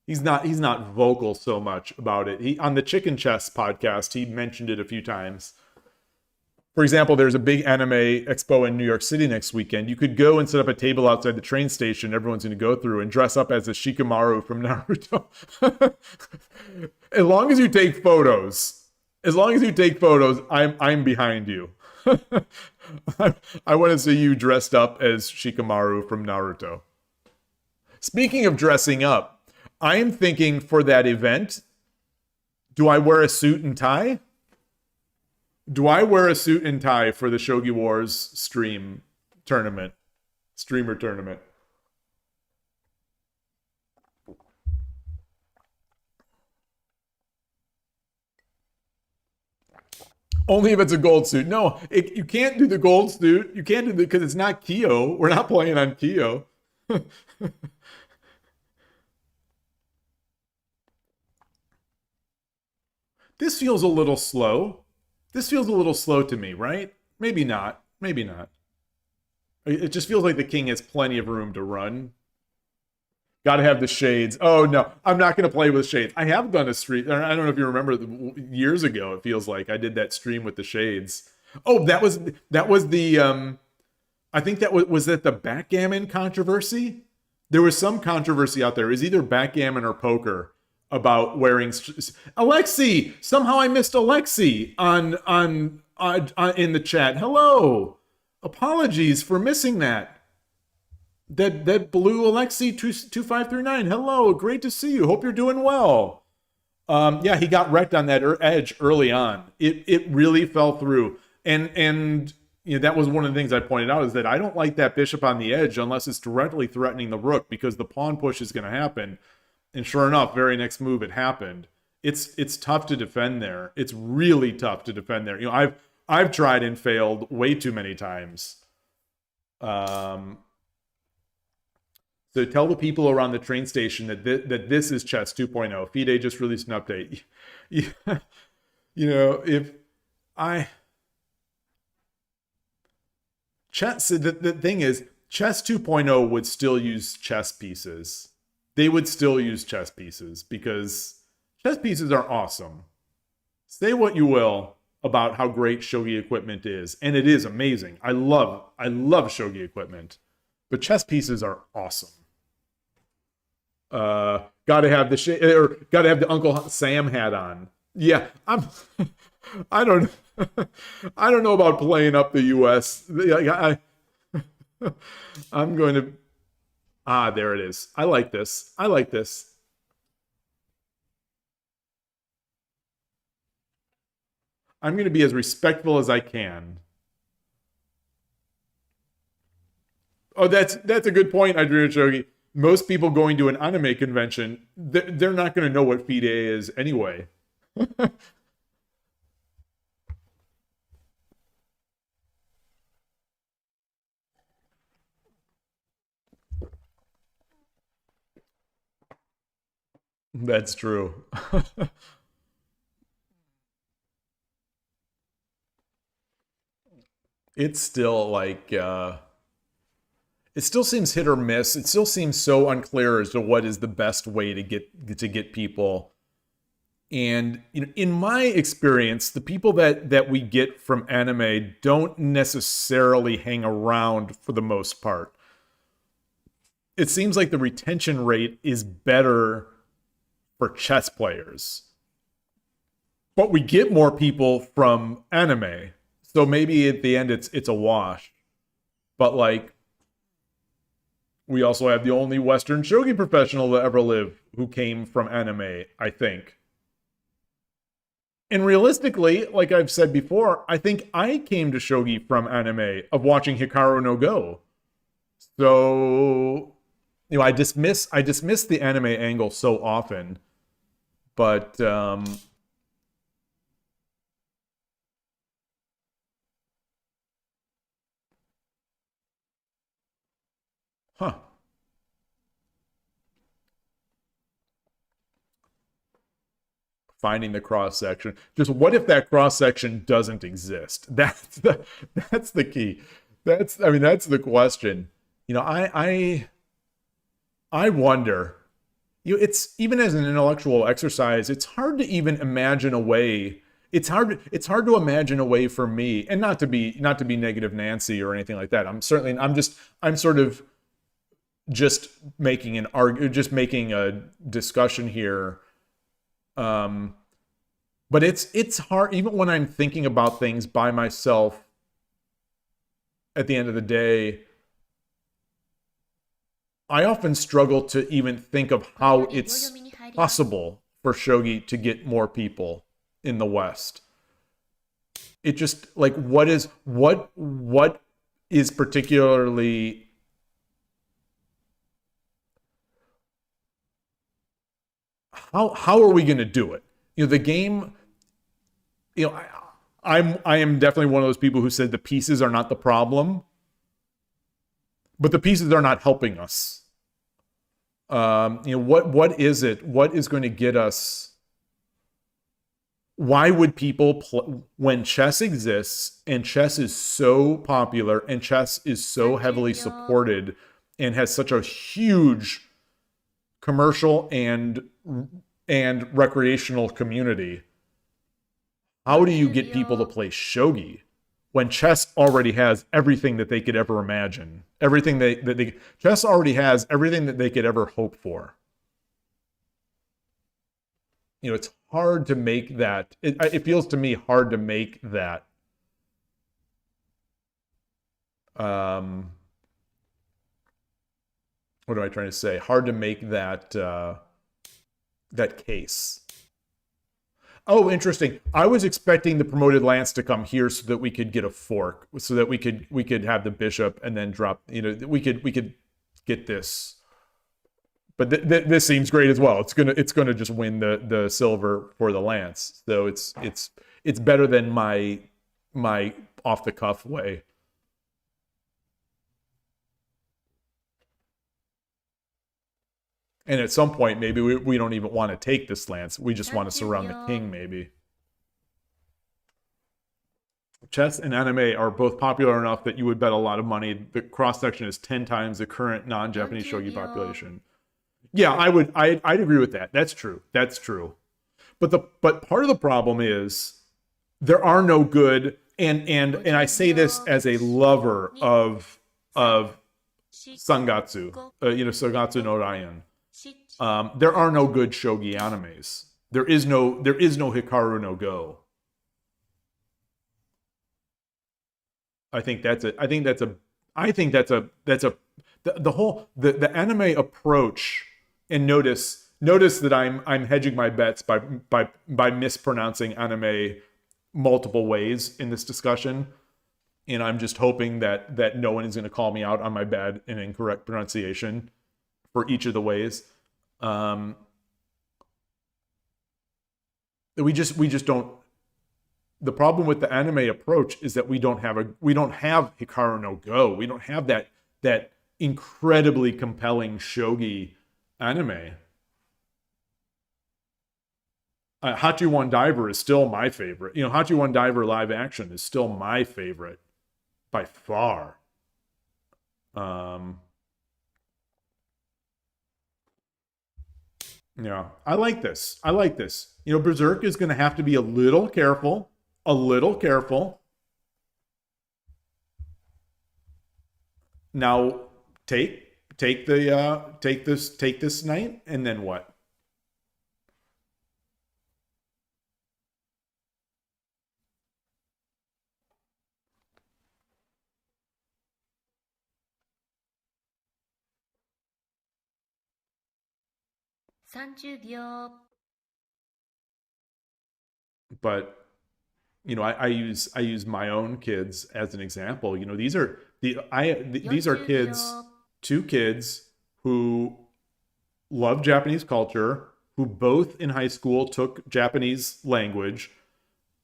He's not vocal so much about it. He, on the Chicken Chess podcast, he mentioned it a few times. For example, there's a big anime expo in New York City next weekend. You could go and set up a table outside the train station everyone's going to go through and dress up as a Shikamaru from Naruto. As long as you take photos, I'm behind you. I want to see you dressed up as Shikamaru from Naruto. Speaking of dressing up, I'm thinking for that event, do I wear a suit and tie? Do I wear a suit and tie for the Shogi Wars streamer tournament? Only if it's a gold suit. No, you can't do the gold suit. You can't do the, because it's not Kyo. We're not playing on Kyo. This feels a little slow. This feels a little slow to me, right? Maybe not. Maybe not. It just feels like the king has plenty of room to run. Got to have the shades. Oh, no. I'm not going to play with shades. I have done a stream. I don't know if you remember, years ago, it feels like I did that stream with the shades. Oh, that was the, I think was that the backgammon controversy? There was some controversy out there. It was either backgammon or poker about wearing Alexi. Somehow I missed Alexi on in the chat. Hello. Apologies for missing that. That blue Alexi 2539. Hello, great to see you. Hope you're doing well. Yeah, he got wrecked on that edge early on. It really fell through. And you know, that was one of the things I pointed out, is that I don't like that bishop on the edge unless it's directly threatening the rook, because the pawn push is going to happen. And sure enough, very next move it happened. It's tough to defend there. It's really tough to defend there. You know, I've tried and failed way too many times. So tell the people around the train station that this is Chess 2.0. FIDE just released an update. You know, the thing is, Chess 2.0 would still use chess pieces. They would still use chess pieces because chess pieces are awesome. Say what you will about how great shogi equipment is, and it is amazing. I love shogi equipment, but chess pieces are awesome. Gotta have the Uncle Sam hat on. Yeah, I don't know about playing up the US. I'm going to, there it is. I like this. I like this. I'm going to be as respectful as I can. Oh, that's a good point, Adrian Shogi. Most people going to an anime convention, they're not going to know what FIDE is anyway. That's true. It's still like it still seems hit or miss. It still seems so unclear as to what is the best way to get people. And you know, in my experience, the people that we get from anime don't necessarily hang around for the most part. It seems like the retention rate is better for chess players. But we get more people from anime. So maybe at the end it's a wash. But like we also have the only Western shogi professional to ever live who came from anime, I think. And realistically, like I've said before, I think I came to shogi from anime of watching Hikaru no Go. So, you know, I dismiss the anime angle so often, but huh. Finding the cross section. Just what if that cross section doesn't exist? That's the key. That's the question. You know, I wonder. You know, it's even as an intellectual exercise, it's hard to even imagine a way. It's hard to imagine a way for me, and not to be negative Nancy or anything like that. I'm sort of just making a discussion here. But it's hard even when I'm thinking about things by myself. At the end of the day, I often struggle to even think of how it's possible for shogi to get more people in the West. It just like what is particularly how are we going to do it? You know, the game. You know, I am definitely one of those people who said the pieces are not the problem, but the pieces are not helping us. You know, what is it? What is going to get us? Why would people when chess exists and chess is so popular and chess is so heavily supported and has such a huge commercial and recreational community? How do you get people to play shogi when chess already has everything that they could ever imagine? Chess already has everything that they could ever hope for. You know, it's hard to make that. It feels to me hard to make that. What am I trying to say? Hard to make that that case. Oh, interesting. I was expecting the promoted lance to come here so that we could get a fork, so that we could have the bishop and then drop. You know, we could get this. But this seems great as well. It's gonna just win the silver for the lance. So it's better than my off the cuff way. And at some point, maybe we don't even want to take this lance. We just want to surround the king, maybe. Chess and anime are both popular enough that you would bet a lot of money. The cross-section is 10 times the current non-Japanese shogi population. Yeah, I'd agree with that. That's true. That's true. But part of the problem is there are no good, and I say this as a lover of Sangatsu, you know, Sangatsu no Ryan. There are no good shogi animes. There is no Hikaru no Go. I think that's the whole anime approach. And notice that I'm hedging my bets by mispronouncing anime multiple ways in this discussion. and I'm just hoping that no one is going to call me out on my bad and incorrect pronunciation for each of the ways. We just don't. The problem with the anime approach is that we don't have Hikaru no Go. We don't have that incredibly compelling shogi anime. Hachiwan Diver is still my favorite. Hachiwan Diver live action is still my favorite by far. Yeah, I like this. Berserk is going to have to be a little careful. Now, take this knight, and then what? But I use my own kids as an example. These are kids, two kids who love Japanese culture, who both in high school took Japanese language,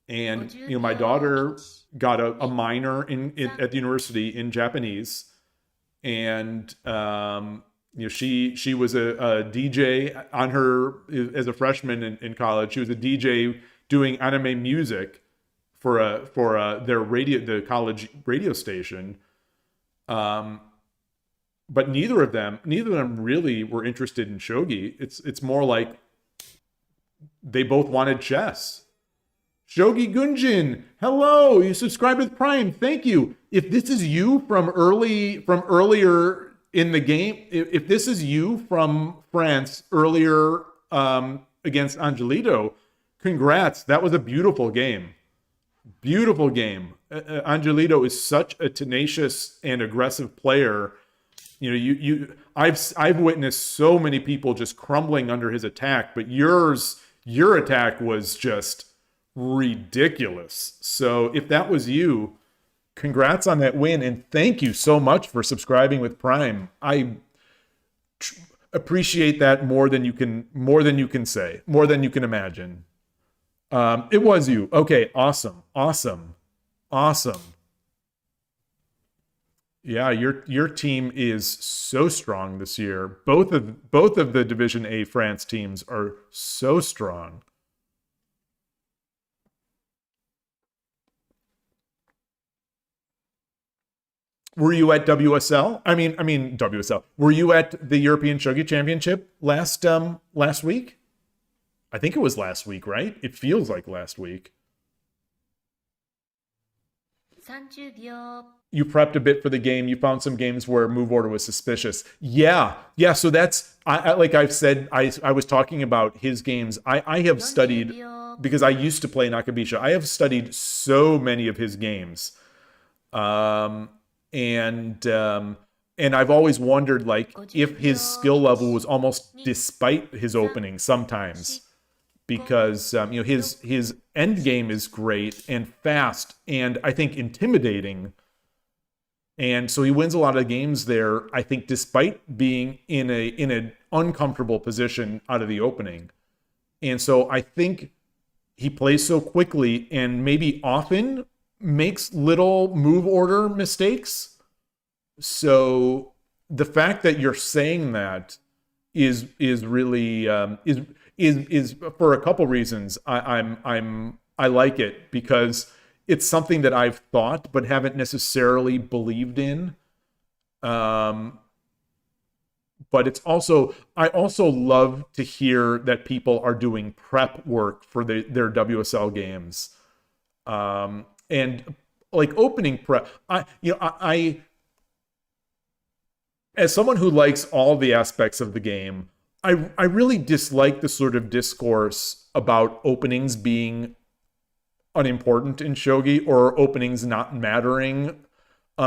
and my daughter got a minor at the university in Japanese, and she was a DJ on her as a freshman in college. She was a DJ doing anime music for the college radio station. But neither of them really were interested in shogi. It's more like they both wanted chess. Shogi Gunjin, hello, you subscribed with Prime, thank you. If this is you from earlier in the game, if this is you from France earlier against Angelito, congrats. That was a beautiful game. Angelito is such a tenacious and aggressive player. I've witnessed so many people just crumbling under his attack, but your attack was just ridiculous. So if that was you, congrats on that win, and thank you so much for subscribing with Prime. I appreciate that more than you can say, more than you can imagine. It was you. Okay, awesome. Yeah, your team is so strong this year. Both of the Division A France teams are so strong. Were you at WSL? I mean WSL. Were you at the European Shogi Championship last week? I think it was last week, right? It feels like last week. You prepped a bit for the game. You found some games where move order was suspicious. Yeah. So that's like I've said. I was talking about his games. I have studied, because I used to play Nakabisha. I have studied so many of his games, and I've always wondered, like, if his skill level was almost despite his opening sometimes. Because his end game is great and fast, and I think intimidating, and so he wins a lot of games there. I think despite being in an uncomfortable position out of the opening, and so I think he plays so quickly and maybe often makes little move order mistakes. So the fact that you're saying that is really is for a couple reasons. I like it because it's something that I've thought but haven't necessarily believed in. But it's also, I also love to hear that people are doing prep work for their WSL games. And like opening prep, I as someone who likes all the aspects of the game, I really dislike the sort of discourse about openings being unimportant in shogi or openings not mattering,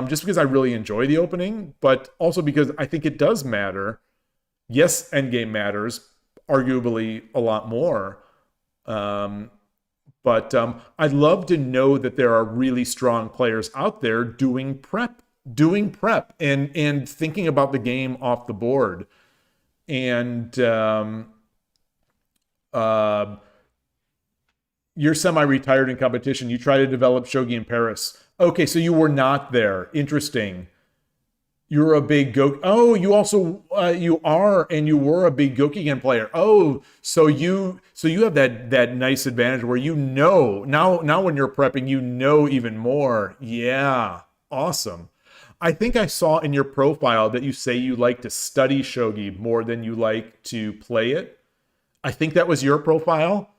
just because I really enjoy the opening, but also because I think it does matter. Yes, endgame matters, arguably a lot more, But I'd love to know that there are really strong players out there doing prep and thinking about the game off the board. And you're semi-retired in competition. You try to develop shogi in Paris. Okay, so you were not there. Interesting. You're a big Oh, you also you are, and you were a big Gokigen player. Oh, so you have that nice advantage where now when you're prepping, even more. Yeah, awesome. I think I saw in your profile that you say you like to study shogi more than you like to play it. I think that was your profile,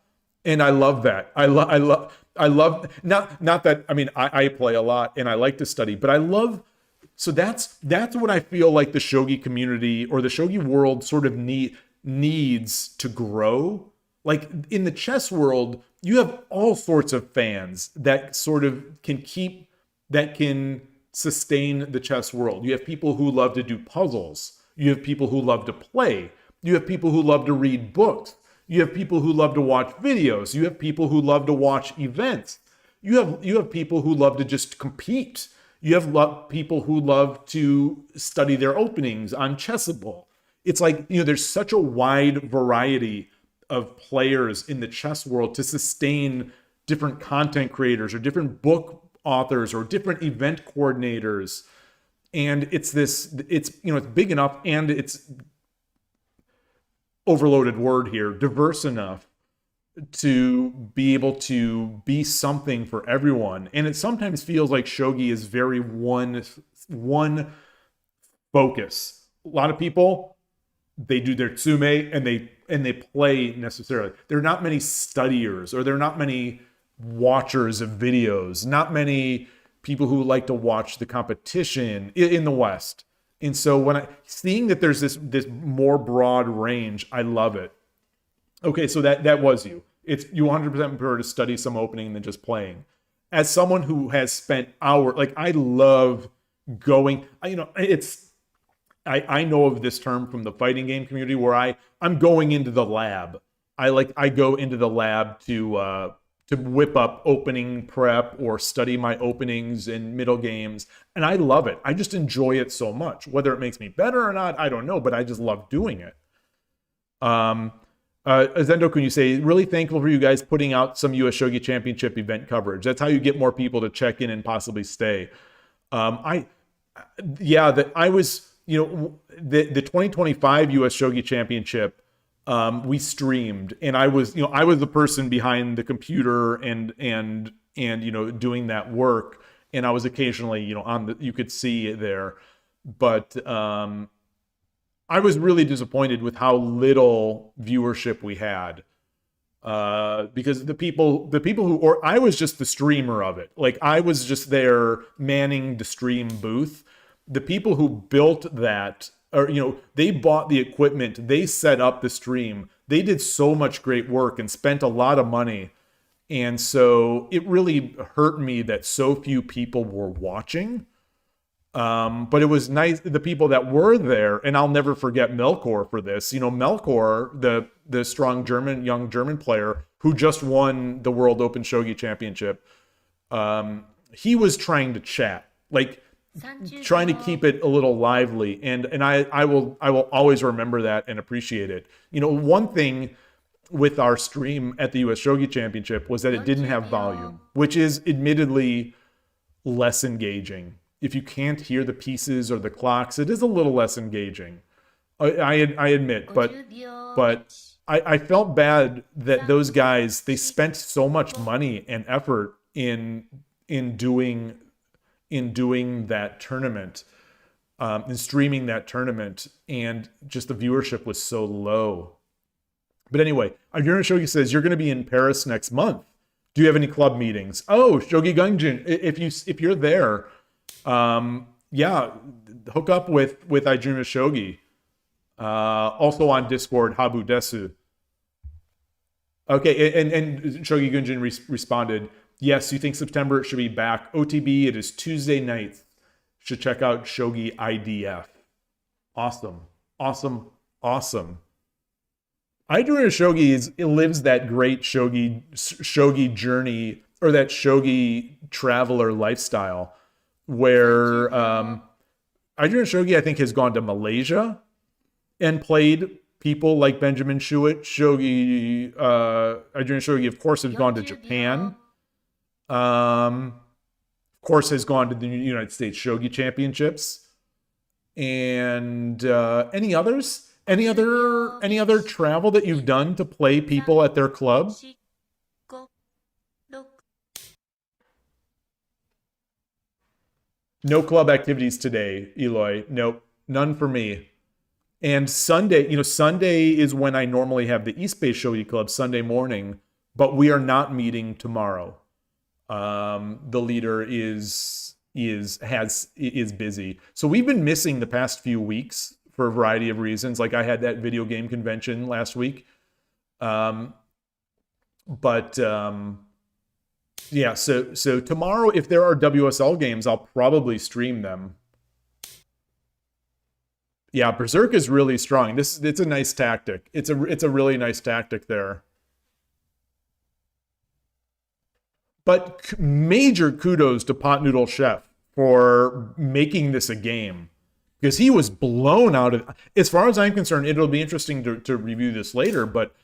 and I love that. I love not that. I mean, I play a lot and I like to study, but I love. So that's what I feel like the shogi community or the shogi world sort of needs to grow. Like in the chess world, you have all sorts of fans that sort of can sustain the chess world. You have people who love to do puzzles. You have people who love to play. You have people who love to read books. You have people who love to watch videos. You have people who love to watch events. You have people who love to just compete. You have people who love to study their openings on Chessable. It's like, there's such a wide variety of players in the chess world to sustain different content creators or different book authors or different event coordinators. And it's big enough, and it's overloaded word here, diverse enough to be able to be something for everyone. And it sometimes feels like shogi is very one focus. A lot of people, they do their tsume and they play necessarily. There are not many studiers, or there are not many watchers of videos, not many people who like to watch the competition in the West. And so seeing that there's this more broad range, I love it. Okay, so that was you. You 100% prefer to study some opening than just playing. As someone who has spent hours, like I love going, I know of this term from the fighting game community where I'm going into the lab. I go into the lab to whip up opening prep or study my openings and middle games, and I love it. I just enjoy it so much. Whether it makes me better or not, I don't know, but I just love doing it. Zendo-kun, you say, really thankful for you guys putting out some US Shogi Championship event coverage. That's how you get more people to check in and possibly stay. I was, the 2025 US Shogi Championship, we streamed, and I was the person behind the computer and doing that work, and I was occasionally, you could see it there, but I was really disappointed with how little viewership we had, because the people or I was just the streamer of it. Like I was just there manning the stream booth. The people who built that, or they bought the equipment, they set up the stream, they did so much great work and spent a lot of money, and so it really hurt me that so few people were watching. But it was nice, the people that were there, and I'll never forget Melkor for this. Melkor, the strong young German player who just won the World Open Shogi Championship, he was trying to chat, like trying to keep it a little lively, and I will always remember that and appreciate it. One thing with our stream at the US Shogi Championship was that it didn't have volume, which is admittedly less engaging. If you can't hear the pieces or the clocks, it is a little less engaging. I admit, but I felt bad that those guys, they spent so much money and effort in doing that tournament, and streaming that tournament, and just the viewership was so low. But anyway, Arjuna Shogi says, you're going to be in Paris next month. Do you have any club meetings? Oh, Shogi Gungjin, if you're there, hook up with Arjuna Shogi. Also on Discord, Habu Desu. Okay, and Shogi Gunjin responded, yes, you think September it should be back. OTB, it is Tuesday nights. Should check out Shogi IDF. Awesome. Idruna Shogi lives that great shogi journey, or that shogi traveler lifestyle, where Idruna Shogi, I think, has gone to Malaysia and played people like Benjamin Shuit. Idruna Shogi, of course, has gone to Japan. Of course, has gone to the United States Shogi Championships. And any others? Any other travel that you've done to play people at their club? No club activities today, Yloigh. Nope, none for me. And Sunday, Sunday is when I normally have the East Bay Shogi Club, Sunday morning, but we are not meeting tomorrow. The leader is busy. So we've been missing the past few weeks for a variety of reasons. Like I had that video game convention last week. Yeah, so tomorrow, if there are WSL games, I'll probably stream them. Yeah, Berserk is really strong. It's a nice tactic. It's a really nice tactic there. But major kudos to Pot Noodle Chef for making this a game, because he was blown out of. As far as I'm concerned, it'll be interesting to review this later. But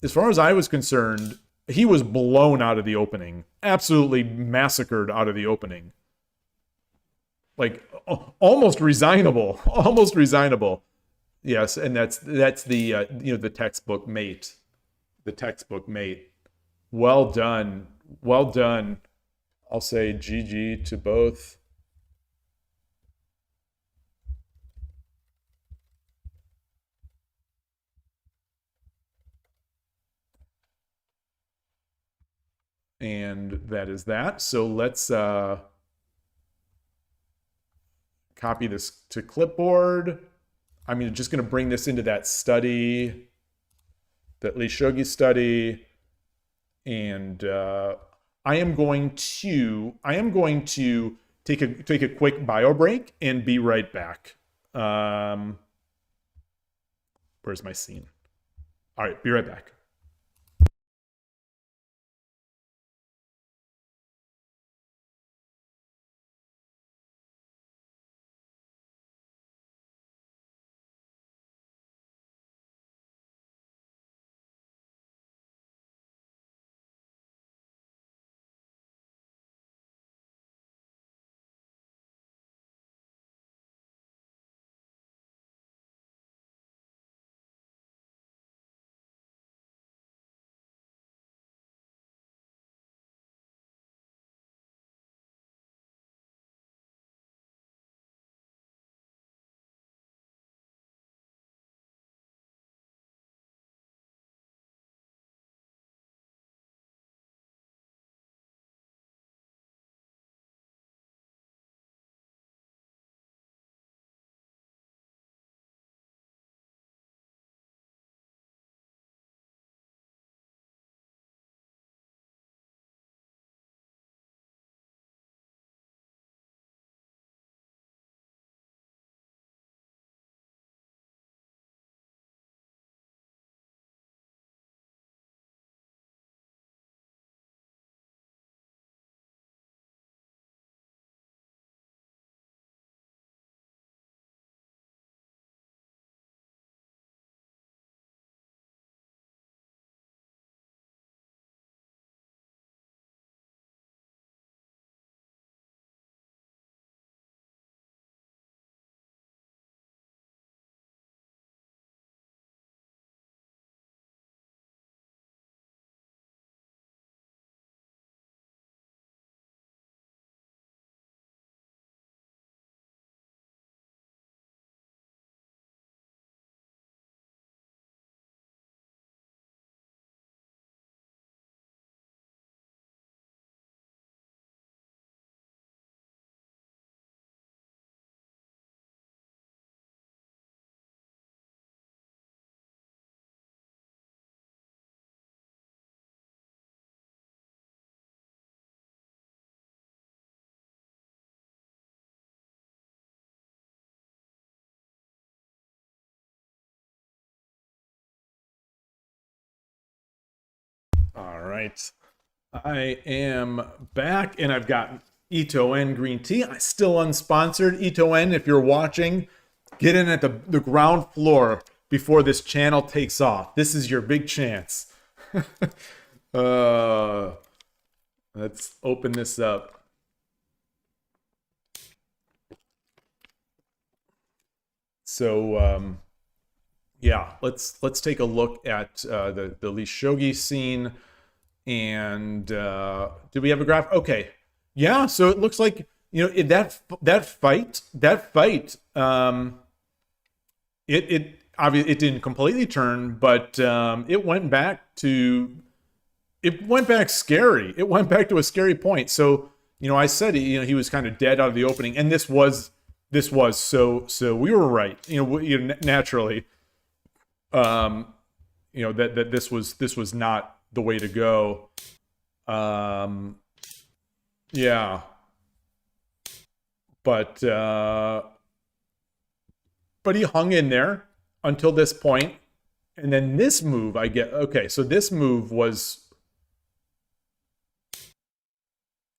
as far as I was concerned, he was blown out of the opening, absolutely massacred out of the opening. Like almost resignable, almost resignable. Yes, and that's the the textbook mate, the textbook mate. Well done, well done. I'll say GG to both. And that is that. So let's copy this to clipboard. I'm just going to bring this into that study, that Shogi study, and I am going to take a quick bio break and be right back. Where's my scene? All right, be right back. All right. I am back, and I've got Ito-en green tea. I still unsponsored. Ito-en, if you're watching, get in at the ground floor before this channel takes off. This is your big chance. Let's open this up. So, yeah, let's take a look at the Yloigh Shogi scene. And do we have a graph? Okay, yeah. So it looks like, you know, that fight. It obviously it didn't completely turn, but it went back scary. It went back to a scary point. So, you know, I said, you know, he was kind of dead out of the opening, and this was so we were right. You know, naturally, you know, that this was not the way to go. Yeah, but he hung in there until this point, and then this move I get. Okay, so this move was,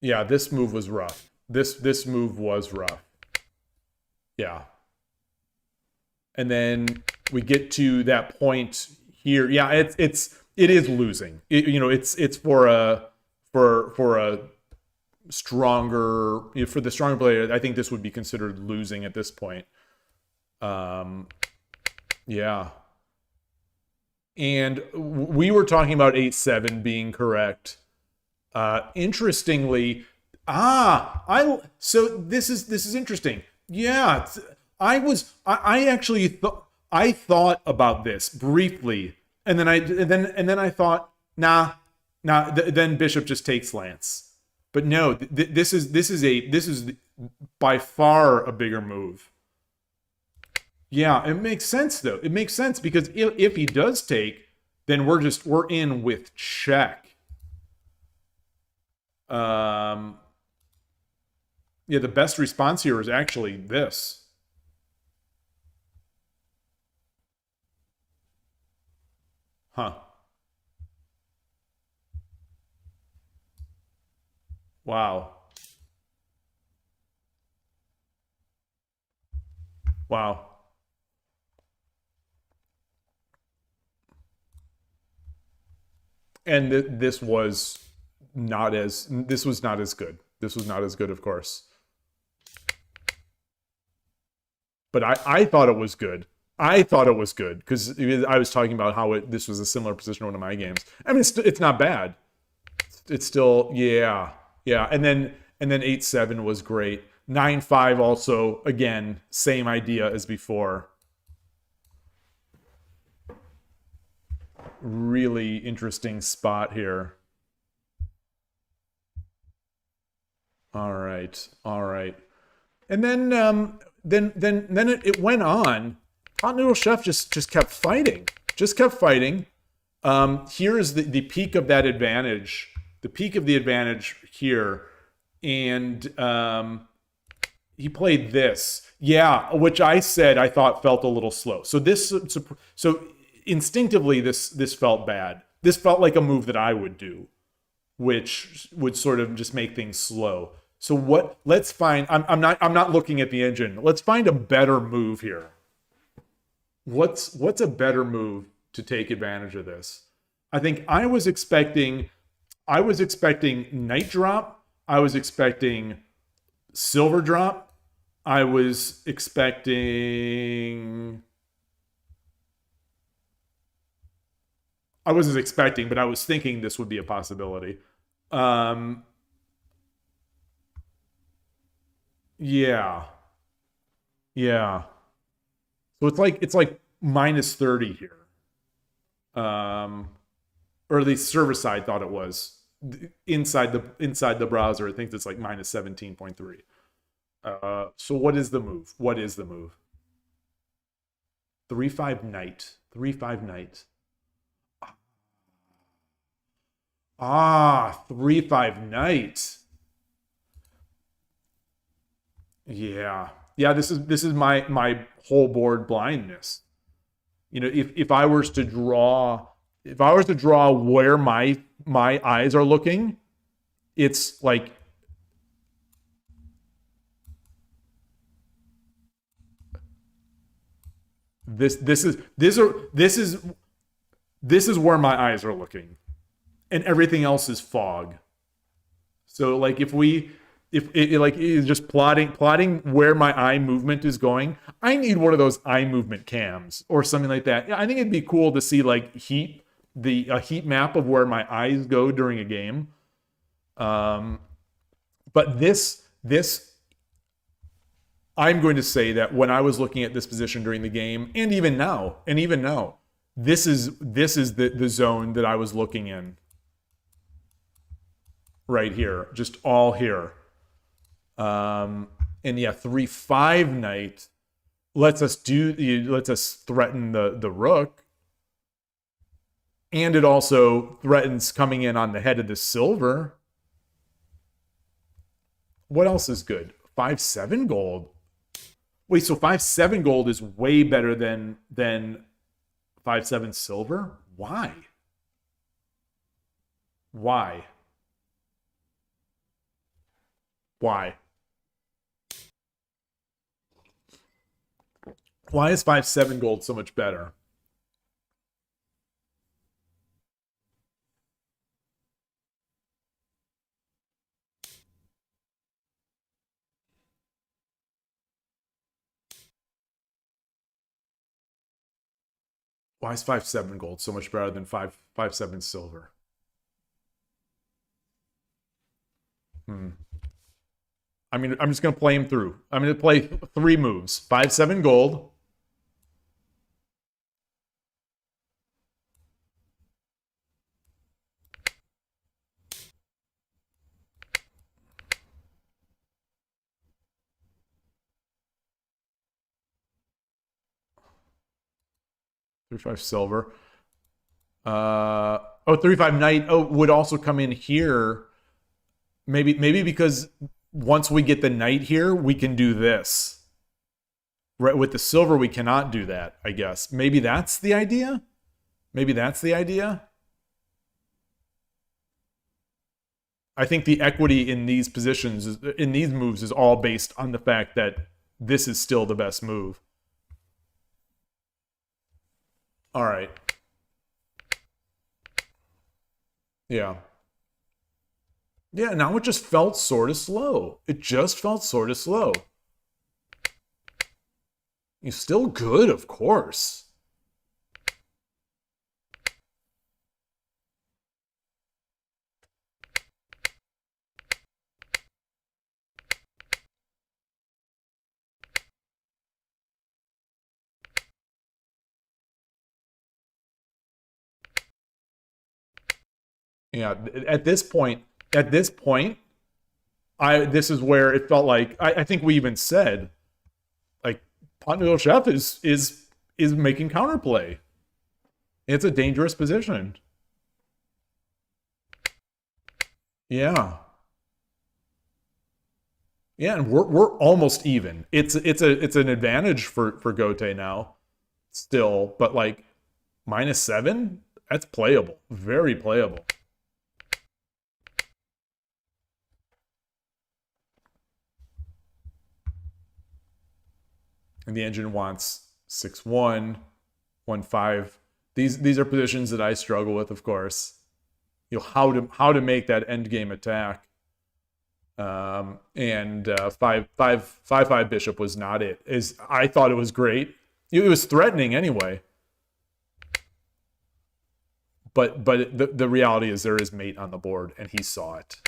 yeah, this move was rough. This move was rough. Yeah. And then we get to that point here. Yeah, it is losing. You know, it's for a stronger, you know, for the stronger player. I think this would be considered losing at this point. Yeah. And we were talking about 8-7 being correct. Interestingly, so this is interesting. Yeah, I actually thought about this briefly, and then I thought, nah, then Bishop just takes Lance. But no, this is by far a bigger move. Yeah, it makes sense though. It makes sense because if he does take, then we're in with check. Yeah, the best response here is actually this. Huh. Wow. Wow. And this was not as good. This was not as good, of course. But I thought it was good. I thought it was good because I was talking about how this was a similar position to one of my games. I mean, it's not bad. It's still, yeah. And then 8-7 was great. 9-5 also, again, same idea as before. Really interesting spot here. All right. And then it went on. Hot Noodle Chef just kept fighting. Here is the peak of that advantage. The peak of the advantage here. And he played this. Yeah, which I said I thought felt a little slow. So instinctively this felt bad. This felt like a move that I would do, which would sort of just make things slow. So let's find, I'm not looking at the engine. Let's find a better move here. What's a better move to take advantage of this? I think I was expecting Night Drop. I was expecting Silver Drop. I wasn't expecting, but I was thinking this would be a possibility. Yeah. So it's like minus 30 here. Or at least server side thought it was. Inside the browser, I think it's like minus 17.3. So what is the move? 3-5 Knight. 3-5 Knight. 3-5 Knight. Yeah. This is my whole board blindness. You know, if I was to draw if I was to draw where my eyes are looking, it's like this is where my eyes are looking, and everything else is fog. So like if it's just plotting where my eye movement is going, I need one of those eye movement cams or something like that. I think it'd be cool to see like a heat map of where my eyes go during a game. But this I'm going to say that when I was looking at this position during the game, and even now, this is the zone that I was looking in. Right here, just all here. And yeah, 3/5 knight lets us threaten the rook. And it also threatens coming in on the head of the silver. What else is good? 5/7 gold. Wait, so 5/7 gold is way better than 5/7 silver? Why? Why? Why? Why is 5/7 gold so much better? Why is 5/7 gold so much better than 5/7 silver? I mean, I'm just going to play him through. I'm going to play 3 moves. 5/7 gold. Three five silver. 3/5 knight. Oh, would also come in here. Maybe because once we get the knight here, we can do this. Right, with the silver, we cannot do that, I guess. Maybe that's the idea? Maybe that's the idea? I think the equity in these positions, in these moves, is all based on the fact that this is still the best move. All right. Yeah. Yeah, now it just felt sort of slow. It just felt sort of slow. He's still good, of course. Yeah, at this point, this is where it felt like I think we even said, like, Continental Chef is making counterplay. It's a dangerous position. Yeah. Yeah, and we're almost even. It's an advantage for Gote now, still, but like -7, that's playable, very playable. And the engine wants 6/1, 1/5. These are positions that I struggle with, of course. You know, how to make that end game attack. And 5/5 bishop was not it. I thought it was great. It was threatening anyway. But the reality is there is mate on the board, and he saw it.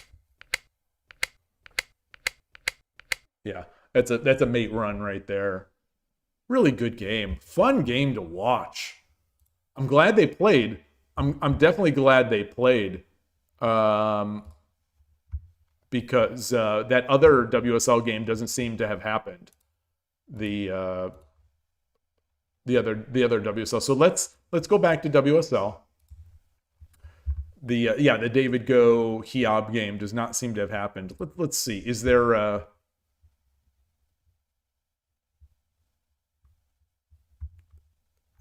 Yeah, that's a mate run right there. Really good game. Fun game to watch. I'm glad they played. I'm definitely glad they played. Because that other WSL game doesn't seem to have happened. The other WSL. So let's go back to WSL. The David Go Hiob game does not seem to have happened. Let's see. Is there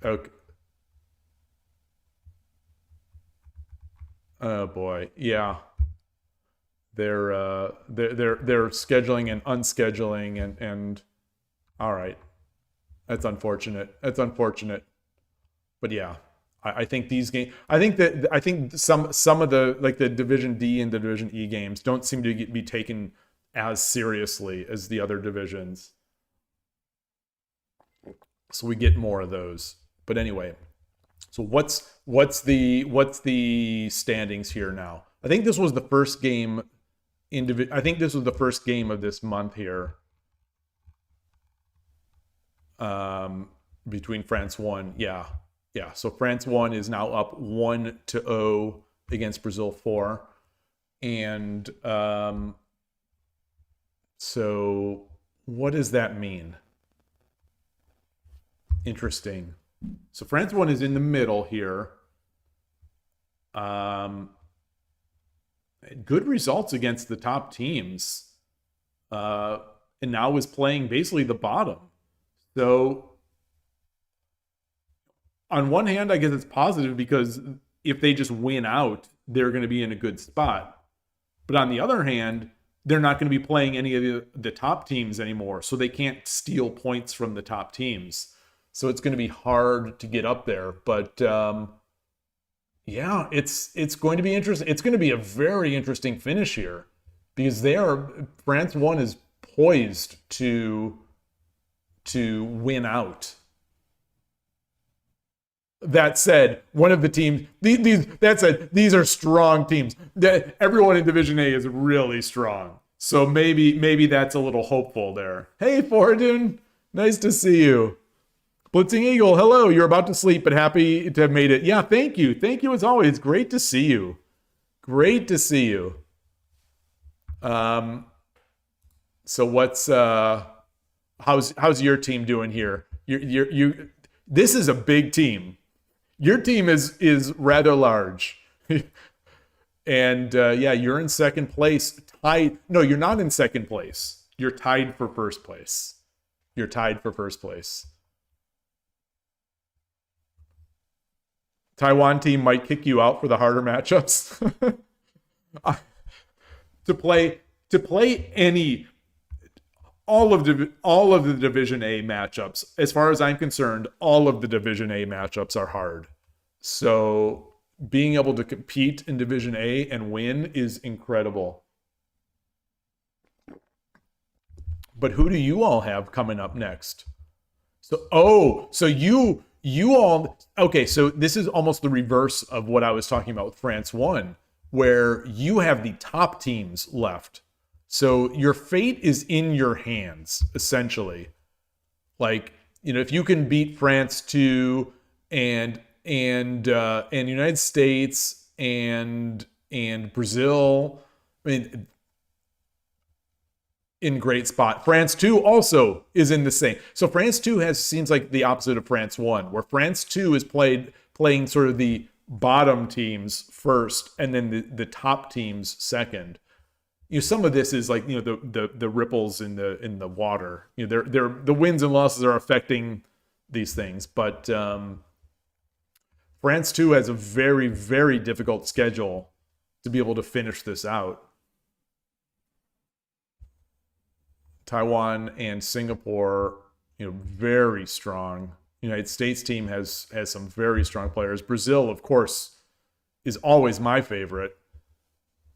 okay. Oh boy, yeah. They're scheduling and unscheduling and all right. That's unfortunate. That's unfortunate. But yeah, I think these games. I think some of the like the Division D and the Division E games don't seem to be taken as seriously as the other divisions. So we get more of those. But anyway, so what's the standings here now? I think this was the first game. I think this was the first game of this month here. Between France 1, yeah. So France 1 is now up 1-0 against Brazil 4, and so what does that mean? Interesting. So France 1 is in the middle here. Good results against the top teams, and now is playing basically the bottom. So on one hand, I guess it's positive because if they just win out, they're going to be in a good spot. But on the other hand, they're not going to be playing any of the top teams anymore, so they can't steal points from the top teams. So it's going to be hard to get up there. But yeah, it's going to be interesting. It's going to be a very interesting finish here because France 1 is poised to win out. That said, one of the teams, these are strong teams. Everyone in Division A is really strong. So maybe that's a little hopeful there. Hey, Fordun, nice to see you. Blitzing Eagle, hello. You're about to sleep, but happy to have made it. Yeah, thank you. Thank you as always. Great to see you. Great to see you. So what's how's your team doing here? You this is a big team. Your team is rather large. And yeah, you're in second place. No, you're not in second place. You're tied for first place. You're tied for first place. Taiwan team might kick you out for the harder matchups. to play all of the Division A matchups, as far as I'm concerned, all of the Division A matchups are hard. So being able to compete in Division A and win is incredible. But who do you all have coming up next? So you all, okay, so this is almost the reverse of what I was talking about with France 1, where you have the top teams left. So your fate is in your hands, essentially. Like, you know, if you can beat France 2 and United States and Brazil, I mean, in great spot. France 2 also is in the same. So France 2 seems like the opposite of France 1, where France 2 is playing sort of the bottom teams first and then the top teams second. You know, some of this is like, you know, the ripples in the water. You know, the wins and losses are affecting these things, but France 2 has a very, very difficult schedule to be able to finish this out. Taiwan and Singapore, you know, very strong. United States team has some very strong players. Brazil, of course, is always my favorite.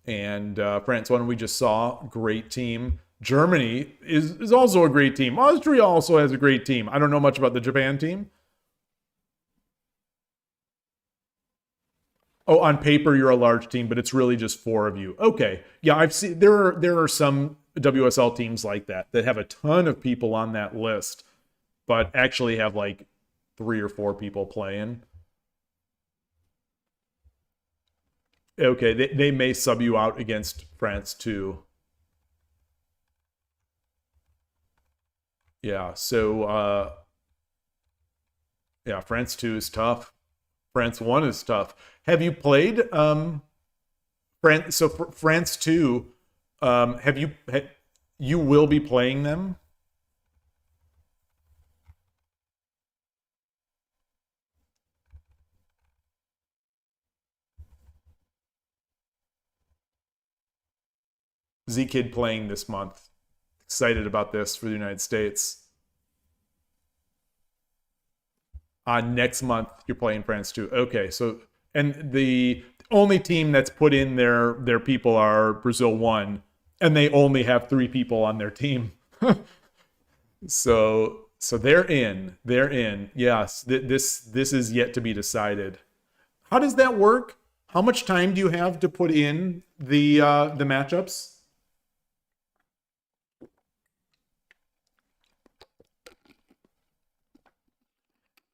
And France 1 we just saw, great team. Germany is also a great team. Austria also has a great team. I don't know much about the Japan team. Oh, on paper you're a large team, but it's really just 4 of you. Okay, yeah, I've seen there are some WSL teams like that have a ton of people on that list, but actually have like 3 or 4 people playing. Okay, they may sub you out against France 2. Yeah, so yeah, France 2 is tough. France 1 is tough. Have you played France 2, you will be playing them? Z-Kid playing this month. Excited about this for the United States. Next month, you're playing France too. Okay, so, and the only team that's put in their people are Brazil 1, and they only have 3 people on their team. So they're in. They're in. Yes, this is yet to be decided. How does that work? How much time do you have to put in the matchups?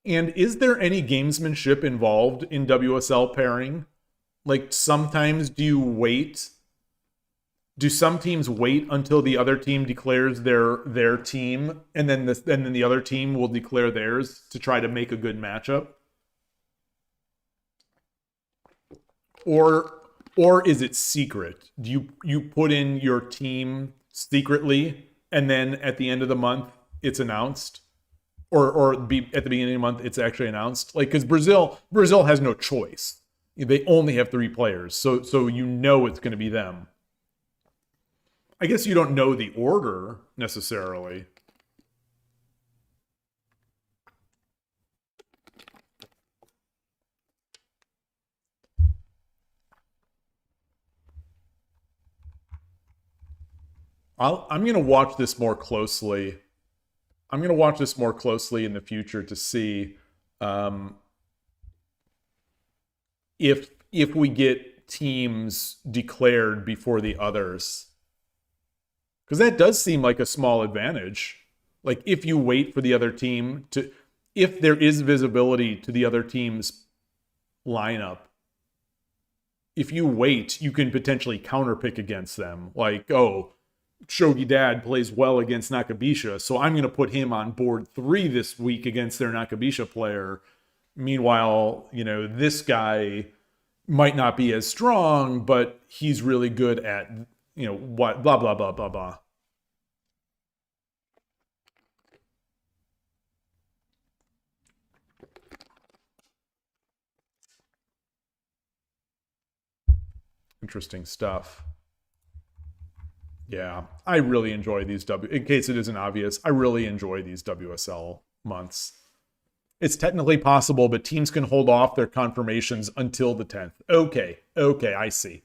And is there any gamesmanship involved in WSL pairing? Like, sometimes do you wait? Do some teams wait until the other team declares their team, and then the other team will declare theirs to try to make a good matchup? Or is it secret? Do you put in your team secretly, and then at the end of the month it's announced? Or at the beginning of the month, it's actually announced. Like, because Brazil has no choice. They only have 3 players, so you know it's going to be them. I guess you don't know the order necessarily. I'm going to watch this more closely. I'm going to watch this more closely in the future to see if we get teams declared before the others. Because that does seem like a small advantage. Like, if you wait for the other team to... If there is visibility to the other team's lineup, if you wait, you can potentially counterpick against them. Like, oh, Shogi Dad plays well against Nakabisha, so I'm going to put him on board 3 this week against their Nakabisha player. Meanwhile, this guy might not be as strong, but he's really good at, what, blah, blah, blah, blah, blah. Interesting stuff. Yeah, I really enjoy these in case it isn't obvious, I really enjoy these WSL months. It's technically possible, but teams can hold off their confirmations until the 10th. Okay, I see.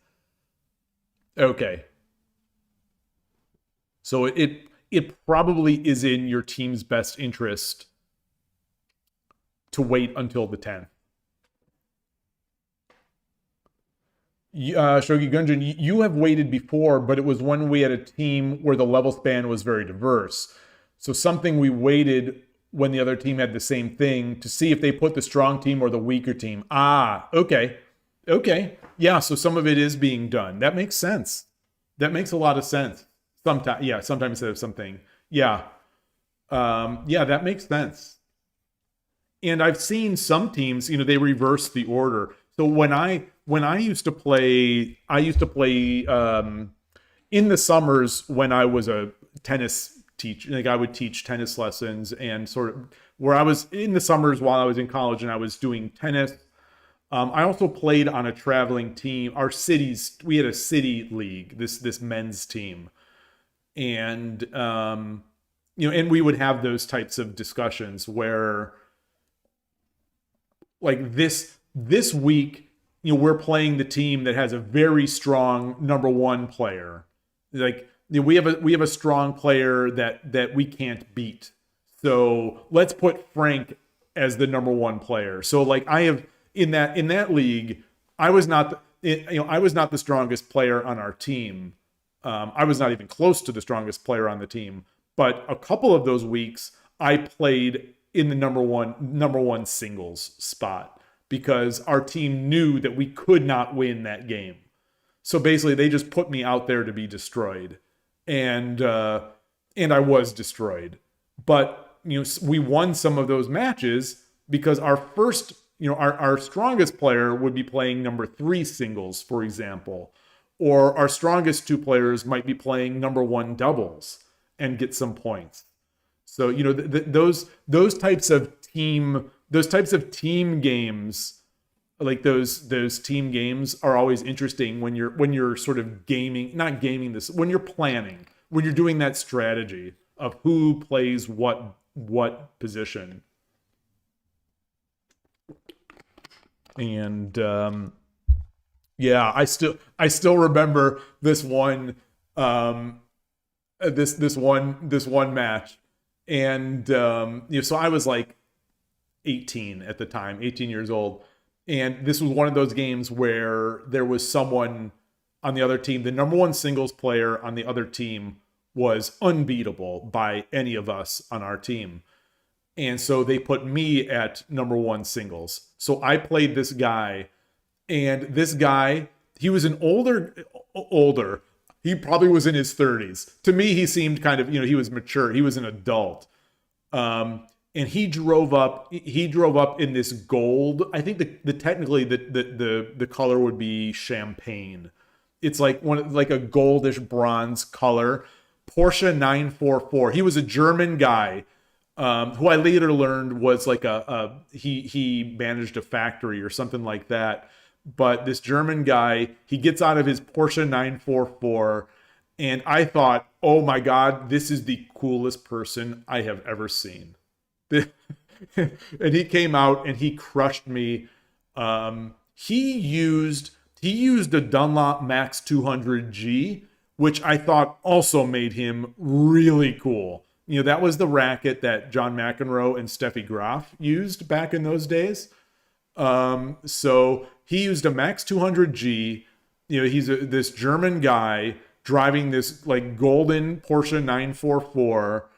Okay. So it probably is in your team's best interest to wait until the 10th. Shogi Gunjin, you have waited before, but it was when we had a team where the level span was very diverse. So something we waited when the other team had the same thing to see if they put the strong team or the weaker team. Ah, okay. Yeah, so some of it is being done. That makes sense. That makes a lot of sense. Sometimes instead of something. Yeah. Yeah, that makes sense. And I've seen some teams, they reverse the order. So when I used to play, in the summers when I was a tennis teacher. Like, I would teach tennis lessons, and sort of where I was in the summers while I was in college and I was doing tennis. I also played on a traveling team. We had a city league, this men's team, and and we would have those types of discussions where, like, this week, we're playing the team that has a very strong number 1 player. Like, we have a strong player that we can't beat. So let's put Frank as the number 1 player. So, like, I have in that league, I was not the strongest player on our team. I was not even close to the strongest player on the team. But a couple of those weeks, I played in the number one singles spot, because our team knew that we could not win that game. So basically, they just put me out there to be destroyed, and I was destroyed. But we won some of those matches because our first, our strongest player would be playing number 3 singles, for example, or our strongest 2 players might be playing number 1 doubles and get some points. So those types of team games like those team games are always interesting when you're sort of not gaming this, when you're planning, when you're doing that strategy of who plays what position. And yeah, I still remember this one this one match. And so I was like 18 at the time, 18 years old. And this was one of those games where there was someone on the other team. The number one singles player on the other team was unbeatable by any of us on our team. And so they put me at number one singles. So I played this guy, and this guy, he was an older. He probably was in his 30s. To me, he seemed kind of, he was mature. He was an adult. And he drove up in this gold. I think technically the color would be champagne. It's like a goldish bronze color. Porsche 944. He was a German guy, who I later learned was like he managed a factory or something like that. But this German guy, he gets out of his Porsche 944, and I thought, oh my God, this is the coolest person I have ever seen. And he came out and he crushed me. He used a Dunlop Max 200G, which I thought also made him really cool. That was the racket that John McEnroe and Steffi Graf used back in those days. So he used a Max 200G. He's this German guy driving this like golden Porsche 944.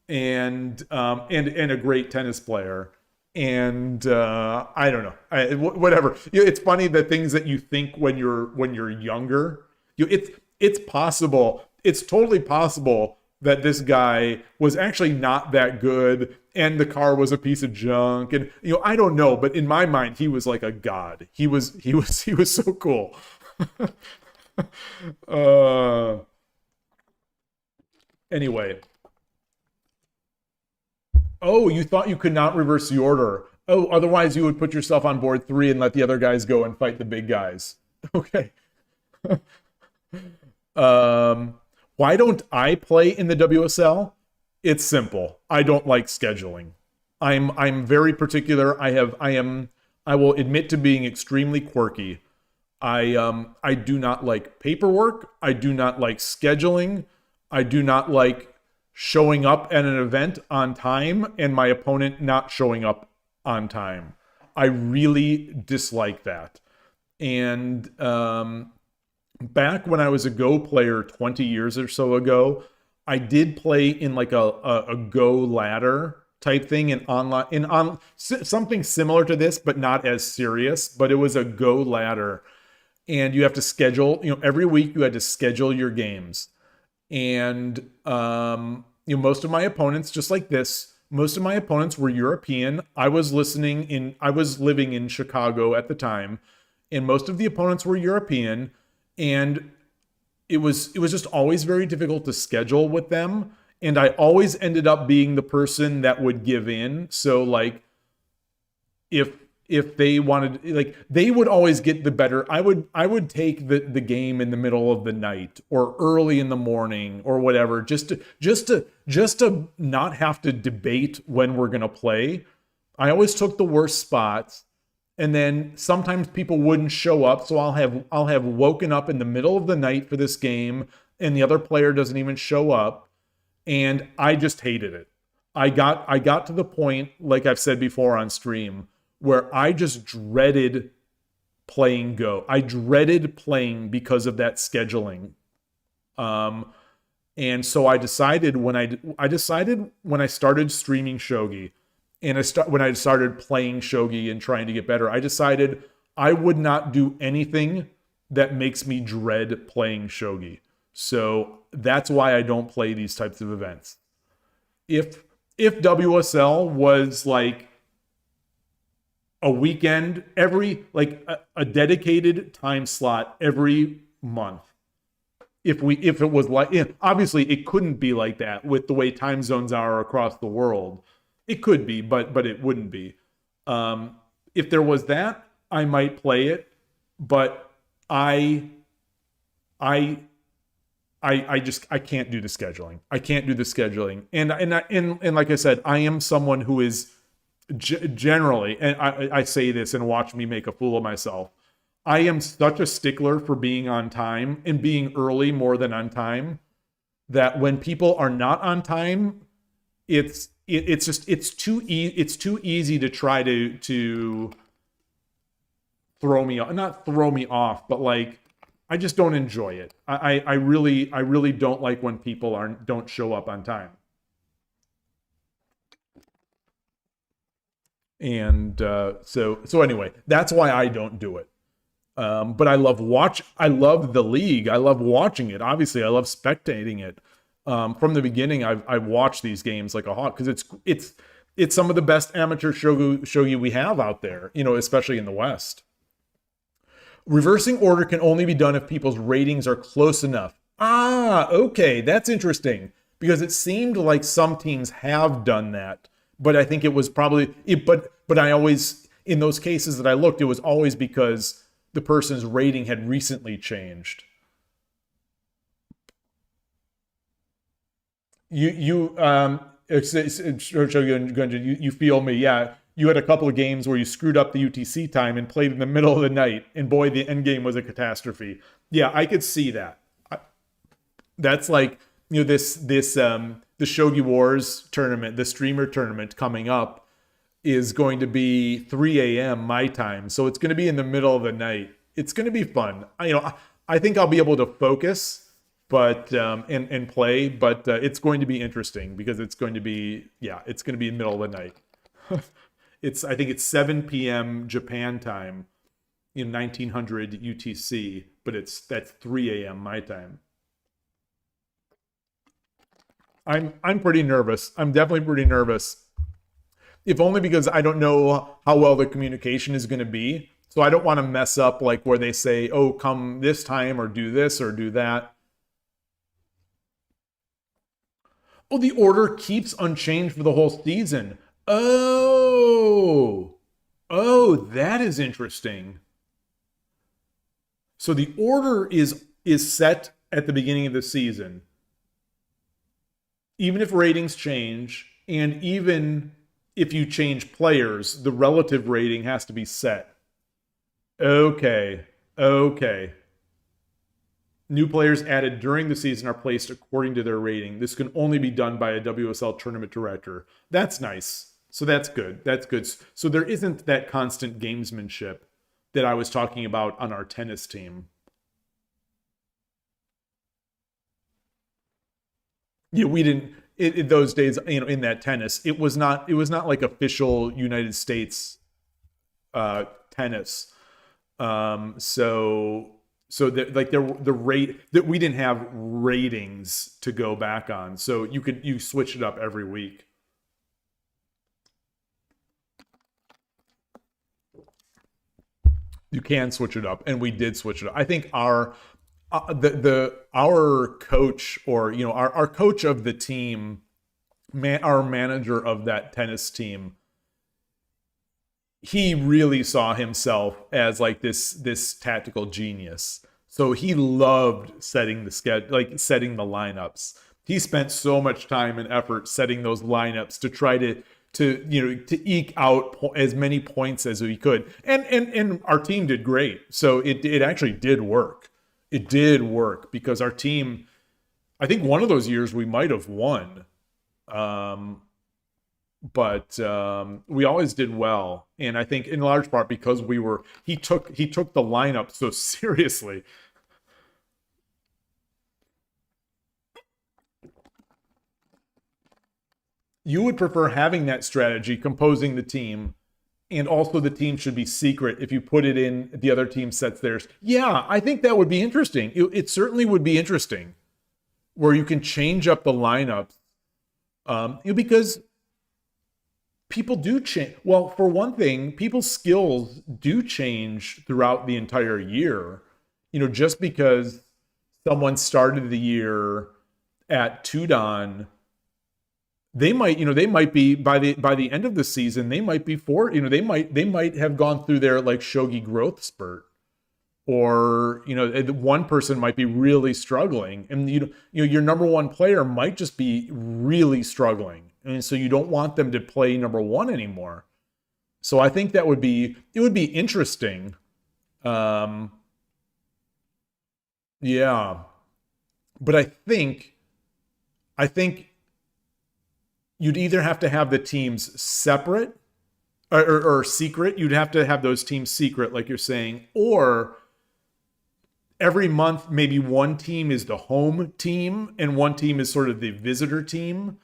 And a great tennis player. And I don't know, whatever. It's funny, the things that you think when you're younger. It's possible. It's totally possible that this guy was actually not that good, and the car was a piece of junk. And I don't know, but in my mind, he was like a god. He was so cool. Anyway. Oh, you thought you could not reverse the order. Oh, otherwise you would put yourself on board 3 and let the other guys go and fight the big guys. Okay. Why don't I play in the WSL? It's simple. I don't like scheduling. I'm very particular. I will admit to being extremely quirky. I do not like paperwork. I do not like scheduling. I do not like showing up at an event on time and my opponent not showing up on time. I really dislike that. And back when I was a Go player 20 years or so ago, I did play in like a Go ladder type thing in online, something similar to this, but not as serious. But it was a Go ladder, and you have to schedule. Every week you had to schedule your games. And most of my opponents, just like this, most of my opponents were European. I was living in Chicago at the time, and most of the opponents were European, and it was just always very difficult to schedule with them. And I always ended up being the person that would give in. So like if they wanted, like, they would always get the better. I would take the game in the middle of the night or early in the morning or whatever, just to not have to debate when we're gonna play. I always took the worst spots, and then sometimes people wouldn't show up, so I'll have woken up in the middle of the night for this game, and the other player doesn't even show up, and I just hated it. I got to the point, like I've said before on stream, where I just dreaded playing Go. I dreaded playing because of that scheduling. And so I decided when I started streaming Shogi, and when I started playing Shogi and trying to get better, I decided I would not do anything that makes me dread playing Shogi. So that's why I don't play these types of events. If WSL was like a weekend, a dedicated time slot every month. If it was like, obviously it couldn't be like that with the way time zones are across the world. It could be, but it wouldn't be. If there was that, I might play it, but I I can't do the scheduling. I can't do the scheduling. And like I said, I am someone who is generally, and I say this and watch me make a fool of myself. I am such a stickler for being on time and being early more than on time that when people are not on time, it's too easy to try to throw me off, not throw me off, but like I just don't enjoy it. I really don't like when people don't show up on time. And so anyway, that's why I don't do it. But I love the league. I love watching it. Obviously, I love spectating it. From the beginning, I've watched these games like a hawk because it's some of the best amateur shogi we have out there. Especially in the West. Reversing order can only be done if people's ratings are close enough. Ah, okay, that's interesting because it seemed like some teams have done that, but I think it was probably but I always, in those cases that I looked, it was always because the person's rating had recently changed. You feel me, yeah. You had a couple of games where you screwed up the UTC time and played in the middle of the night, and boy, the end game was a catastrophe. Yeah, I could see that. That's like, the Shogi Wars tournament, the streamer tournament coming up is going to be 3 a.m. my time, so it's going to be in the middle of the night. It's going to be fun. I think I'll be able to focus, but and play, but it's going to be interesting because it's going to be middle of the night. I think it's 7 p.m. Japan time in 1900 UTC, but that's 3 a.m. my time. I'm pretty nervous. I'm definitely pretty nervous. If only because I don't know how well the communication is going to be. So I don't want to mess up like where they say, "Oh, come this time or do this or do that." Oh, the order keeps unchanged for the whole season. Oh, that is interesting. So the order is set at the beginning of the season. Even if ratings change, and even if you change players, the relative rating has to be set. Okay. New players added during the season are placed according to their rating. This can only be done by a WSL tournament director. That's nice. So that's good. So there isn't that constant gamesmanship that I was talking about on our tennis team. Yeah, we didn't in those days, in that tennis, it was not like official United States tennis. So the rate that we didn't have ratings to go back on. So you switch it up every week. You can switch it up, and we did switch it up. I think our coach, or our coach of the team, our manager of that tennis team, he really saw himself as like this tactical genius. So he loved setting the schedule, like setting the lineups. He spent so much time and effort setting those lineups to try to eke out as many points as we could. And our team did great. So it actually did work. It did work because our team, I think one of those years we might have won. But we always did well. And I think in large part because he took the lineup so seriously. You would prefer having that strategy, composing the team, and also the team should be secret if you put it in the other team sets theirs. Yeah, I think that would be interesting. It certainly would be interesting where you can change up the lineups because people do change. Well, for one thing, people's skills do change throughout the entire year. Just because someone started the year at 2 Dan they might, they might be by the end of the season, they might be they might have gone through their like shogi growth spurt. Or, one person might be really struggling, and your number one player might just be really struggling. And so you don't want them to play number one anymore. So I think it would be interesting. Yeah. But I think you'd either have to have the teams separate or secret. You'd have to have those teams secret, like you're saying, or every month, maybe one team is the home team and one team is sort of the visitor team.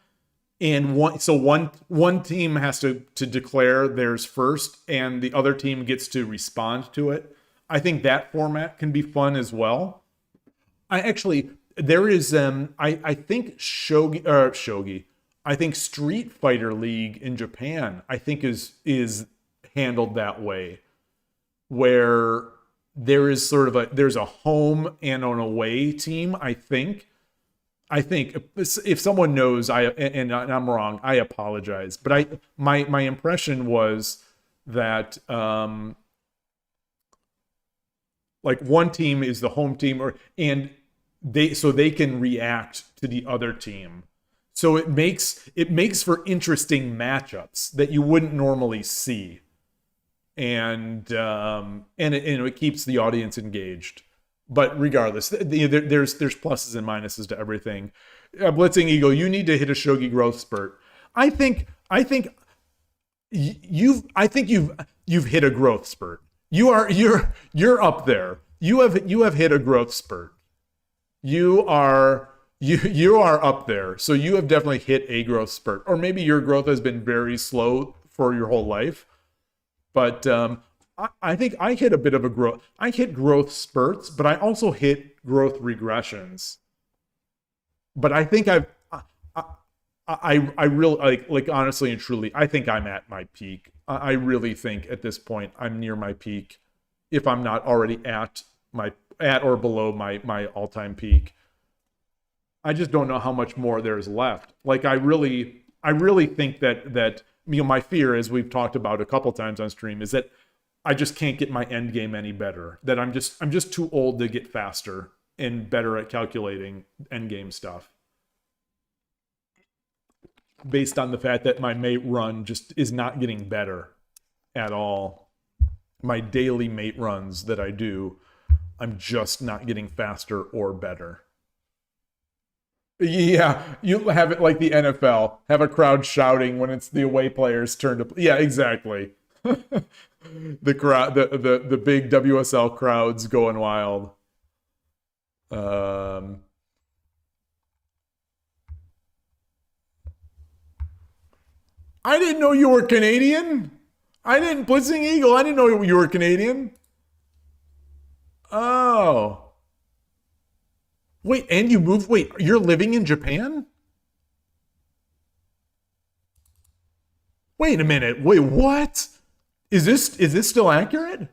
And one team has to declare theirs first and the other team gets to respond to it. I think that format can be fun as well. There is, I think Shogi, I think Street Fighter League in Japan, I think is handled that way, where there is sort of there's a home and an away team. I think if someone knows, and I'm wrong, I apologize. But my impression was that like one team is the home team, and they can react to the other team. So it makes for interesting matchups that you wouldn't normally see. And it keeps the audience engaged. But regardless, there's pluses and minuses to everything. Blitzing Eagle, you need to hit a shogi growth spurt. I think you've hit a growth spurt. You're up there. You have hit a growth spurt. You are up there. So you have definitely hit a growth spurt. Or maybe your growth has been very slow for your whole life. But I think I hit a bit of a growth. I hit growth spurts, but I also hit growth regressions. But I think I really like honestly and truly, I think I'm at my peak. I really think at this point I'm near my peak, if I'm not already at or below my all-time peak. I just don't know how much more there's left. Like I really think that my fear, as we've talked about a couple times on stream, is that I just can't get my end game any better. That I'm just too old to get faster and better at calculating end game stuff. Based on the fact that my mate run just is not getting better at all. My daily mate runs that I do, I'm just not getting faster or better. Yeah, you have it like the NFL. Have a crowd shouting when it's the away player's turn to play. Yeah, exactly. The crowd, the big WSL crowds going wild. I didn't know you were Canadian. Blitzing Eagle, I didn't know you were Canadian. Oh. Wait, and you moved, you're living in Japan? Wait a minute, wait, what? Is this still accurate?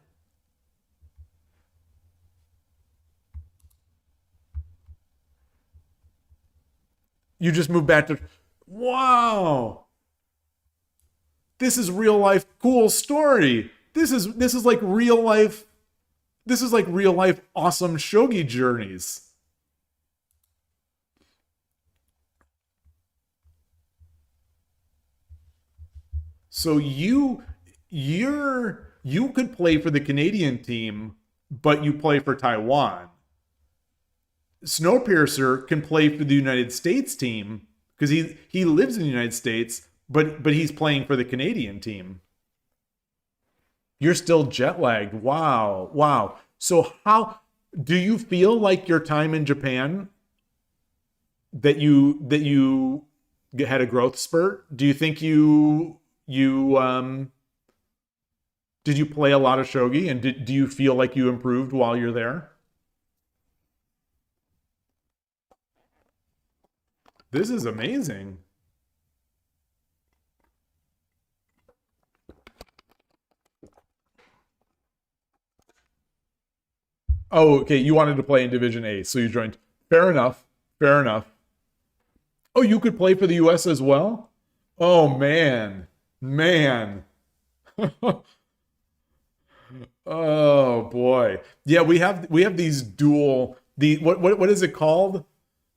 You just moved back to, wow. This is real life cool story. This is like real life. This is like real life awesome shogi journeys. So you could play for the Canadian team, but you play for Taiwan. Snowpiercer can play for the United States team because he lives in the United States, but he's playing for the Canadian team. You're still jet lagged. Wow. So how do you feel like your time in Japan that you had a growth spurt? Do you think you did you play a lot of shogi, and do you feel like you improved while you're there? This is amazing. Oh, okay. You wanted to play in Division A, so you joined. Fair enough. Oh, you could play for the US as well? Oh man. Man. Oh boy. Yeah, we have these dual the what is it called?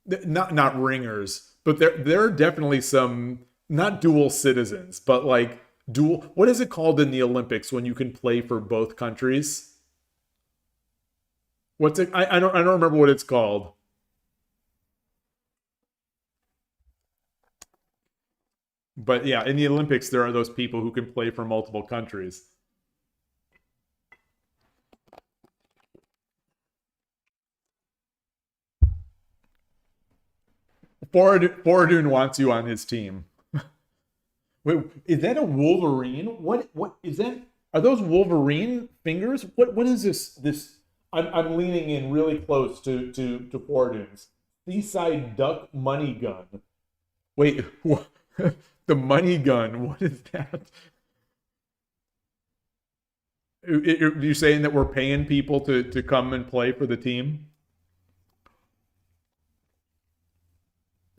Not ringers, but there are definitely some not dual citizens, but like dual what is it called in the Olympics when you can play for both countries? What's it I don't remember what it's called. But yeah, in the Olympics there are those people who can play for multiple countries. Borodun wants you on his team. Wait, is that a Wolverine? What is that? Are those Wolverine fingers? What is this? I'm leaning in really close to Borodun's. Seaside Duck Money Gun. Wait, what? The money gun. What is that? You're saying that we're paying people to come and play for the team?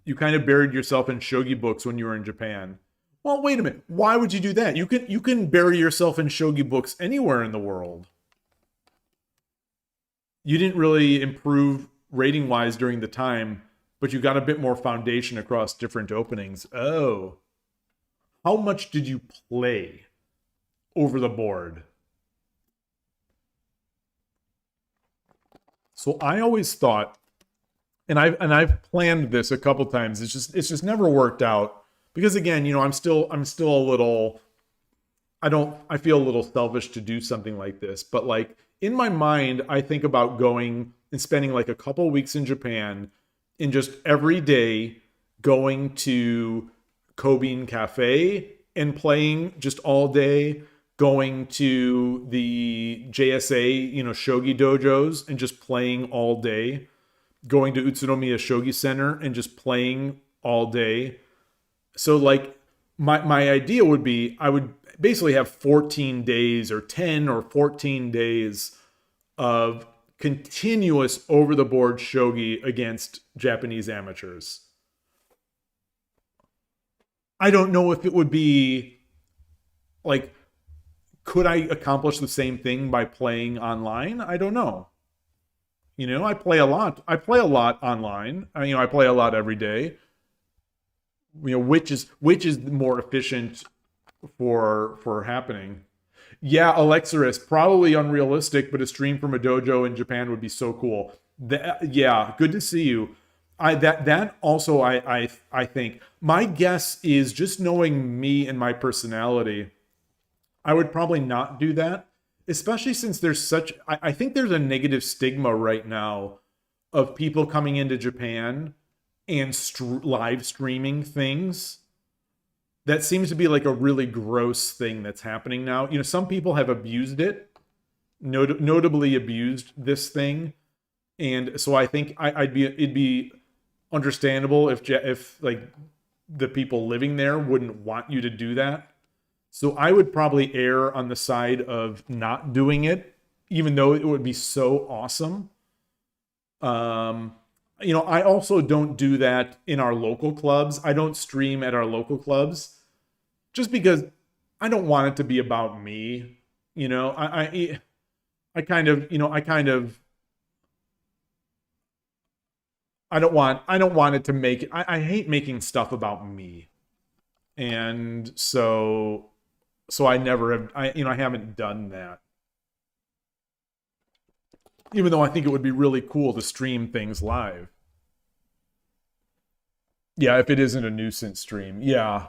You kind of buried yourself in shogi books when you were in Japan. Well, wait a minute. Why would you do that? You can bury yourself in shogi books anywhere in the world. You didn't really improve rating wise during the time, but you got a bit more foundation across different openings. Oh. How much did you play over the board? So I always thought, and I've planned this a couple times. It's just never worked out because again, I'm still a little. I feel a little selfish to do something like this, but like in my mind, I think about going and spending like a couple weeks in Japan and just every day going to Kobean Cafe and playing just all day, going to the JSA, shogi dojos and just playing all day, going to Utsunomiya Shogi Center and just playing all day. So like my idea would be I would basically have 14 days or 10 or 14 days of continuous over the board shogi against Japanese amateurs. I don't know if it would be like, could I accomplish the same thing by playing online? I don't know. I play a lot. I play a lot online. I play a lot every day. Which is more efficient for happening. Yeah, Alexirus, probably unrealistic, but a stream from a dojo in Japan would be so cool. Yeah, good to see you. That also I think my guess is just knowing me and my personality, I would probably not do that, especially since I think there's a negative stigma right now of people coming into Japan and live streaming things. That seems to be like a really gross thing that's happening now. Some people have abused it, notably abused this thing, and so I think it'd be understandable if like the people living there wouldn't want you to do that. So I would probably err on the side of not doing it, even though it would be so awesome. I also don't do that in our local clubs. I don't stream at our local clubs just because I don't want it to be about me. I kind of I don't want it to make I hate making stuff about me. And so I never have I haven't done that. Even though I think it would be really cool to stream things live. Yeah, if it isn't a nuisance stream. Yeah.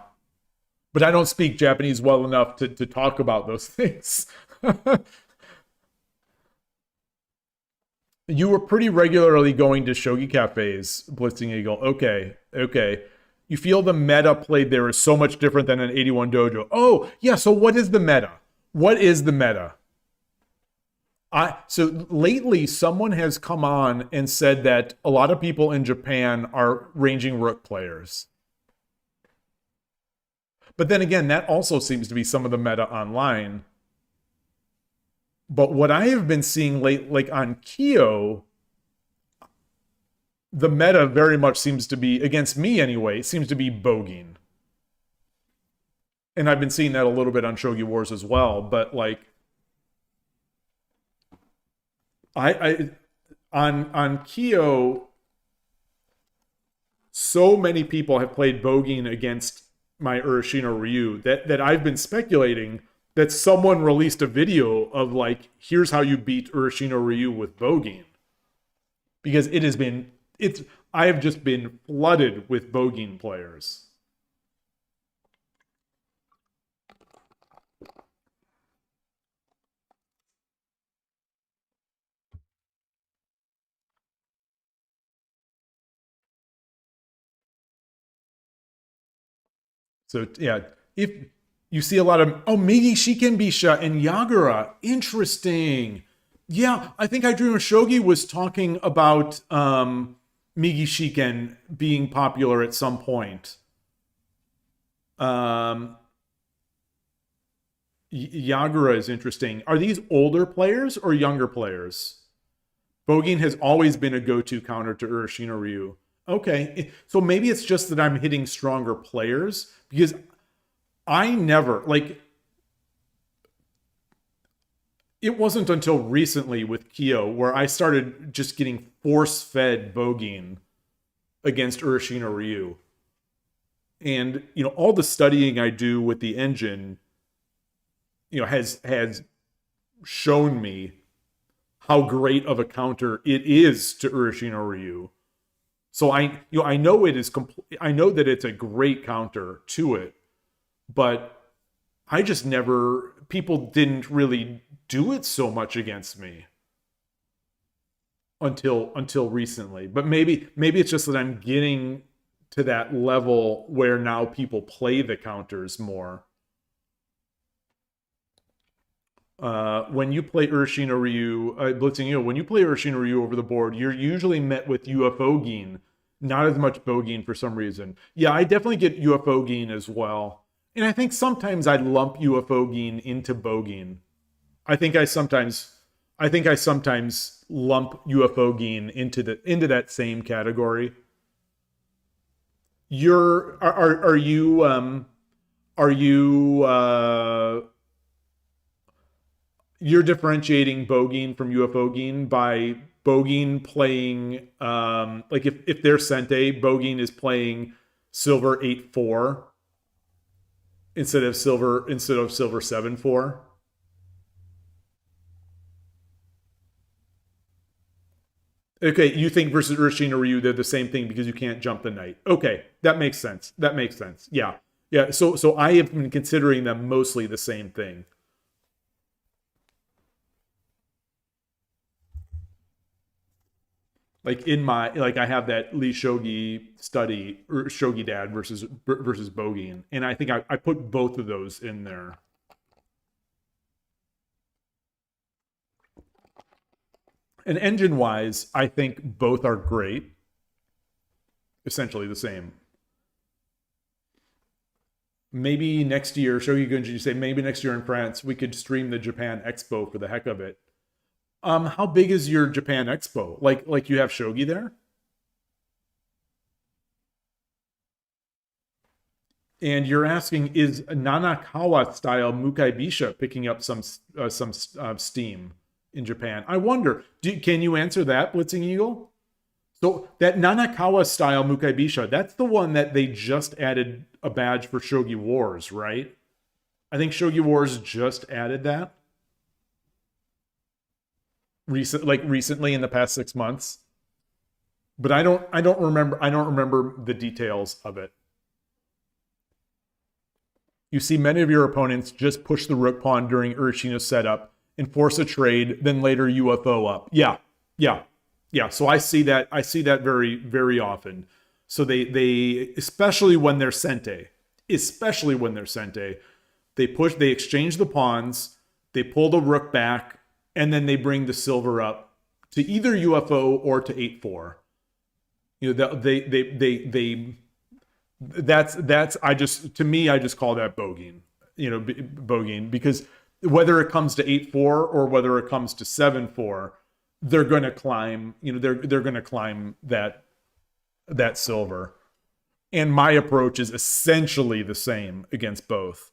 But I don't speak Japanese well enough to talk about those things. You were pretty regularly going to shogi cafes, Blitzing Eagle. Okay. You feel the meta played there is so much different than an 81 dojo. Oh, yeah, so what is the meta? What is the meta? So lately, someone has come on and said that a lot of people in Japan are ranging rook players. But then again, that also seems to be some of the meta online. But what I have been seeing late, like on Kyo, the meta very much seems to be, against me anyway, seems to be bogeying. And I've been seeing that a little bit on Shogi Wars as well, but like I on Kyo, so many people have played bogeying against my Urashino Ryu that I've been speculating that someone released a video of like, here's how you beat Urashino Ryu with bogeying. Because I have just been flooded with bogeying players. So yeah, if you see a lot of Migi Shikenbisha and Yagura, interesting. Yeah, I think I Dream of Shogi was talking about Migi Shiken being popular at some point. Yagura is interesting. Are these older players or younger players? Bogeying has always been a go-to counter to Urashino Ryu. Okay, so maybe it's just that I'm hitting stronger players, because I never, like, it wasn't until recently with Kyo where I started just getting force-fed bogeying against Urashino Ryu. And, you know, all the studying I do with the engine, you know, has shown me how great of a counter it is to Urashino Ryu. So I know it is I know that it's a great counter to it, but I just never, people didn't really do it so much against me until recently. But maybe it's just that I'm getting to that level where now people play the counters more. When you play Urashino Ryu, Blitzing you, when you play Urashino Ryu over the board, you're usually met with UFO-gin, not as much bogeying for some reason. Yeah, I definitely get UFO-gin as well. And I think sometimes I lump UFO-gin into bogeying. I think I sometimes lump UFO-gin into that same category. Are you you're differentiating bogeying from UFO-gin by bogeying playing, like if they're Sente, bogeying is playing silver 8-4 instead of silver 7-4. Okay, you think versus Urashino Ryu they're the same thing because you can't jump the knight. Okay, that makes sense. Yeah. So I have been considering them mostly the same thing. Like I have that Lee Shogi study, or Shogi Dad versus bogeying, and I think I put both of those in there. And engine-wise, I think both are great. Essentially the same. Maybe next year, Shogi Gunji, you say maybe next year in France, we could stream the Japan Expo for the heck of it. How big is your Japan Expo? Like you have Shogi there? And you're asking, is Nanakawa style Mukai Bisha picking up some steam in Japan? I wonder. Can you answer that, Blitzing Eagle? So that Nanakawa style Mukai Bisha, that's the one that they just added a badge for Shogi Wars, right? I think Shogi Wars just added that. Recently in the past 6 months. But I don't remember the details of it. You see many of your opponents just push the rook pawn during Urashino's setup and force a trade, then later UFO up. Yeah. So I see that very, very often. So they especially when they're Sente, they exchange the pawns, they pull the rook back, and then they bring the silver up to either UFO or to 8-4. You know, I just call that bogeying. You know, bogeying, because whether it comes to 8-4 or whether it comes to 7-4, they're going to climb. You know, they're going to climb that that silver. And my approach is essentially the same against both.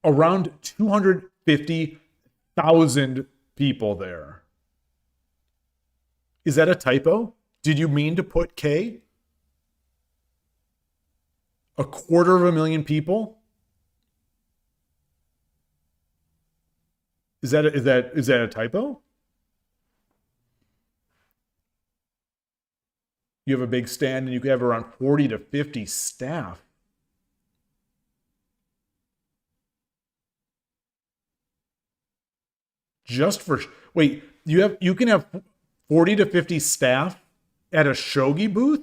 Around 250,000 people there. Is that a typo? Did you mean to put K? 250,000 people? Is that a typo? You have a big stand and you have around 40 to 50 staff. Just for wait, you can have 40 to 50 staff at a shogi booth?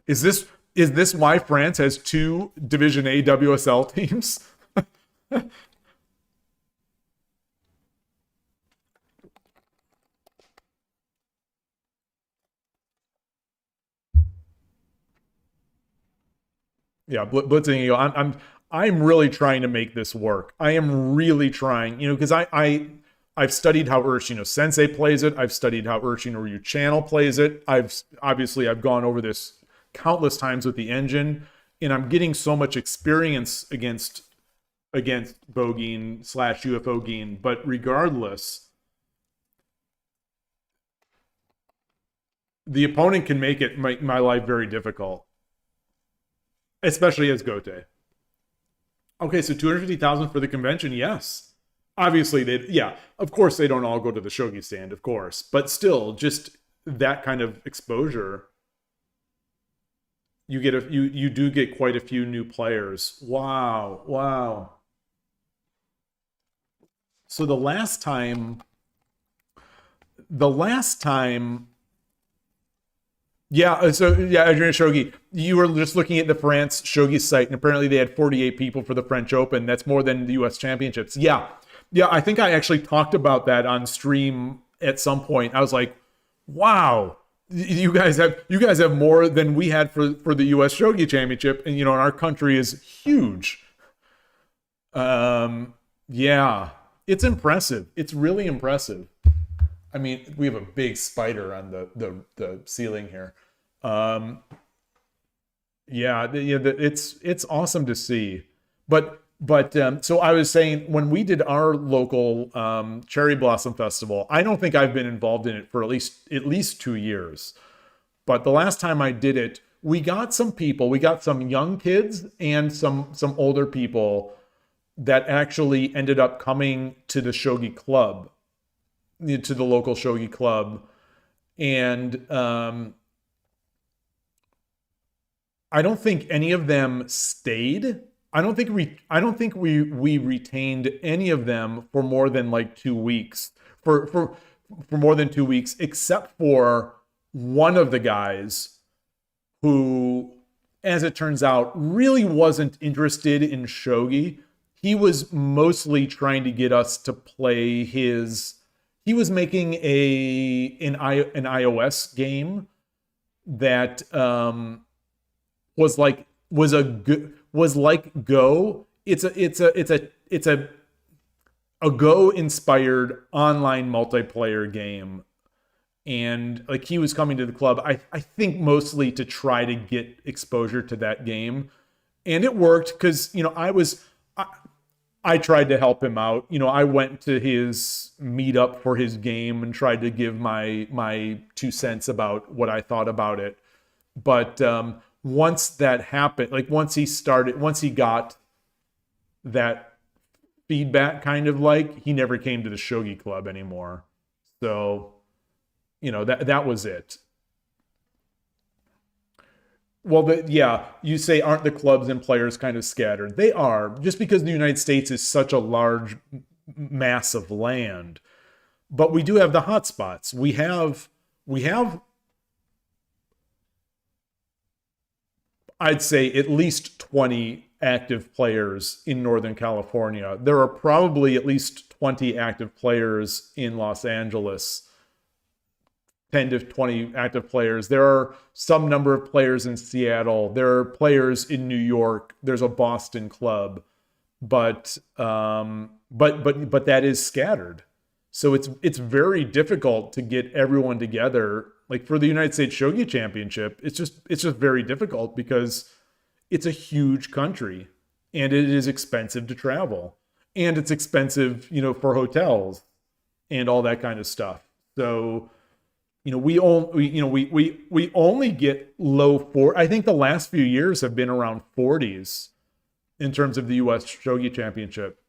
Is this why France has 2 Division A WSL teams? Yeah, blitzing you. I'm really trying to make this work. I am really trying, because I've studied how Urshino Sensei plays it. I've studied how Urshino Ryu Channel plays it. I've gone over this countless times with the engine, and I'm getting so much experience against Bogeen / UFO Geen. But regardless, the opponent can make my life very difficult, especially as Gote. Okay, so 250,000 for the convention, yes. Obviously, of course they don't all go to the shogi stand, of course, but still, just that kind of exposure. You do get quite a few new players. Wow. So the last time, Adrian Shogi, you were just looking at the France Shogi site, and apparently they had 48 people for the French Open. That's more than the U.S. Championships. Yeah, I think I actually talked about that on stream at some point. I was like, wow. You guys have more than we had for the U.S. Shogi Championship, and our country is huge. Yeah, it's impressive. It's really impressive. I mean, we have a big spider on the ceiling here. It's awesome to see. But so I was saying, when we did our local Cherry Blossom Festival, I don't think I've been involved in it for at least 2 years. But the last time I did it, we got some people, we got some young kids and some older people that actually ended up coming to the Shogi Club, to the local Shogi Club. And I don't think any of them stayed. I don't think we retained any of them for more than like 2 weeks. For more than 2 weeks, except for one of the guys who, as it turns out, really wasn't interested in shogi. He was mostly trying to get us to play his. He was making an iOS game that was like Go. It's a Go inspired online multiplayer game. And like, he was coming to the club, I think mostly to try to get exposure to that game. And it worked because, I tried to help him out. I went to his meetup for his game and tried to give my 2 cents about what I thought about it. But once that happened, like once he got that feedback, kind of like, he never came to the Shogi Club anymore. So, that was it. Well, you say, aren't the clubs and players kind of scattered? They are, just because the United States is such a large mass of land. But we do have the hotspots. We have, I'd say, at least 20 active players in Northern California. There are probably at least 20 active players in Los Angeles. 10 to 20 active players. There are some number of players in Seattle. There are players in New York. There's a Boston club, but that is scattered. So it's very difficult to get everyone together. Like for the United States Shogi Championship, it's just very difficult because it's a huge country and it is expensive to travel, and it's expensive, for hotels and all that kind of stuff. So, we only get low four. I think the last few years have been around 40s in terms of the U.S. Shogi Championship.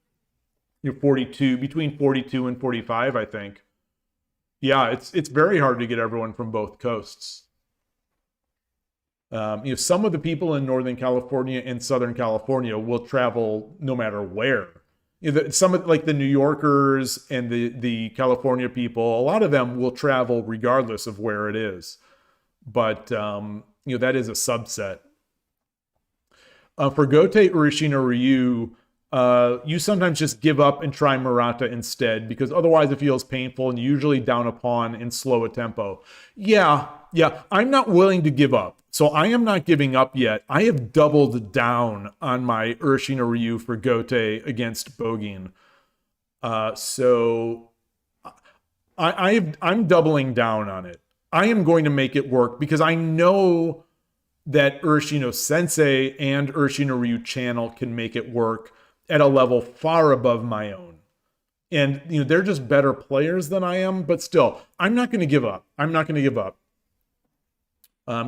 42, between 42 and 45, I think. Yeah, it's very hard to get everyone from both coasts. Some of the people in Northern California and Southern California will travel no matter where. Some of like the New Yorkers and the California people, a lot of them will travel regardless of where it is. But that is a subset. For Gote, Urashina, Ryu, you sometimes just give up and try Murata instead, because otherwise it feels painful and usually down a pawn and slow a tempo. Yeah, I'm not willing to give up. So I am not giving up yet. I have doubled down on my Urashina Ryu for Gote against Bogin. So I'm doubling down on it. I am going to make it work because I know that Urashino Sensei and Urashina Ryu channel can make it work at a level far above my own. And, they're just better players than I am, but still, I'm not going to give up.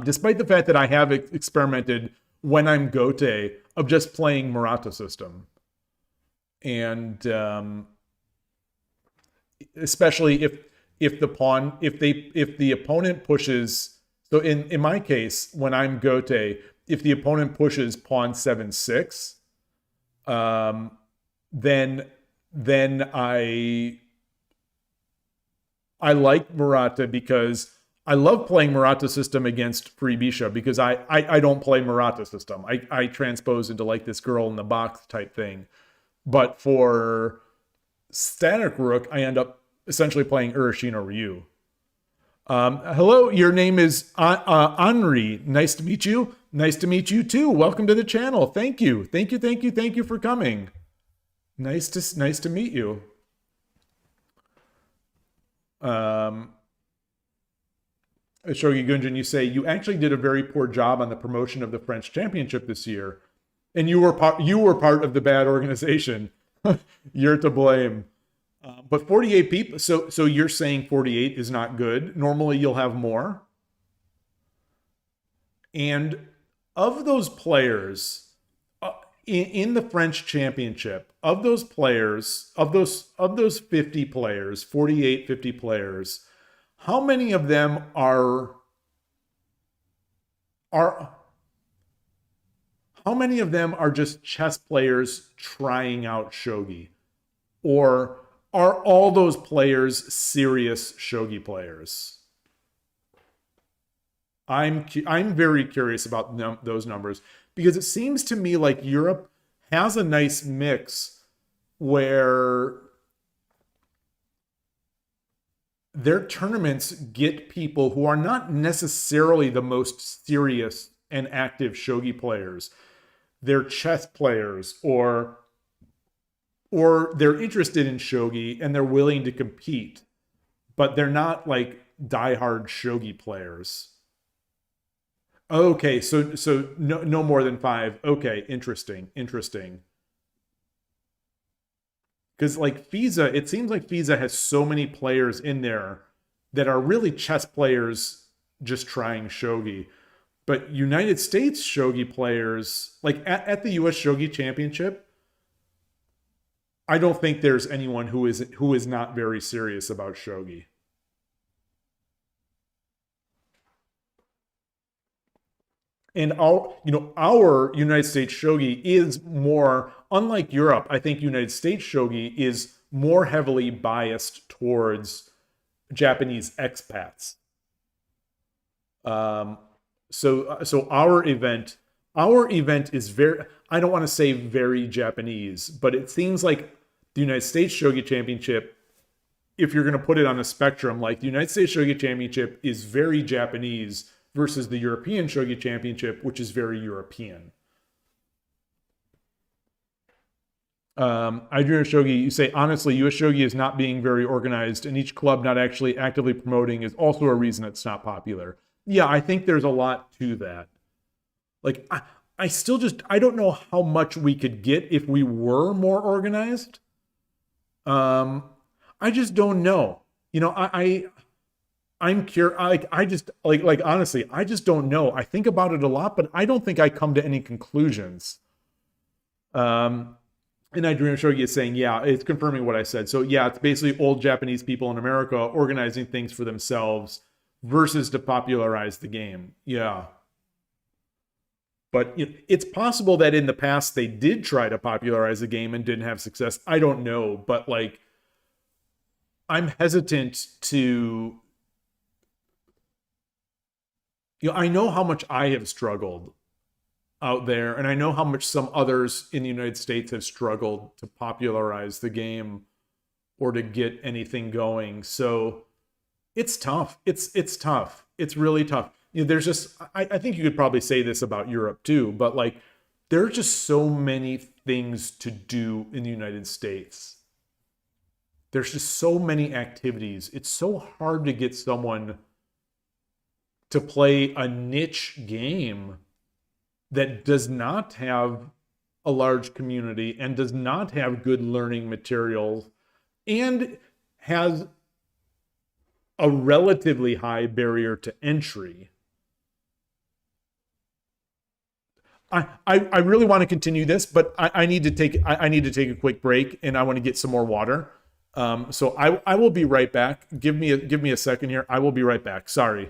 Despite the fact that I have experimented when I'm Gote of just playing Murata system. And especially if the opponent pushes, so in my case, when I'm Gote, if the opponent pushes pawn 7-6, then I like Murata because I love playing Murata system against Free Bisha because I don't play Murata system. I transpose into like this girl in the box type thing. But for static rook, I end up essentially playing Urashina Ryu. Hello, your name is Henri. Nice to meet you. Nice to meet you too. Welcome to the channel. Thank you for coming. Nice to meet you. Shogi Gunjin, you say you actually did a very poor job on the promotion of the French Championship this year, and you were part of the bad organization. You're to blame. But 48 people. So you're saying 48 is not good. Normally you'll have more. And of those players in the French Championship, of those 50 players, 48, 50 players, how many of them are just chess players trying out shogi? Or are all those players serious shogi players? I'm very curious about those numbers, because it seems to me like Europe has a nice mix where their tournaments get people who are not necessarily the most serious and active shogi players. They're chess players, or they're interested in shogi and they're willing to compete, but they're not like diehard shogi players. Okay, so no more than 5. Okay, interesting. Because like FISA, it seems like FISA has so many players in there that are really chess players just trying shogi. But United States shogi players, like at the US Shogi Championship, I don't think there's anyone who is not very serious about shogi. And our United States shogi is more, unlike Europe, I think United States shogi is more heavily biased towards Japanese expats. So our event is very, I don't want to say very Japanese, but it seems like the United States Shogi Championship if you're going to put it on a spectrum, like the United States Shogi Championship is very Japanese versus the European Shogi Championship, which is very European. Idrina Shogi, you say, honestly, US Shogi is not being very organized, and each club not actually actively promoting is also a reason it's not popular. Yeah, I think there's a lot to that. Like, I still just, I don't know how much we could get if we were more organized. I just don't know. You know, I'm curious. Honestly, I just don't know. I think about it a lot, but I don't think I come to any conclusions. And Idrina Shogi is saying, yeah, it's confirming what I said. So yeah, it's basically old Japanese people in America organizing things for themselves versus to popularize the game. Yeah. But it's possible that in the past they did try to popularize the game and didn't have success. I don't know, but like, I'm hesitant to, I know how much I have struggled out there, and I know how much some others in the United States have struggled to popularize the game or to get anything going. So it's tough. It's tough. It's really tough. There's just, I think you could probably say this about Europe too, but like, there are just so many things to do in the United States. There's just so many activities. It's so hard to get someone to play a niche game that does not have a large community and does not have good learning materials and has a relatively high barrier to entry. I really want to continue this, but I need to take a quick break, and I want to get some more water. So I will be right back. Give me a second here. I will be right back. Sorry.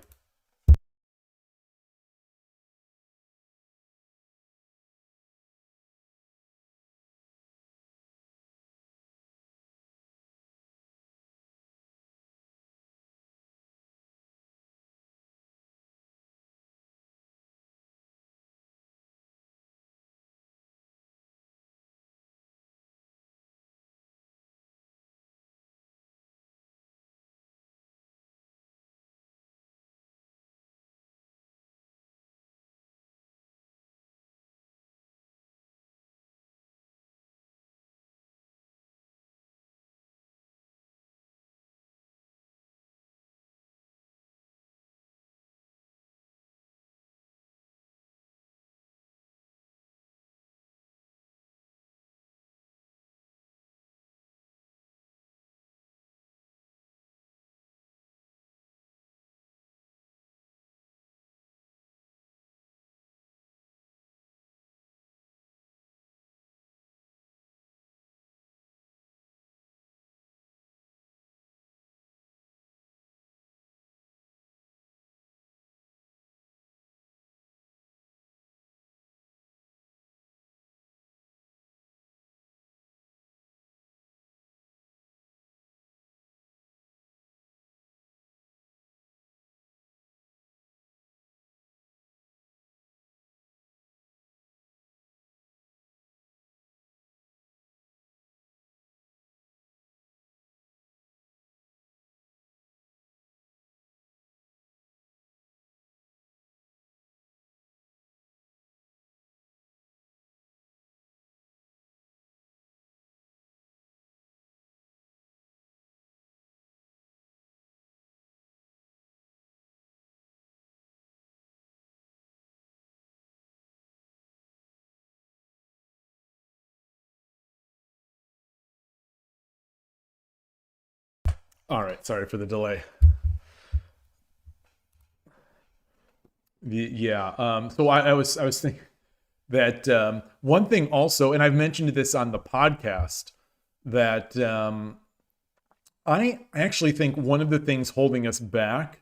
All right. Sorry for the delay. So I was thinking that one thing also, and I've mentioned this on the podcast, that I actually think one of the things holding us back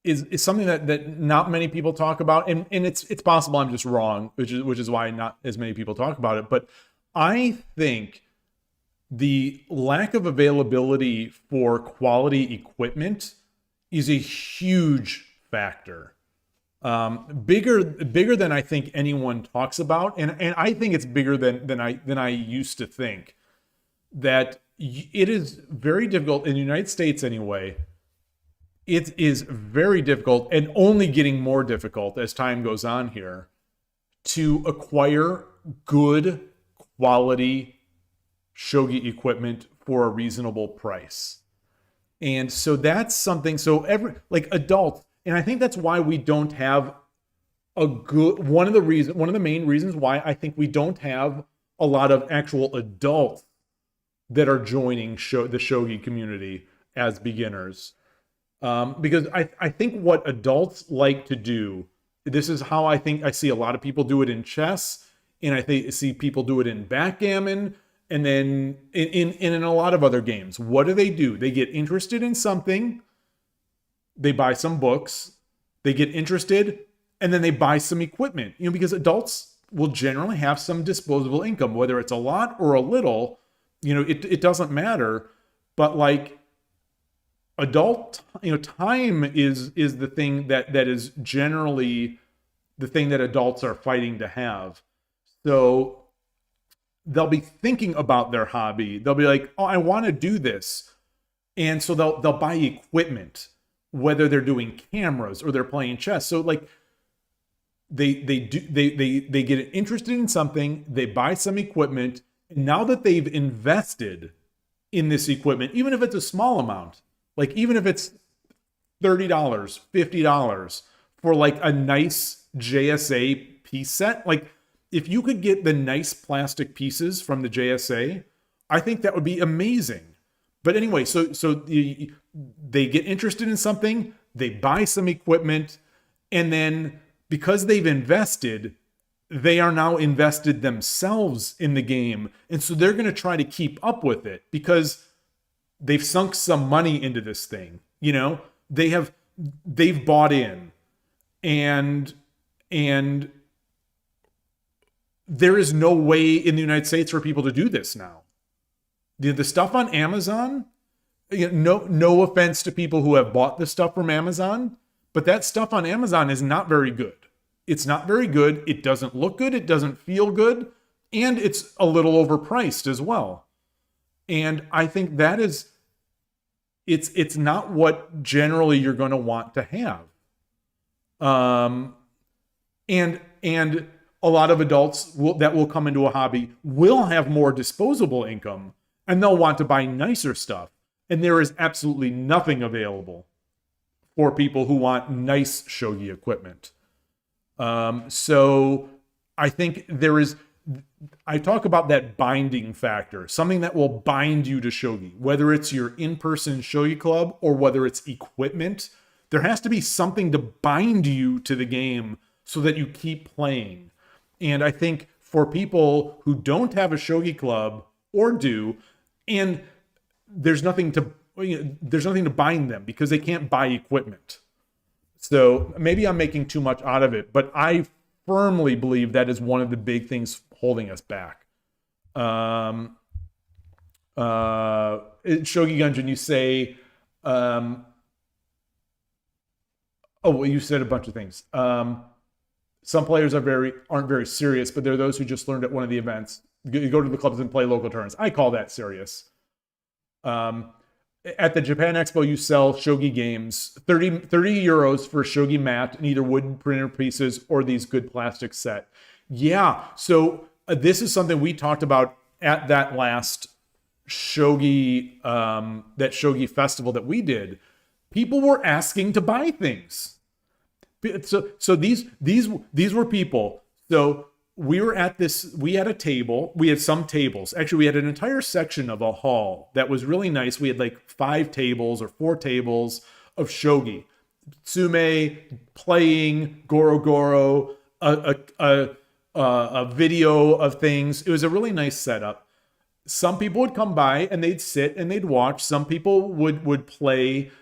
is something that not many people talk about, and it's possible I'm just wrong, which is why not as many people talk about it. But I think the lack of availability for quality equipment is a huge factor. Bigger than I think anyone talks about, and I think it's bigger than I used to think. that it is very difficult in the United States anyway. It is very difficult and only getting more difficult as time goes on here to acquire good quality shogi equipment for a reasonable price. And so that's something, so adults, and I think that's why we don't have one of the main reasons why I think we don't have a lot of actual adults that are joining the shogi community as beginners. Because I think what adults like to do, this is how I think I see a lot of people do it in chess, and I see people do it in backgammon, and then in a lot of other games. What do? They get interested in something, they buy some books, they get interested, and then they buy some equipment. Because adults will generally have some disposable income, whether it's a lot or a little, it doesn't matter. But like adult, time is the thing that is generally the thing that adults are fighting to have. So they'll be thinking about their hobby. They'll be like, oh, I want to do this. And so they'll buy equipment, whether they're doing cameras or they're playing chess. So like they get interested in something, they buy some equipment, and now that they've invested in this equipment, even if it's a small amount, like even if it's $30, $50 for like a nice JSA piece set, like if you could get the nice plastic pieces from the JSA, I think that would be amazing. But anyway, so they get interested in something, they buy some equipment, and then because they've invested, they are now invested themselves in the game. And so they're going to try to keep up with it because they've sunk some money into this thing. They've bought in, and there is no way in the United States for people to do this now. The stuff on Amazon, no offense to people who have bought the stuff from Amazon, but that stuff on Amazon is not very good. It's not very good. It doesn't look good. It doesn't feel good. And it's a little overpriced as well. And I think that is, it's not what generally you're going to want to have. And a lot of adults that will come into a hobby will have more disposable income, and they'll want to buy nicer stuff. And there is absolutely nothing available for people who want nice shogi equipment. So I think I talk about that binding factor, something that will bind you to shogi, whether it's your in-person shogi club or whether it's equipment. There has to be something to bind you to the game so that you keep playing. And I think for people who don't have a shogi club or do, and there's nothing to bind them because they can't buy equipment. So maybe I'm making too much out of it, but I firmly believe that is one of the big things holding us back. Shogi Gungeon, you say, you said a bunch of things. Some players aren't very serious, but there are those who just learned at one of the events. You go to the clubs and play local tournaments. I call that serious. At the Japan Expo, you sell shogi games, 30 euros for a shogi mat and either wooden printer pieces or these good plastic set. Yeah, so this is something we talked about at that last shogi festival that we did. People were asking to buy things. So these were people. So we were at this, we had a table, we had some tables. Actually, we had an entire section of a hall that was really nice. We had like 5 tables or 4 tables of shogi. Tsume, playing, Goro, a video of things. It was a really nice setup. Some people would come by and they'd sit and they'd watch. Some people would play.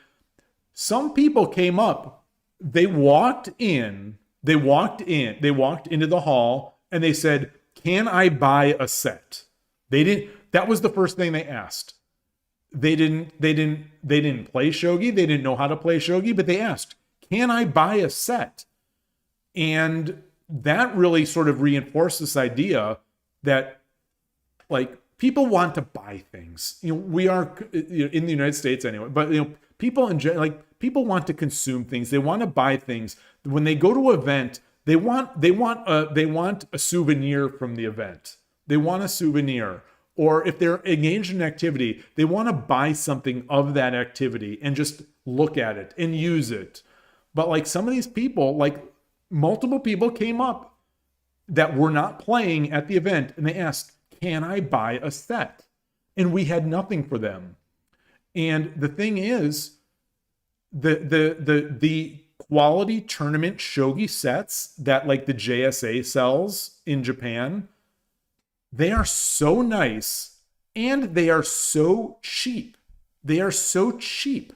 Some people came up. They walked into the hall and they said, "Can I buy a set?" That was the first thing they asked. They didn't play shogi. They didn't know how to play shogi, but they asked, "Can I buy a set?" And that really sort of reinforced this idea that like people want to buy things. We are in the United States anyway, but people in general, like people want to consume things. They want to buy things. When they go to an event, they want a souvenir from the event. They want a souvenir. Or if they're engaged in activity, they want to buy something of that activity and just look at it and use it. But like some of these people, like multiple people came up that were not playing at the event and they asked, can I buy a set? And we had nothing for them. And the thing is, the quality tournament shogi sets that like the JSA sells in Japan, they are so nice and they are so cheap. They are so cheap,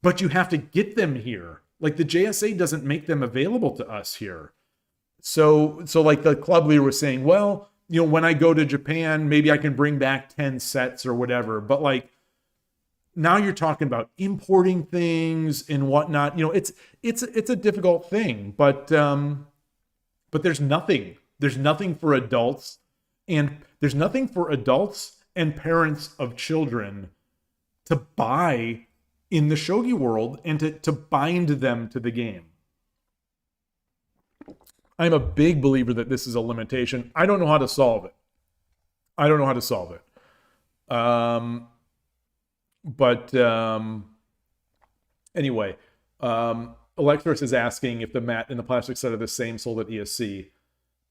but you have to get them here. Like the JSA doesn't make them available to us here. So like the club leader was saying, well, when I go to Japan, maybe I can bring back 10 sets or whatever. But like now you're talking about importing things and whatnot. It's a difficult thing, but there's nothing. There's nothing for adults. And there's nothing for adults and parents of children to buy in the shogi world and to bind them to the game. I'm a big believer that this is a limitation. I don't know how to solve it. Anyway, Electros is asking if the mat and the plastic set are the same sold at ESC.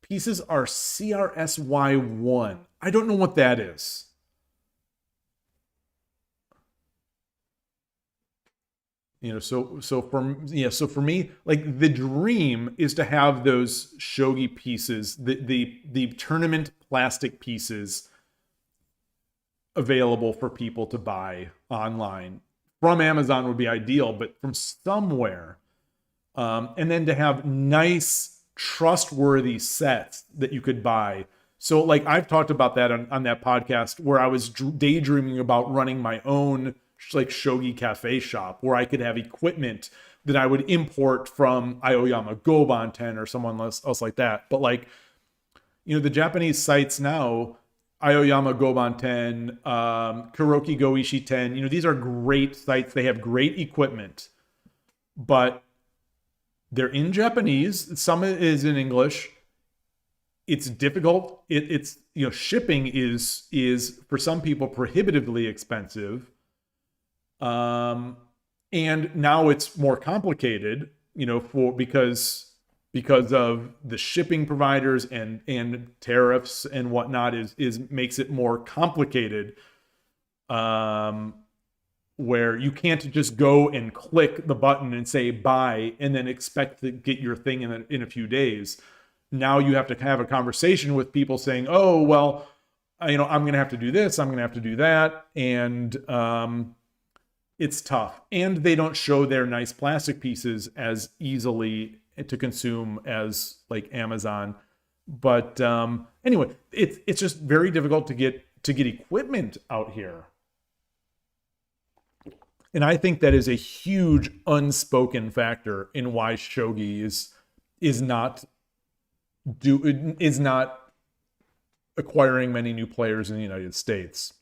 Pieces are CRSY1. I don't know what that is. So for me, like the dream is to have those shogi pieces, the tournament plastic pieces available for people to buy online. From Amazon would be ideal, but from somewhere. And then to have nice, trustworthy sets that you could buy. So like I've talked about that on that podcast where I was daydreaming about running my own like shogi cafe shop where I could have equipment that I would import from Aoyama Goban-ten or someone else like that. But like, the Japanese sites now, Aoyama Goban-ten, Kuroki Goishi-ten, these are great sites. They have great equipment, but they're in Japanese. Some is in English. It's difficult. It's shipping is for some people prohibitively expensive. And now it's more complicated, because of the shipping providers and tariffs and whatnot is makes it more complicated. Where you can't just go and click the button and say buy and then expect to get your thing in a few days. Now you have to have a conversation with people saying, oh, well, I'm going to have to do this. I'm going to have to do that. And it's tough. And they don't show their nice plastic pieces as easily to consume as like Amazon. But anyway, it's just very difficult to get equipment out here. And I think that is a huge unspoken factor in why shogi is not acquiring many new players in the United States,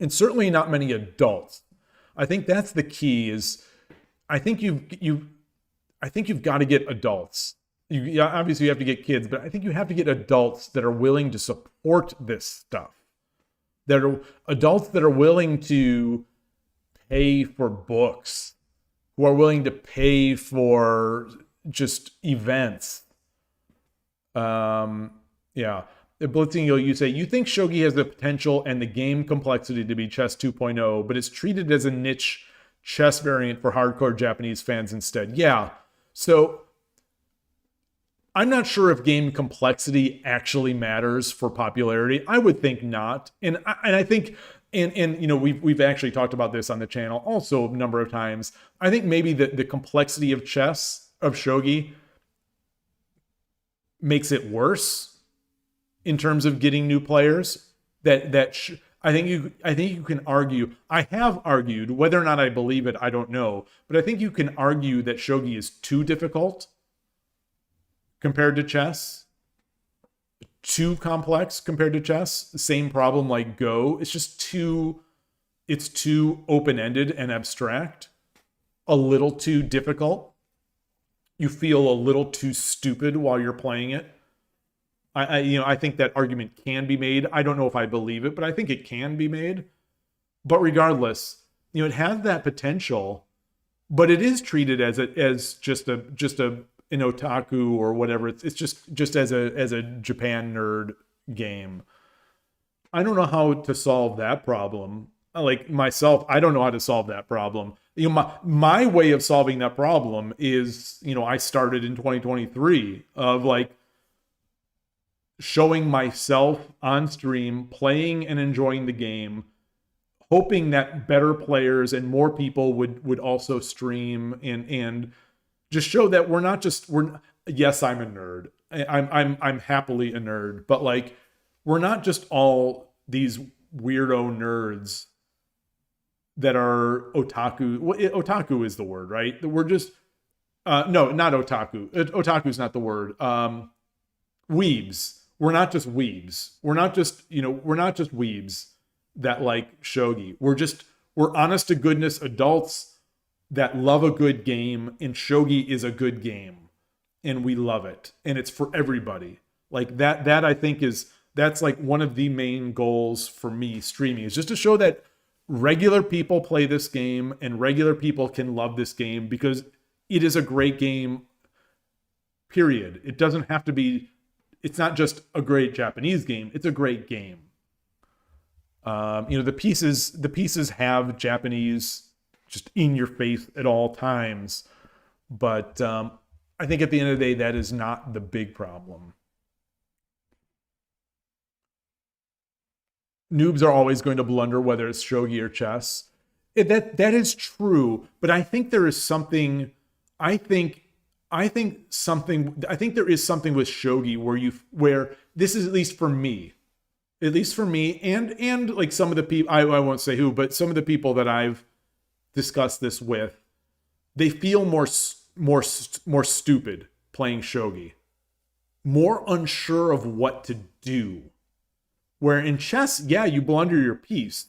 and certainly not many adults. I think that's the key. I think you've got to get adults. Obviously you have to get kids, but I think you have to get adults that are willing to support this stuff. That are adults that are willing to pay for books, who are willing to pay for just events. Blitzing, you say, you think shogi has the potential and the game complexity to be chess 2.0, but it's treated as a niche chess variant for hardcore Japanese fans instead. Yeah. So I'm not sure if game complexity actually matters for popularity. I would think not. And I think we've actually talked about this on the channel also a number of times. I think maybe the complexity of chess, of shogi, makes it worse in terms of getting new players. I think you can argue. I have argued, whether or not I believe it, I don't know. But I think you can argue that shogi is too difficult compared to chess. too complex compared to chess. Same problem like Go. It's just too open-ended and abstract. A little too difficult. You feel a little too stupid while you're playing it. I think that argument can be made. I don't know if I believe it, but I think it can be made. But regardless, it has that potential, but it is treated as just an otaku or whatever. It's just as a Japan nerd game. I don't know how to solve that problem. Like myself, I don't know how to solve that problem. My way of solving that problem is, I started in 2023 of like showing myself on stream, playing and enjoying the game, hoping that better players and more people would also stream and just show that yes, I'm a nerd. I'm happily a nerd, but like we're not just all these weirdo nerds that are otaku. Otaku is the word, right? We're just no, not otaku. Otaku is not the word. Weebs. We're not just weebs. We're not just weebs that like shogi. We're honest to goodness adults that love a good game, and shogi is a good game, and we love it, and it's for everybody. Like that I think that's like one of the main goals for me streaming, is just to show that regular people play this game and regular people can love this game because it is a great game, period. It doesn't have to be, it's not just a great Japanese game, it's a great game. The pieces have Japanese just in your face at all times, but I think at the end of the day, that is not the big problem. Noobs are always going to blunder, whether it's shogi or chess. That is true, but I think there is something. I think there is something with shogi where this is, at least for me, and like some of the people, I won't say who, but some of the people that I've discussed this with, they feel more stupid playing shogi, more unsure of what to do. Where in chess, yeah, you blunder your piece,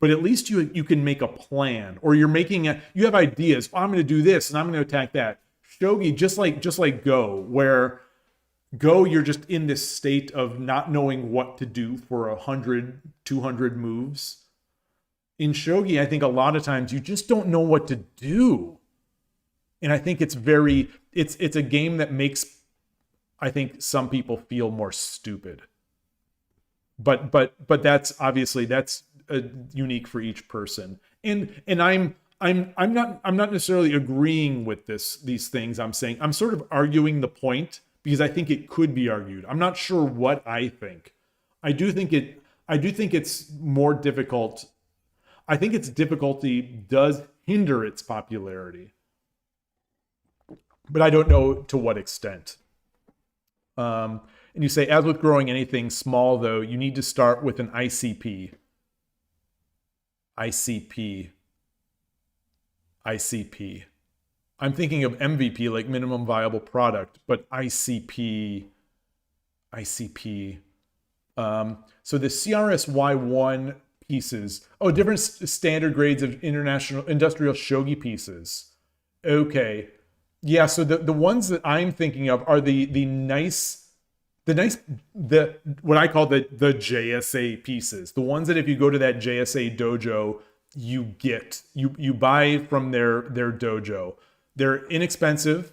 but at least you can make a plan, or you have ideas. I'm going to do this and I'm going to attack that. Shogi, just like Go, where Go, you're just in this state of not knowing what to do for 100, 200 moves. In shogi, I think a lot of times you just don't know what to do. And I think it's a game that makes, I think, some people feel more stupid. But that's obviously unique for each person. And I'm not necessarily agreeing with these things I'm saying. I'm sort of arguing the point because I think it could be argued. I'm not sure what I think. I do think it's more difficult. I think its difficulty does hinder its popularity, but I don't know to what extent. And you say, as with growing anything small, though, you need to start with an ICP. I'm thinking of MVP, like minimum viable product, but ICP. So the CRSY1 pieces. Oh, different standard grades of industrial shogi pieces. Okay. Yeah, so the ones that I'm thinking of are the what I call the JSA pieces. The ones that if you go to that JSA dojo, you buy from their dojo. They're inexpensive,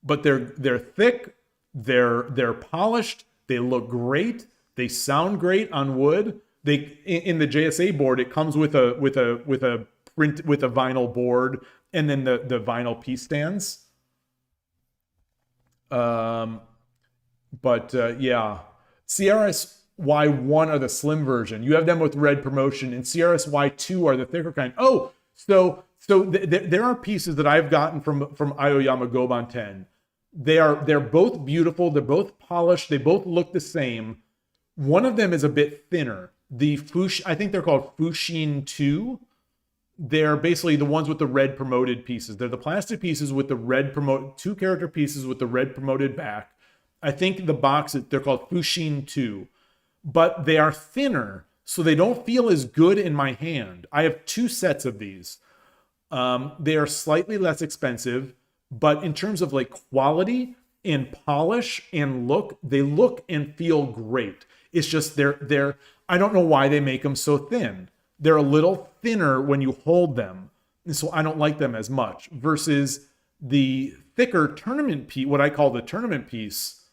but they're thick, they're polished, they look great, they sound great on wood. In the JSA board, it comes with a print with a vinyl board and then the vinyl piece stands. Yeah, CRSY1 are the slim version. You have them with red promotion, and CRSY2 are the thicker kind. Oh, so there are pieces that I've gotten from Aoyama Goban 10. They're both beautiful. They're both polished. They both look the same. One of them is a bit thinner. I think they're called Fushin 2. They're basically the ones with the red promoted pieces. They're the plastic pieces with the red 2 character pieces with the red promoted back. I think the box, they're called Fushin 2, but they are thinner, so they don't feel as good in my hand. I have 2 sets of these. They are slightly less expensive, but in terms of like quality and polish and look, they look and feel great. It's just they're I don't know why they make them so thin. They're a little thinner when you hold them, and so I don't like them as much. Versus the thicker tournament piece, what I call the tournament piece,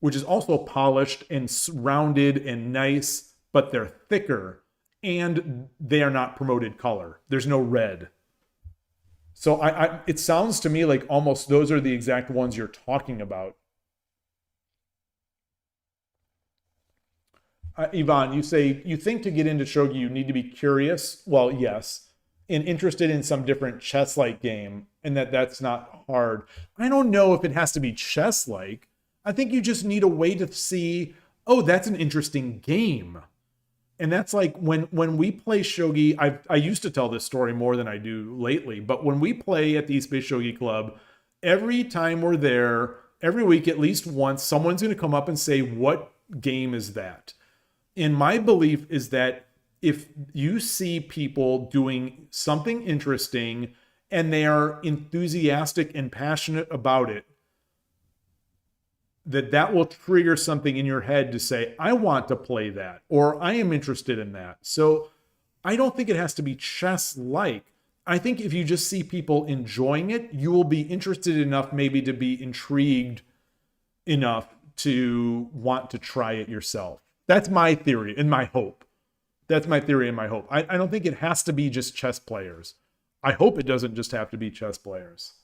which is also polished and rounded and nice, but they're thicker and they are not promoted color. There's no red. So it sounds to me like almost those are the exact ones you're talking about. Yvonne, you say, you think to get into shogi, you need to be curious. Well, yes. And interested in some different chess-like game, and that's not hard. I don't know if it has to be chess-like. I think you just need a way to see, oh, that's an interesting game. And that's like when we play shogi, I used to tell this story more than I do lately, but when we play at the East Bay Shogi Club, every time we're there, every week at least once, someone's going to come up and say, what game is that? And my belief is that if you see people doing something interesting and they are enthusiastic and passionate about it, that will trigger something in your head to say, I want to play that, or I am interested in that. So I don't think it has to be chess-like. I think if you just see people enjoying it, you will be interested enough maybe to be intrigued enough to want to try it yourself. That's my theory and my hope. That's my theory and my hope. I don't think it has to be just chess players. I hope it doesn't just have to be chess players.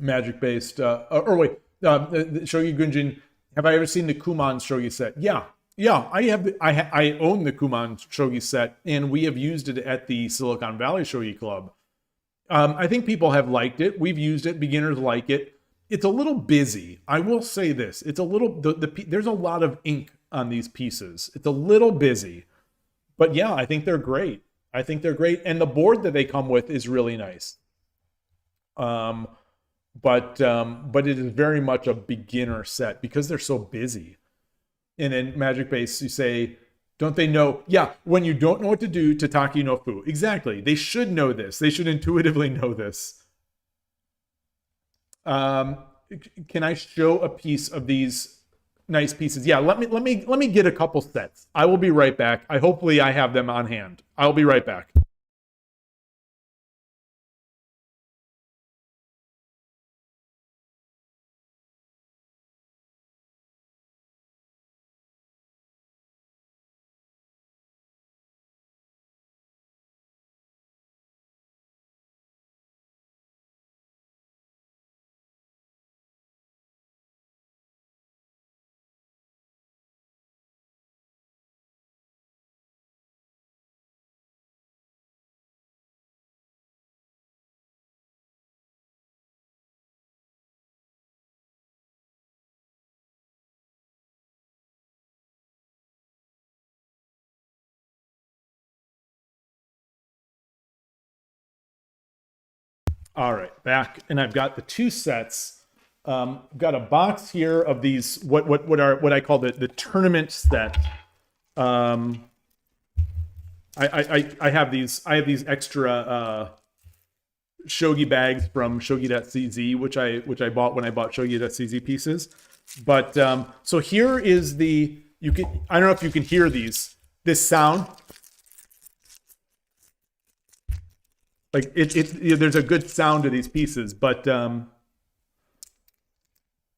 Magic-based, Shogi Gunjin, have I ever seen the Kumon Shogi set? Yeah, I own the Kumon Shogi set, and we have used it at the Silicon Valley Shogi Club. I think people have liked it. We've used it. Beginners like it. It's a little busy. I will say this. It's a little, there's a lot of ink on these pieces. It's a little busy. But yeah, I think they're great. I think they're great. And the board that they come with is really nice. But it is very much a beginner set because they're so busy. And in Magic Base, you say, don't they know? Yeah, when you don't know what to do, Tataki no Fu. Exactly. They should know this. They should intuitively know this. Can I show a piece of these nice pieces? Yeah, let me get a couple sets. I will be right back. Hopefully I have them on hand. I'll be right back. All right, back, and I've got the 2 sets. Got a box here of these what I call the tournament set. I have these extra shogi bags from Shogi.cz, which I bought when I bought Shogi.cz pieces. But so here is I don't know if you can hear this sound. Like there's a good sound to these pieces, but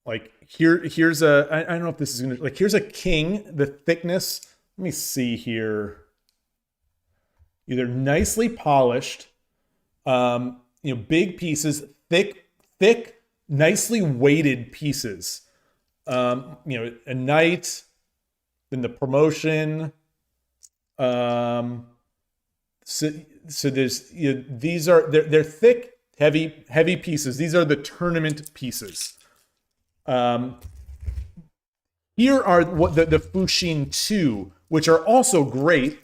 like here's I don't know if this is gonna, like, here's a king. The thickness, let me see here. Either nicely polished, big pieces, thick, nicely weighted pieces. A knight, then the promotion. So there's these are they're thick, heavy pieces. These are the tournament pieces. Here are what the Fushin 2, which are also great.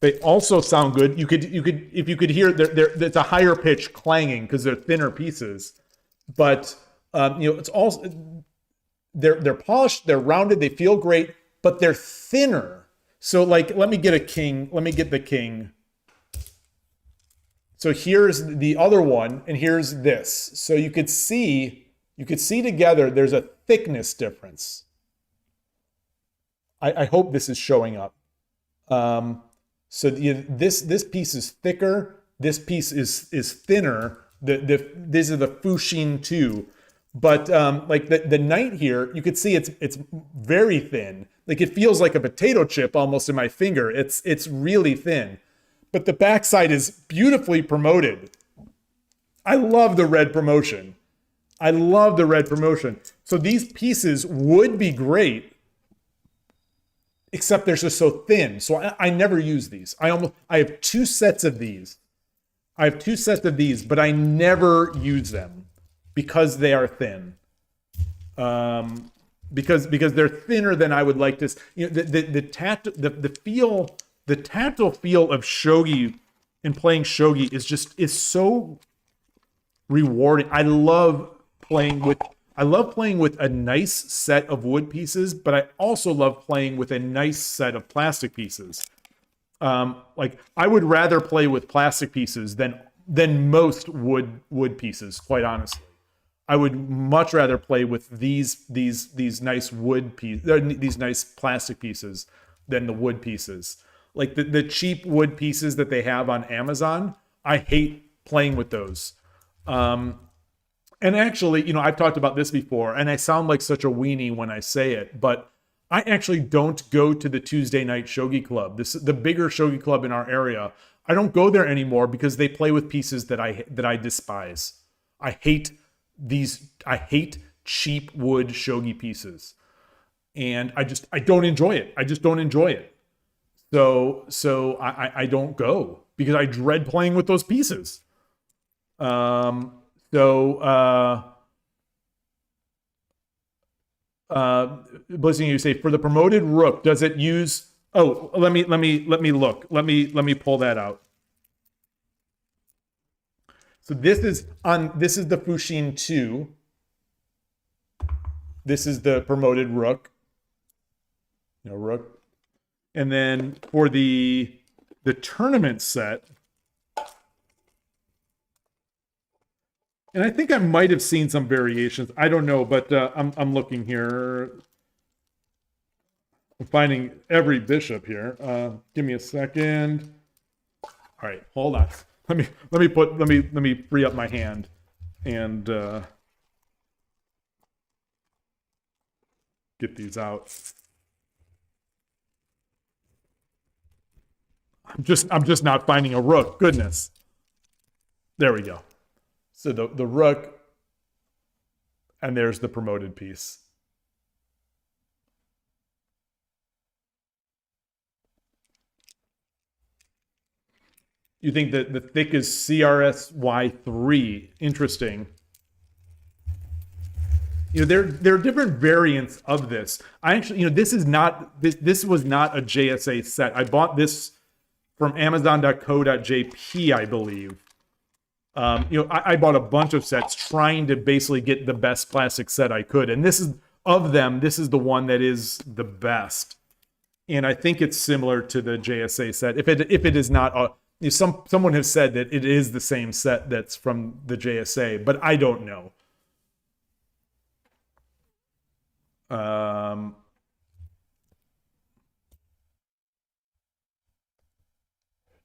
They also sound good. If you could hear, it's a higher pitch clanging because they're thinner pieces. But it's also they're polished, they're rounded, they feel great, but they're thinner. So like, let me get a king. Let me get the king. So here's the other one, and here's this. So you could see together. There's a thickness difference. I hope this is showing up. So this piece is thicker. This piece is thinner. These are the Fushin 2. But like the knight here, you could see it's very thin. Like it feels like a potato chip almost in my finger. It's really thin. But the backside is beautifully promoted. I love the red promotion. So these pieces would be great, except they're just so thin. So I never use these. I have 2 sets of these. But I never use them because they are thin. Because they're thinner than I would like to. The tactile feel of shogi and playing shogi is so rewarding. I love playing with a nice set of wood pieces, but I also love playing with a nice set of plastic pieces. Like I would rather play with plastic pieces than most wood pieces, quite honestly. I would much rather play with these nice wood pieces, these nice plastic pieces than the wood pieces. Like the cheap wood pieces that they have on Amazon, I hate playing with those. And actually, I've talked about this before, and I sound like such a weenie when I say it, but I actually don't go to the Tuesday night shogi club. The bigger shogi club in our area. I don't go there anymore because they play with pieces that I despise. I hate cheap wood shogi pieces, and I don't enjoy it. I just don't enjoy it. So I don't go because I dread playing with those pieces. Blessing, you say for the promoted rook, does it use? Oh, let me look. Let me pull that out. So this is the Fushin 2. This is the promoted rook. Rook. And then for the tournament set, and I think I might have seen some variations. I don't know, but I'm looking here. I'm finding every bishop here. Give me a second. All right, hold on. Let me free up my hand and get these out. I'm just not finding a rook. Goodness. There we go. So the rook, and there's the promoted piece. You think that the thick is CRSY3. Interesting. There are different variants of this. I actually, this was not a JSA set. I bought this from Amazon.co.jp, I believe. I bought a bunch of sets trying to basically get the best plastic set I could, and this is the one that is the best. And I think it's similar to the JSA set. If it is not, someone has said that it is the same set that's from the JSA, but I don't know.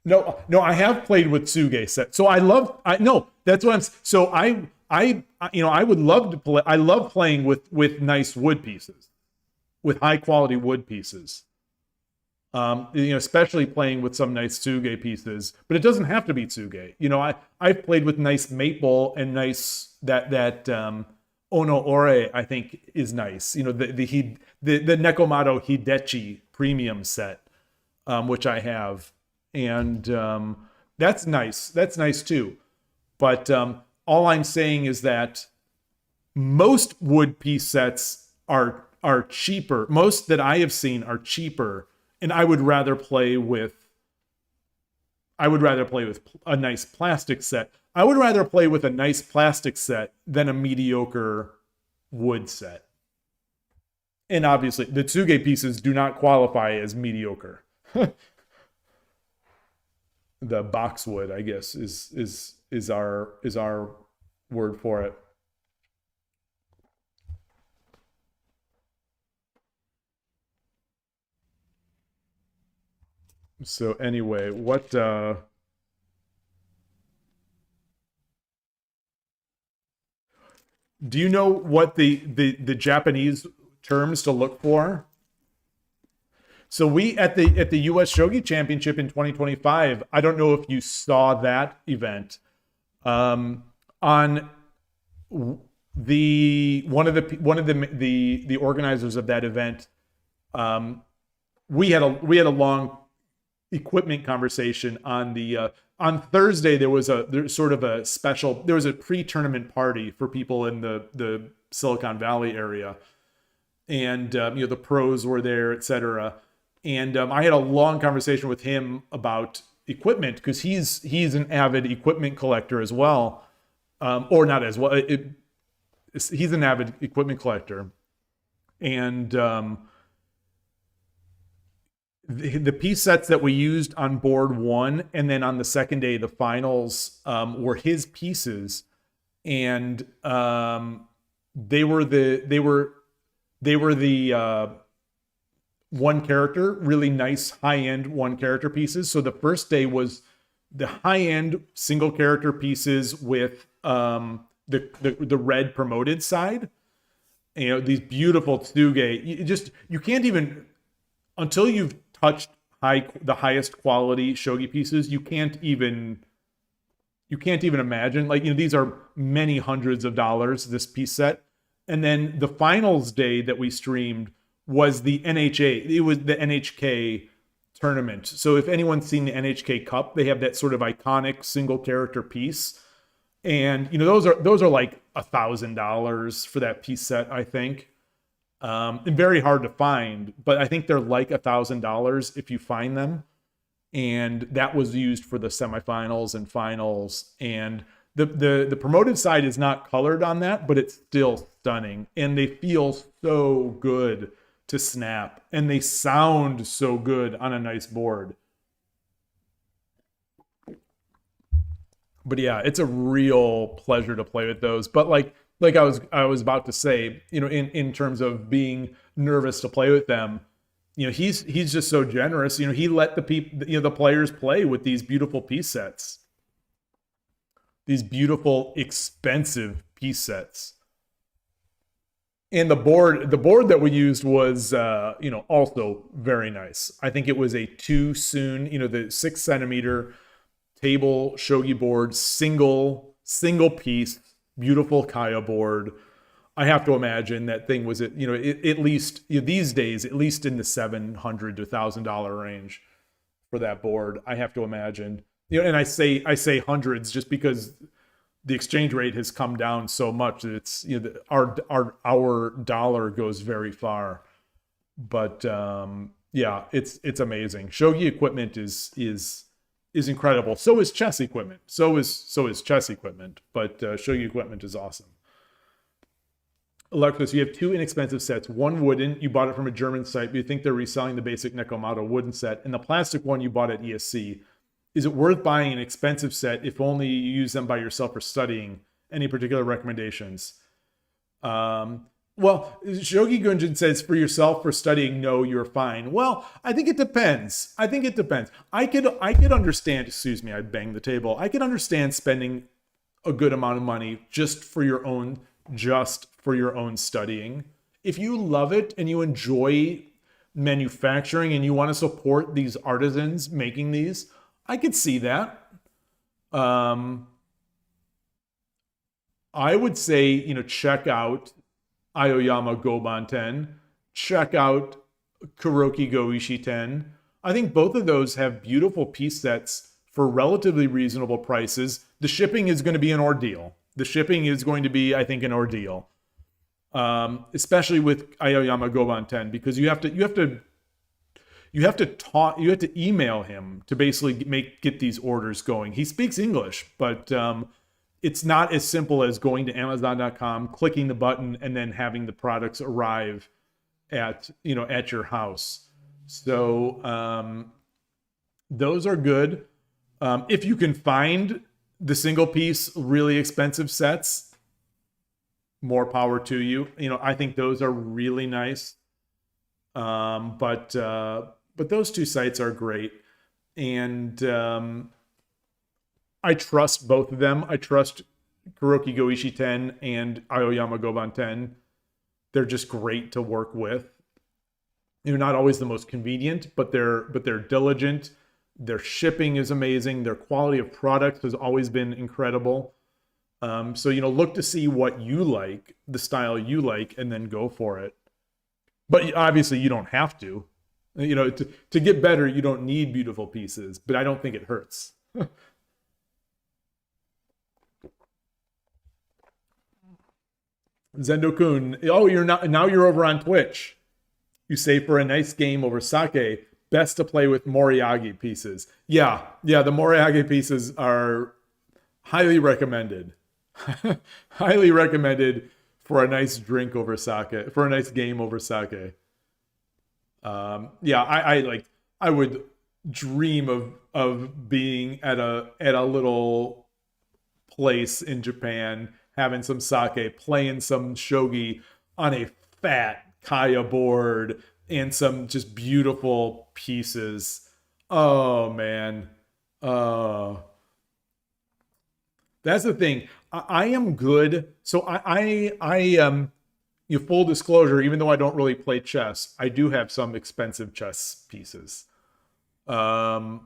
No, I have played with Tsuge set. So that's what I'm. So I would love to play. I love playing with nice wood pieces, with high quality wood pieces. Especially playing with some nice Tsuge pieces, but it doesn't have to be Tsuge. I've played with nice maple and nice that Ono Ore, I think is nice. The Nekomato Hidechi premium set, which I have. And that's nice. That's nice too. But all I'm saying is that most wood piece sets are cheaper. Most that I have seen are cheaper, and I would rather play with I would rather play with a nice plastic set. I would rather play with a nice plastic set than a mediocre wood set. And obviously, the tsuge pieces do not qualify as mediocre. The boxwood, I guess, is our word for it. So anyway, what do you know what the Japanese terms to look for? So we at the US Shogi Championship in 2025, I don't know if you saw that event. On the one of the organizers of that event, we had a long equipment conversation on Thursday. There was sort of a special, there was a pre-tournament party for people in the Silicon Valley area, and the pros were there, etc. And I had a long conversation with him about equipment, because he's an avid equipment collector as well, or not as well. He's an avid equipment collector, and the piece sets that we used on board one, and then on the second day, the finals, were his pieces, and they were the one character, really nice high-end one character pieces. So the first day was the high-end single character pieces with the red promoted side. These beautiful tsuge. You can't even, until you've touched the highest quality shogi pieces, you can't even imagine. These are many hundreds of dollars, this piece set. And then the finals day that we streamed was the NHA. It was the NHK tournament. So if anyone's seen the NHK Cup, they have that sort of iconic single character piece. And those are like $1,000 for that piece set, I think. And very hard to find, but I think they're like $1,000 if you find them. And that was used for the semifinals and finals. And the promoted side is not colored on that, but it's still stunning. And they feel so good to snap, and they sound so good on a nice board. But yeah, it's a real pleasure to play with those. But like I was about to say, in terms of being nervous to play with them, he's just so generous. He let the players play with these beautiful piece sets, these beautiful, expensive piece sets. And the board that we used was, also very nice. I think it was a the 6 centimeter table shogi board, single piece, beautiful kaya board. I have to imagine that thing was at least these days, at least in the $700 to $1,000 range for that board. I have to imagine. And I say hundreds just because the exchange rate has come down so much that it's our dollar goes very far. But it's amazing. Shogi equipment is incredible. So is chess equipment. So is chess equipment. But shogi equipment is awesome. Alexis, you have 2 inexpensive sets. One wooden, you bought it from a German site, but you think they're reselling the basic Nekomato wooden set, and the plastic one you bought at ESC. Is it worth buying an expensive set if only you use them by yourself for studying? Any particular recommendations? Well, Shogi Gunjin says for yourself for studying, no, you're fine. Well, I think it depends. I could understand, excuse me, I banged the table. I could understand spending a good amount of money just for your own studying. If you love it and you enjoy manufacturing and you want to support these artisans making these, I could see that. I would say, check out Aoyama Goban 10. Check out Kuroki Goishi 10. I think both of those have beautiful piece sets for relatively reasonable prices. The shipping is going to be an ordeal. I think, an ordeal. Especially with Aoyama Goban 10, because you have to you have to email him to basically get these orders going. He speaks English, but it's not as simple as going to Amazon.com, clicking the button, and then having the products arrive at your house. So those are good. If you can find the single piece, really expensive sets, more power to you. I think those are really nice. But those two sites are great, and I trust both of them. I trust Kuroki Goishi 10 and Aoyama Goban 10. They're just great to work with. They're not always the most convenient, but they're diligent. Their shipping is amazing. Their quality of product has always been incredible. So look to see what you like, the style you like, and then go for it. But obviously you don't have to. To get better, you don't need beautiful pieces, but I don't think it hurts. Zendo-kun, now you're over on Twitch. You say for a nice game over sake, best to play with Moriagi pieces. Yeah, the Moriagi pieces are highly recommended. Highly recommended for a nice drink over sake, for a nice game over sake. I would dream of being at a little place in Japan, having some sake, playing some shogi on a fat kaya board and some just beautiful pieces. Oh man. That's the thing. I am good. So full disclosure, even though I don't really play chess, I do have some expensive chess pieces. I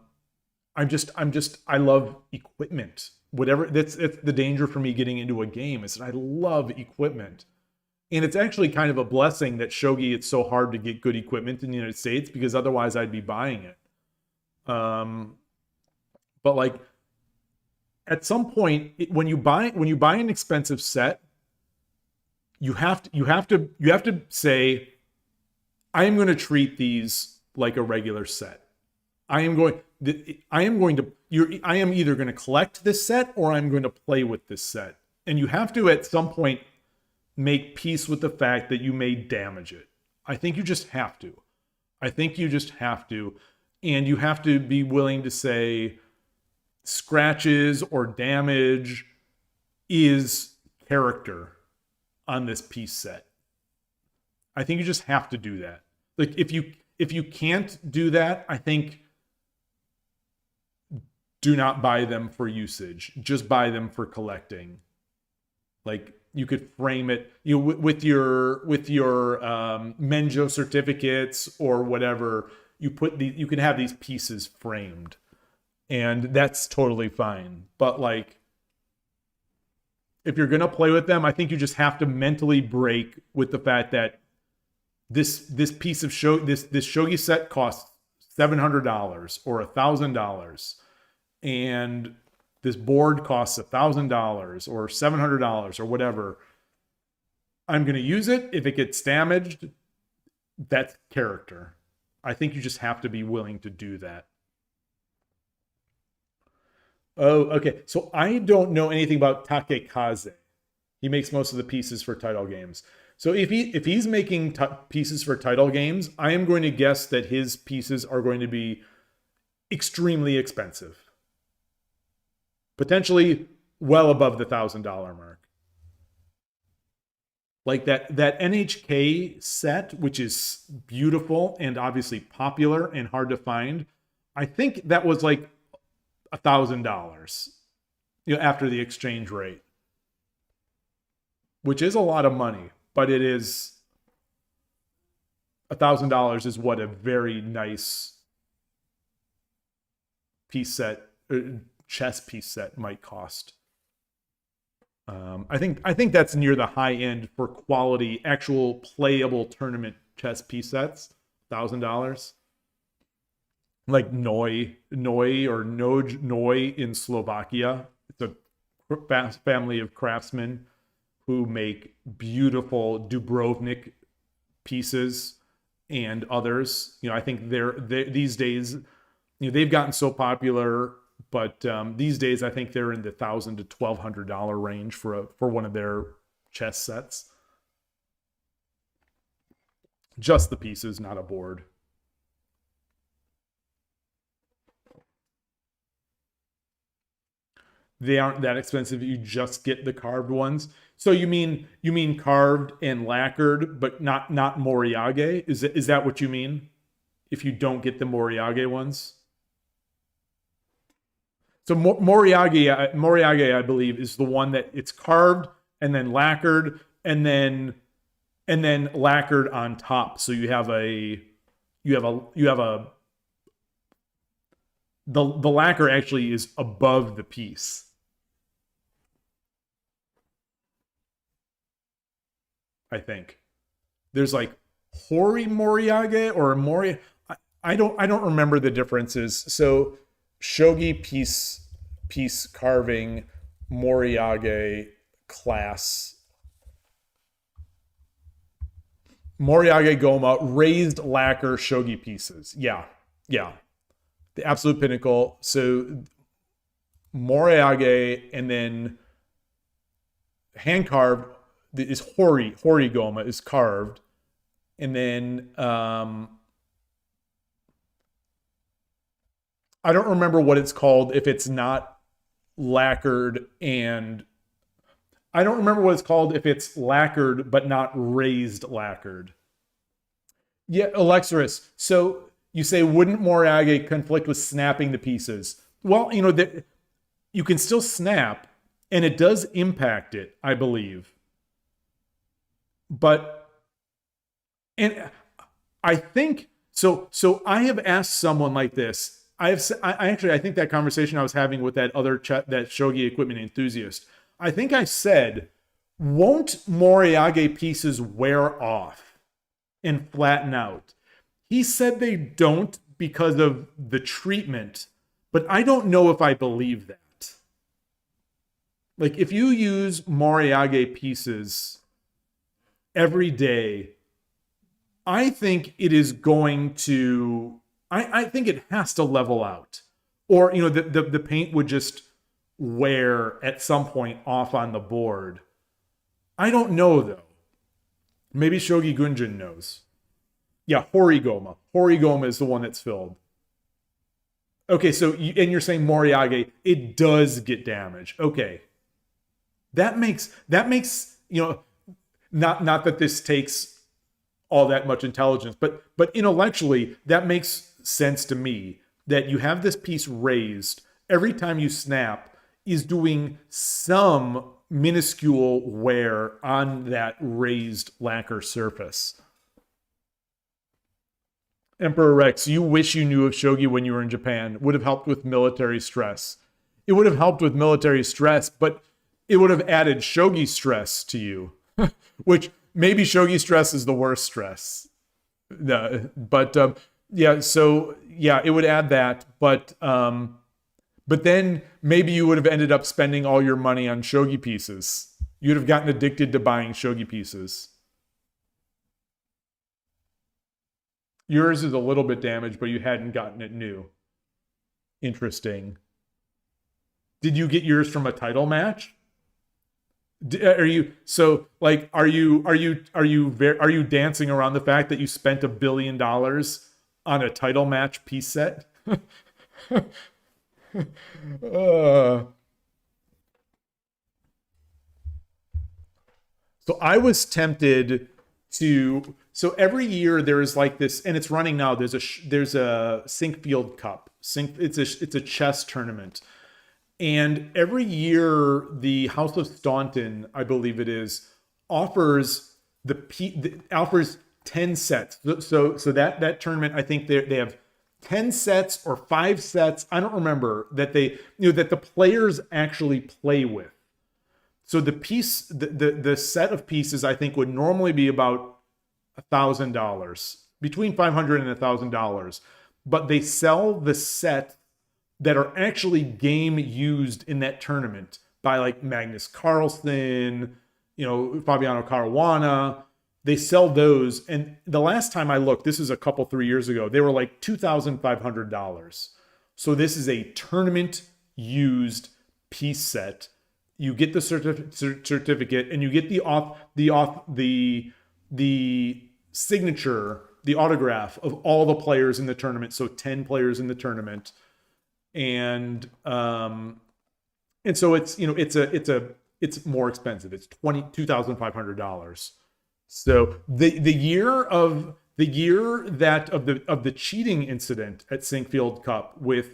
love equipment. It's the danger for me getting into a game is that I love equipment. And it's actually kind of a blessing that shogi, it's so hard to get good equipment in the United States, because otherwise I'd be buying it. But like at some point, when you buy an expensive set, you have to say, I am going to treat these like a regular set. I am either going to collect this set or I'm going to play with this set. And you have to at some point make peace with the fact that you may damage it. I think you just have to. And you have to be willing to say scratches or damage is character on this piece set. I think you just have to do that. Like if you can't do that, I think do not buy them for usage. Just buy them for collecting. Like you could frame it, with your Menjo certificates or whatever. You can have these pieces framed, and that's totally fine. But like, if you're gonna play with them, I think you just have to mentally break with the fact that this piece of this shogi set costs $700 or $1,000, and this board costs $1,000 or $700 or whatever. I'm going to use it. If it gets damaged, that's character. I think you just have to be willing to do that. Oh, okay. So I don't know anything about Takekaze. He makes most of the pieces for title games. So if he's making pieces for title games, I am going to guess that his pieces are going to be extremely expensive. Potentially well above the $1,000 mark. Like that NHK set, which is beautiful and obviously popular and hard to find, I think that was like $1,000, after the exchange rate, which is a lot of money, but it is $1,000 is what a very nice piece set, chess piece set might cost. I think that's near the high end for quality, actual playable tournament chess piece sets. $1,000. Like Noi or Noi in Slovakia. It's a family of craftsmen who make beautiful Dubrovnik pieces. and others. I think they these days, they've gotten so popular, but these days I think they're in the $1,000 to $1,200 range for one of their chess sets. Just the pieces, not a board. They aren't that expensive. You just get the carved ones. So you mean carved and lacquered, but not Moriage? Is that what you mean? If you don't get the Moriage ones? So Moriage, I believe, is the one that it's carved and then lacquered and then lacquered on top. So the lacquer actually is above the piece. I think there's like Hori Moriage or Mori. I don't remember the differences. So shogi piece carving Moriage class. Moriage Goma raised lacquer shogi pieces. Yeah. The absolute pinnacle. So Moriage and then hand carved is Hori Goma is carved. And then I don't remember what it's called if it's not lacquered, and I don't remember what it's called if it's lacquered but not raised lacquered. Yeah, Alexorus. So you say, wouldn't Moriage conflict with snapping the pieces? Well, you can still snap, and it does impact it, I believe. And I think so. I have asked someone like this. I think that conversation I was having with that other that shogi equipment enthusiast. I think I said, won't Moriage pieces wear off and flatten out? He said they don't because of the treatment, but I don't know if I believe that. Like, if you use Moriage pieces every day, I think it is going to, I think it has to level out. Or, the paint would just wear at some point off on the board. I don't know, though. Maybe Shogi Gunjin knows. Yeah, Horigoma. Horigoma is the one that's filled. Okay, so, and you're saying Moriage, it does get damage. Okay. That makes, not that this takes all that much intelligence, but intellectually, that makes sense to me, that you have this piece raised, every time you snap is doing some minuscule wear on that raised lacquer surface. Emperor Rex, you wish you knew of shogi when you were in Japan. Would have helped with military stress. It would have helped with military stress, but it would have added shogi stress to you. Which maybe shogi stress is the worst stress. It would add that, but then maybe you would have ended up spending all your money on shogi pieces. You'd have gotten addicted to buying shogi pieces. Yours is a little bit damaged, but you hadn't gotten it new. Interesting. Did you get yours from a title match? Are you dancing around the fact that you spent $1 billion on a title match piece set? So I was tempted to. So every year there is like this, and it's running now. There's a Sinkfield Cup. It's a chess tournament. And every year, the House of Staunton, I believe it is, offers 10 sets. So that tournament, I think they have 10 sets or 5 sets. I don't remember that that the players actually play with. So the set of pieces, I think, would normally be about $1,000, between $500 and $1,000, but they sell the set that are actually game used in that tournament by like Magnus Carlsen, Fabiano Caruana, they sell those, and the last time I looked, this is a couple 3 years ago, they were like $2,500. So this is a tournament used piece set. You get the certificate, and you get the signature, the autograph of all the players in the tournament. So 10 players in the tournament, and so it's, it's more expensive. It's $2,500. So the year of the cheating incident at Sinkfield Cup with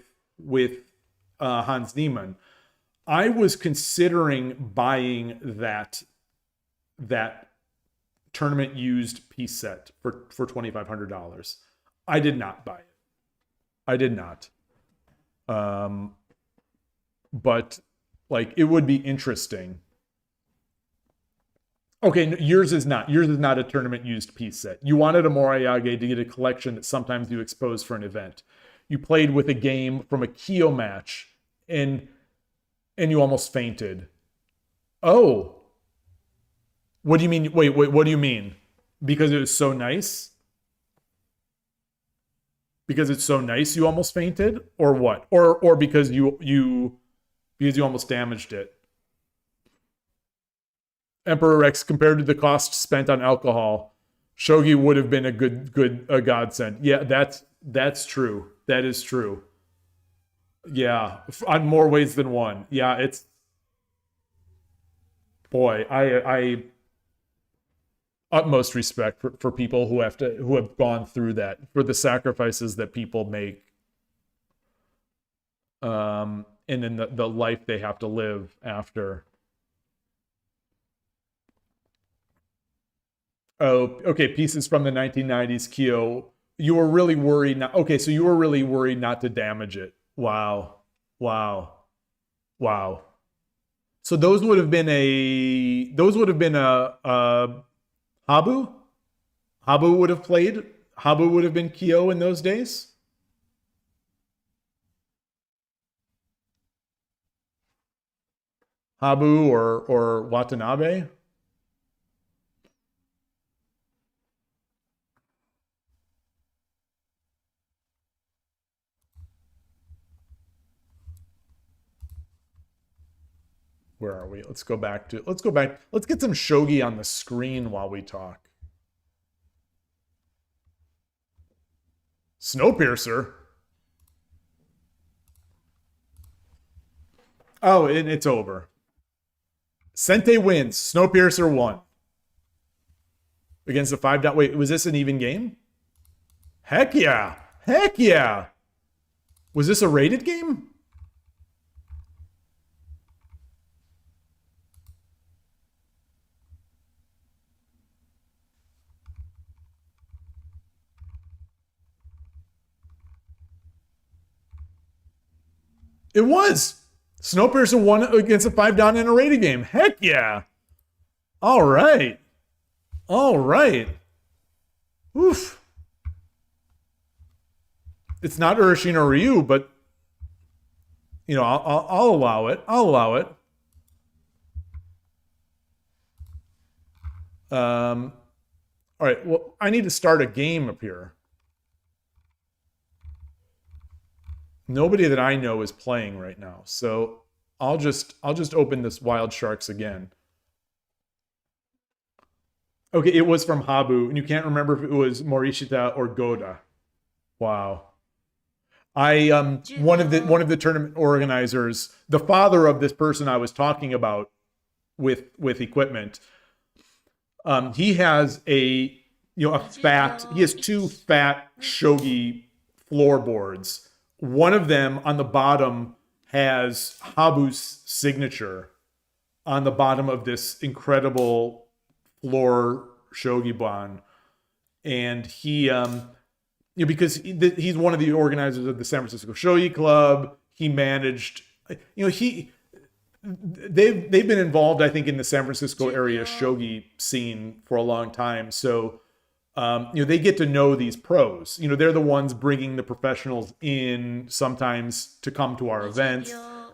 Hans Niemann, I was considering buying that tournament used piece set for $2,500. I did not buy it. I did not. But like, it would be interesting. Okay, yours is not. Yours is not a tournament used piece set. You wanted a Moriage to get a collection that sometimes you expose for an event. You played with a game from a Kyo match, and you almost fainted. Oh. What do you mean? Wait, what do you mean? Because it was so nice? Because it's so nice you almost fainted? Or what? Or because you almost damaged it? Emperor Rex, compared to the cost spent on alcohol, Shogi would have been a godsend. Yeah, that's true. That is true. Yeah, on more ways than one. Yeah, it's, boy, I utmost respect for people who have gone through that, for the sacrifices that people make, and in the life they have to live after. Oh, okay. Pieces from the 1990s Kyo. You were really worried not. Okay, so you were really worried not to damage it. Wow. So those would have been a Habu? Habu would have played? Habu would have been Kyo in those days? Habu or Watanabe? Where are we? Let's go back. Let's get some Shogi on the screen while we talk. Snowpiercer. Oh, and it's over. Sente wins. Snowpiercer won. Against the 5. Wait, was this an even game? Heck yeah. Heck yeah. Was this a rated game? It was. Snowpiercer won against a 5-down in a rated game. Heck yeah. All right. Oof. It's not Urshin or Ryu, but I'll allow it. All right. Well, I need to start a game up here. Nobody that I know is playing right now, so I'll just open this Wild Sharks again. Okay, it was from Habu, and you can't remember if it was Morishita or Goda. Wow. One of the tournament organizers, the father of this person I was talking about with equipment, he has he has 2 fat shogi floorboards. One of them on the bottom has Habu's signature on the bottom of this incredible floor shogi-ban. And he, because he's one of the organizers of the San Francisco Shogi Club, he managed, they've been involved, I think, in the San Francisco area shogi scene for a long time. So, they get to know these pros. They're the ones bringing the professionals in sometimes to come to our events.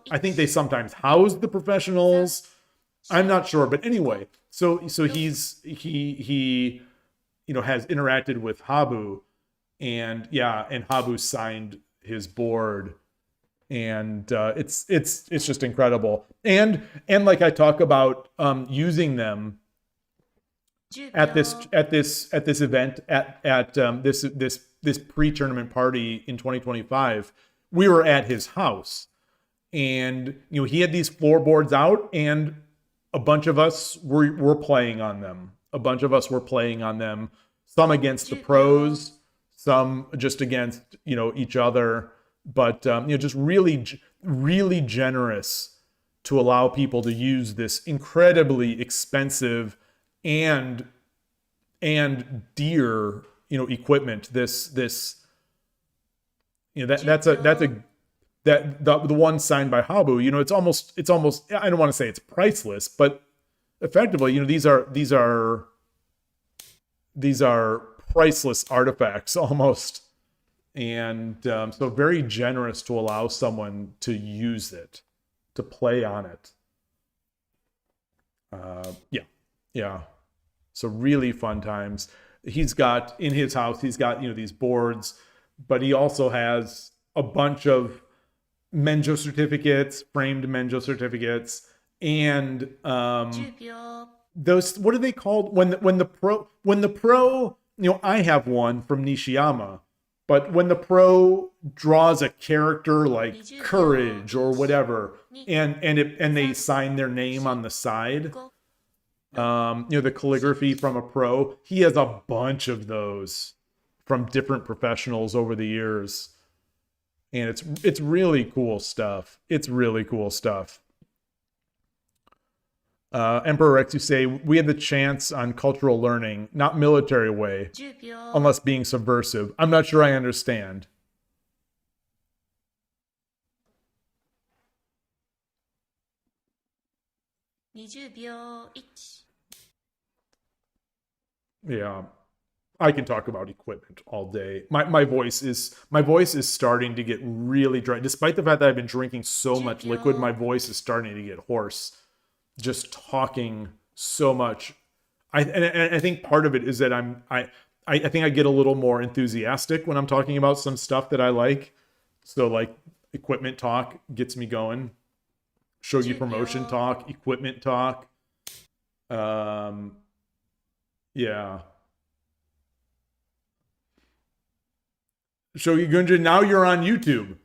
I think they sometimes house the professionals. I'm not sure. But anyway, So he has interacted with Habu, and Habu signed his board, and it's just incredible. And like I talk about using them at this event at this pre-tournament party in 2025. We were at his house, and he had these floorboards out, and a bunch of us were playing on them. Some against the pros, some just against each other, but just really generous to allow people to use this incredibly expensive and dear equipment. The one signed by Habu, it's almost I don't want to say it's priceless, but effectively these are priceless artifacts almost. And so very generous to allow someone to use it, to play on it. So really fun times. He's got in his house, he's got these boards, but he also has a bunch of Menjo certificates, framed Menjo certificates, and those, what are they called? When the pro, I have one from Nishiyama, but when the pro draws a character like Courage or whatever, and they sign their name on the side, the calligraphy from a pro, he has a bunch of those from different professionals over the years. And it's really cool stuff. Emperor Rex, you say, we had the chance on cultural learning, not military way, unless being subversive. I'm not sure I understand. Yeah, I can talk about equipment all day. My voice is starting to get really dry. Despite the fact that I've been drinking so much liquid, my voice is starting to get hoarse. Just talking so much. I think part of it is that I think I get a little more enthusiastic when I'm talking about some stuff that I like. So like equipment talk gets me going. Shogi promotion talk, equipment talk. Yeah. Shogi Gunja, now you're on YouTube.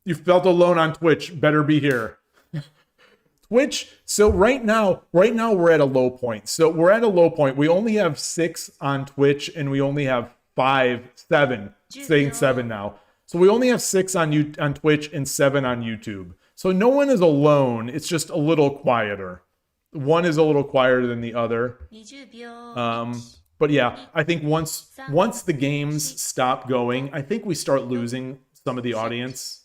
You felt alone on Twitch. Better be here. Twitch. So right now we're at a low point. We only have 6 on Twitch, and we only have 7, saying 7 now. So we only have 6 on Twitch and 7 on YouTube. So no one is alone. It's just a little quieter. One is a little quieter than the other. But yeah, I think once the games stop going, I think we start losing some of the audience.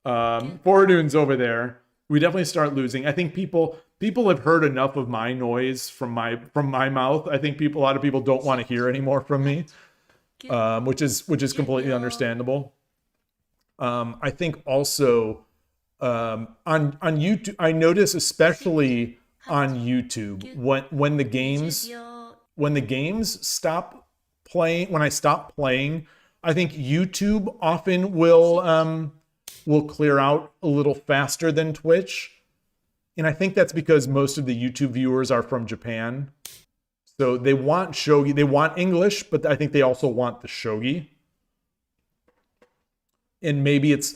Fordune's over there. We definitely start losing. I think people have heard enough of my noise from my mouth. I think a lot of people don't want to hear anymore from me, which is completely understandable. I think also on YouTube, I notice especially on YouTube when the games stop playing, when I stop playing, I think YouTube often will clear out a little faster than Twitch. And I think that's because most of the YouTube viewers are from Japan. So they want Shogi, they want English, but I think they also want the Shogi. And maybe it's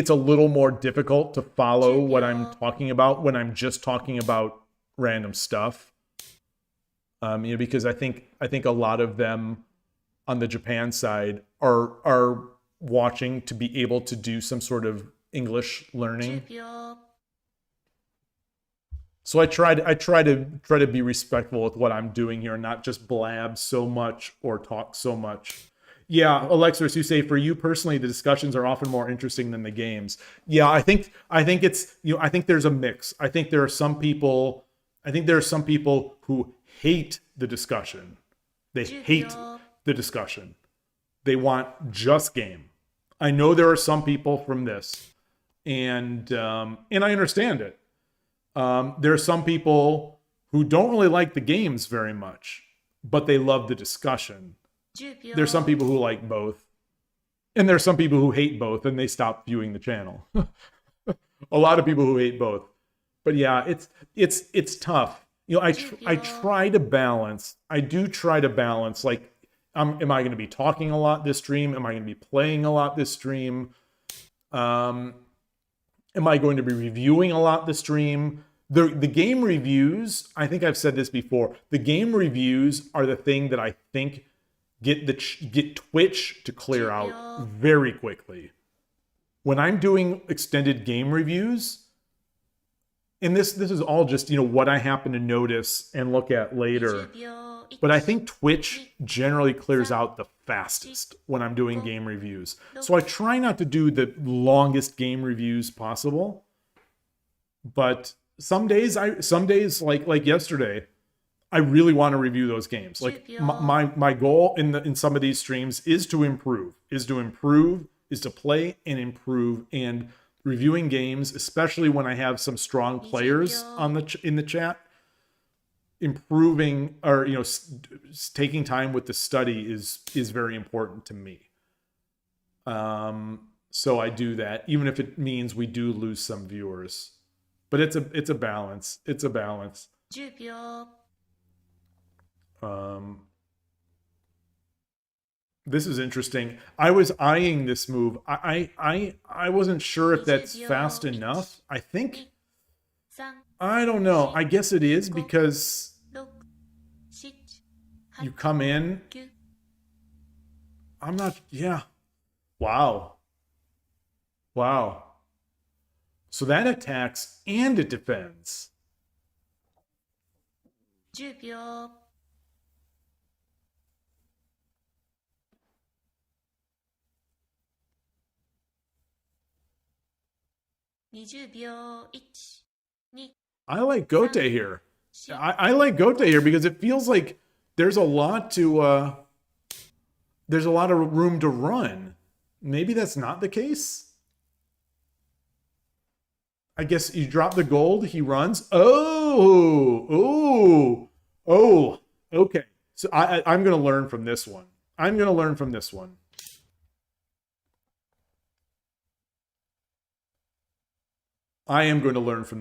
a little more difficult to follow what I'm talking about when I'm just talking about random stuff. Because I think a lot of them on the Japan side are watching to be able to do some sort of English learning. So I try to be respectful with what I'm doing here and not just blab so much or talk so much. Yeah, Alexis, you say for you personally, the discussions are often more interesting than the games. Yeah, I think it's I think there's a mix. I think there are some people who hate the discussion. They hate the discussion. They want just game. I know there are some people from this, and I understand it. There are some people who don't really like the games very much, but they love the discussion. There's some people who like both, and there's some people who hate both and they stop viewing the channel. A lot of people who hate both. But yeah, it's tough. You know, I try to balance. I do try to balance. Like, am I going to be talking a lot this stream? Am I going to be playing a lot this stream? Am I going to be reviewing a lot this stream? The game reviews, I think I've said this before, the game reviews are the thing that I think get Twitch to clear out very quickly. When I'm doing extended game reviews, and this is all just, you know, what I happen to notice and look at later, but I think Twitch generally clears out the fastest when I'm doing game reviews. So I try not to do the longest game reviews possible, but some days like yesterday, I really want to review those games. Like my goal in some of these streams is to improve, is to play and improve, and reviewing games, especially when I have some strong players in the chat, improving, or, you know, taking time with the study is very important to me. So I do that, even if it means we do lose some viewers. But it's a balance. It's a balance. This is interesting. I was eyeing this move. I wasn't sure if that's fast enough. I think, I don't know. I guess it is, because you come in. I'm not, yeah. Wow. So that attacks and it defends. 10秒 20秒 1 2 I like Gote here. I like Gote here because it feels like there's a lot of room to run. Maybe that's not the case. I guess you drop the gold, he runs. Oh, okay. So I'm going to learn from this one. I am going to learn from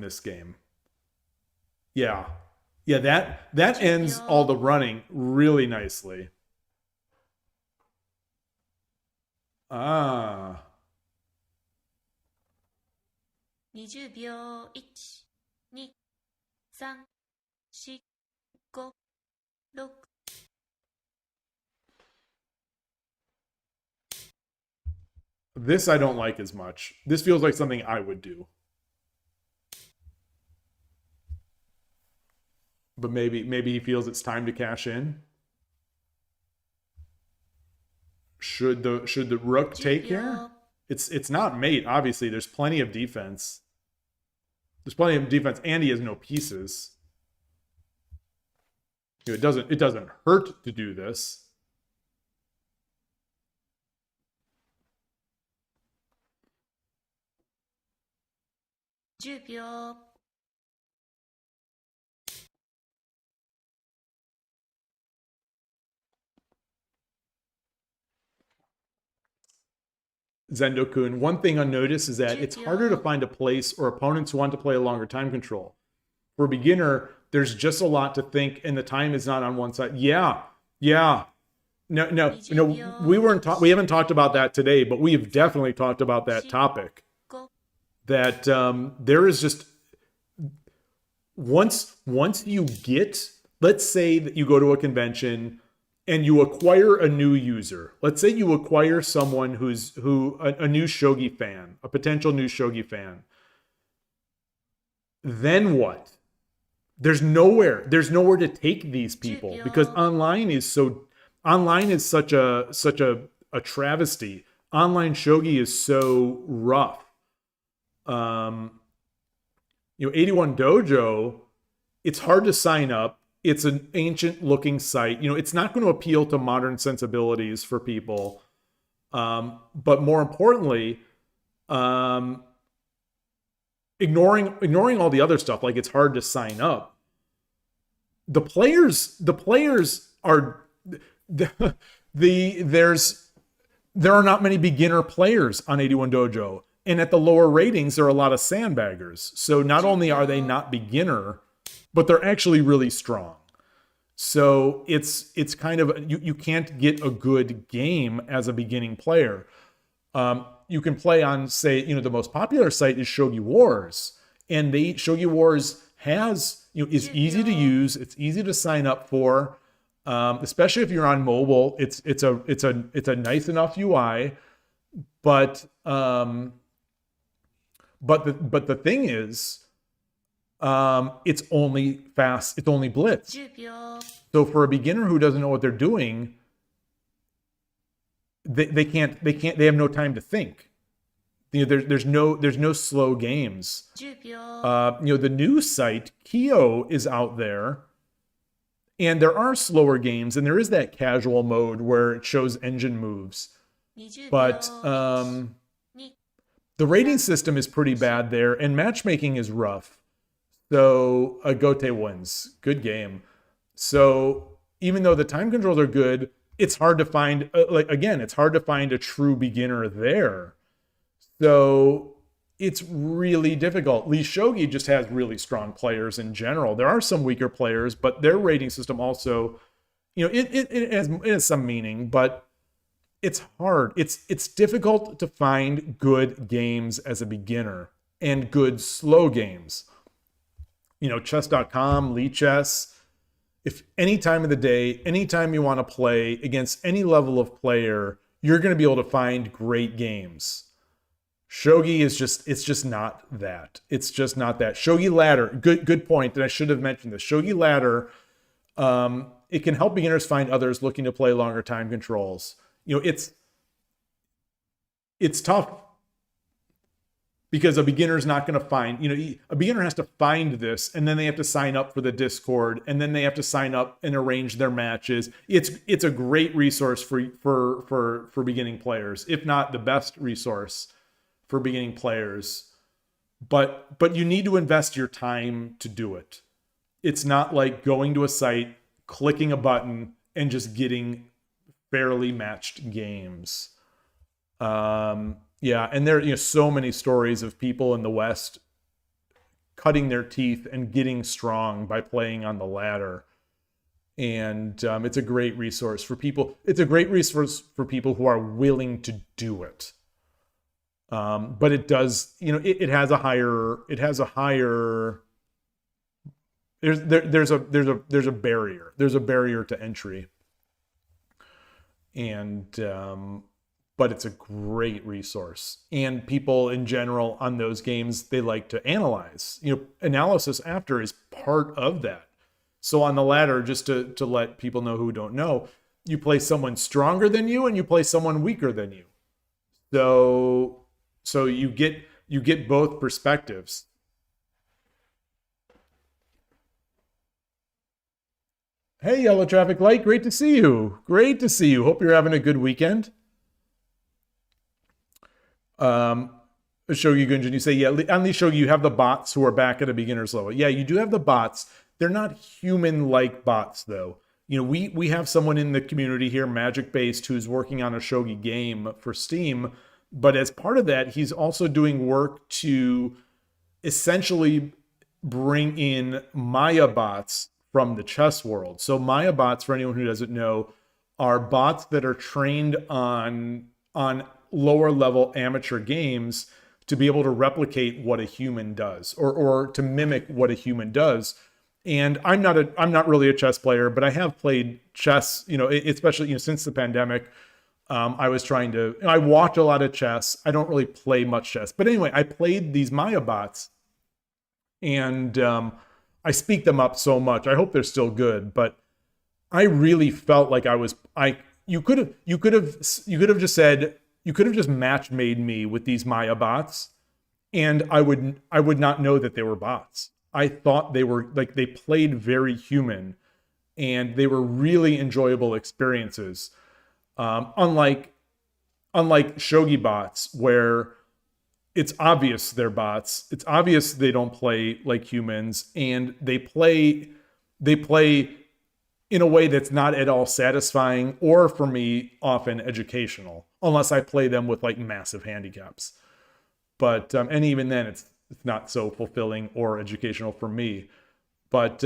this game. Yeah, that ends all the running really nicely. 20秒 1 2 3 4 5 6 This I don't like as much. This feels like something I would do. But maybe he feels it's time to cash in. Should the rook take here? It's not mate, obviously. There's plenty of defense. And he has no pieces. You know, it doesn't hurt to do this. Zendo-kun, one thing unnoticed is that it's harder to find a place or opponents who want to play a longer time control. For a beginner, there's just a lot to think, and the time is not on one side. Yeah. No. We haven't talked about that today, but we have definitely talked about that topic. That there is just once you get, let's say that you go to a convention and you acquire a new user. Let's say you acquire someone who's a new Shogi fan, a potential new Shogi fan. Then what? There's nowhere to take these people because online is such a travesty. Online Shogi is so rough. 81 Dojo, it's hard to sign up. It's an ancient looking site. It's not going to appeal to modern sensibilities for people. But more importantly, ignoring all the other stuff, like it's hard to sign up. the players are there are not many beginner players on 81 Dojo, and at the lower ratings there are a lot of sandbaggers. So not only are they not beginner, but they're actually really strong. So it's kind of you can't get a good game as a beginning player. You can play on, say, the most popular site is Shogi Wars, and Shogi Wars has is easy to use. It's easy to sign up for, especially if you're on mobile. It's a nice enough UI, but the thing is, it's only fast. It's only blitz. So for a beginner who doesn't know what they're doing, they have no time to think. There's no slow games. The new site Kyo is out there, and there are slower games, and there is that casual mode where it shows engine moves. But the rating system is pretty bad there, and matchmaking is rough. So Gote wins. Good game. So even though the time controls are good, it's hard to find, it's hard to find a true beginner there. So it's really difficult. Lee Shogi just has really strong players in general. There are some weaker players, but their rating system also, it has some meaning, but it's hard. It's difficult to find good games as a beginner and good slow games. Chess.com, Lee Chess. If any time of the day, anytime you want to play against any level of player, you're going to be able to find great games. Shogi is just not that. It's just not that. Shogi Ladder, good point, and I should have mentioned this. Shogi Ladder, it can help beginners find others looking to play longer time controls. It's tough because a beginner's not going to find, a beginner has to find this, and then they have to sign up for the Discord, and then they have to sign up and arrange their matches. It's a great resource for beginning players, if not the best resource for beginning players. But you need to invest your time to do it. It's not like going to a site, clicking a button, and just getting fairly matched games. Yeah, and there are so many stories of people in the West cutting their teeth and getting strong by playing on the ladder. And it's a great resource for people. It's a great resource for people who are willing to do it. But it does, it has a higher. There's a barrier. There's a barrier to entry. And but it's a great resource. And people in general on those games, they like to analyze. Analysis after is part of that. So on the ladder, just to let people know who don't know, you play someone stronger than you and you play someone weaker than you. So you get both perspectives. Hey, Yellow Traffic Light, great to see you. Great to see you. Hope you're having a good weekend. Shogi Gunjin, you say, yeah, on these Shogi, you have the bots who are back at a beginner's level. Yeah, you do have the bots. They're not human-like bots, though. We have someone in the community here, Magic-based, who's working on a Shogi game for Steam. But as part of that, he's also doing work to essentially bring in Maya bots from the chess world. So Maya bots, for anyone who doesn't know, are bots that are trained on lower level amateur games to be able to replicate what a human does, or to mimic what a human does. And I'm not really a chess player, but I have played chess, especially since the pandemic. I was trying to, I watch a lot of chess. I don't really play much chess, but anyway, I played these Maya bots, and I speak them up so much. I hope they're still good, but I really felt like you could have just said, you could have just match made me with these Maya bots, and I would not know that they were bots. I thought they were they played very human, and they were really enjoyable experiences. Unlike Shogi bots, where it's obvious they're bots, it's obvious they don't play like humans, and they play they play in a way that's not at all satisfying, or for me, often educational, unless I play them with like massive handicaps. But and even then, it's not so fulfilling or educational for me. But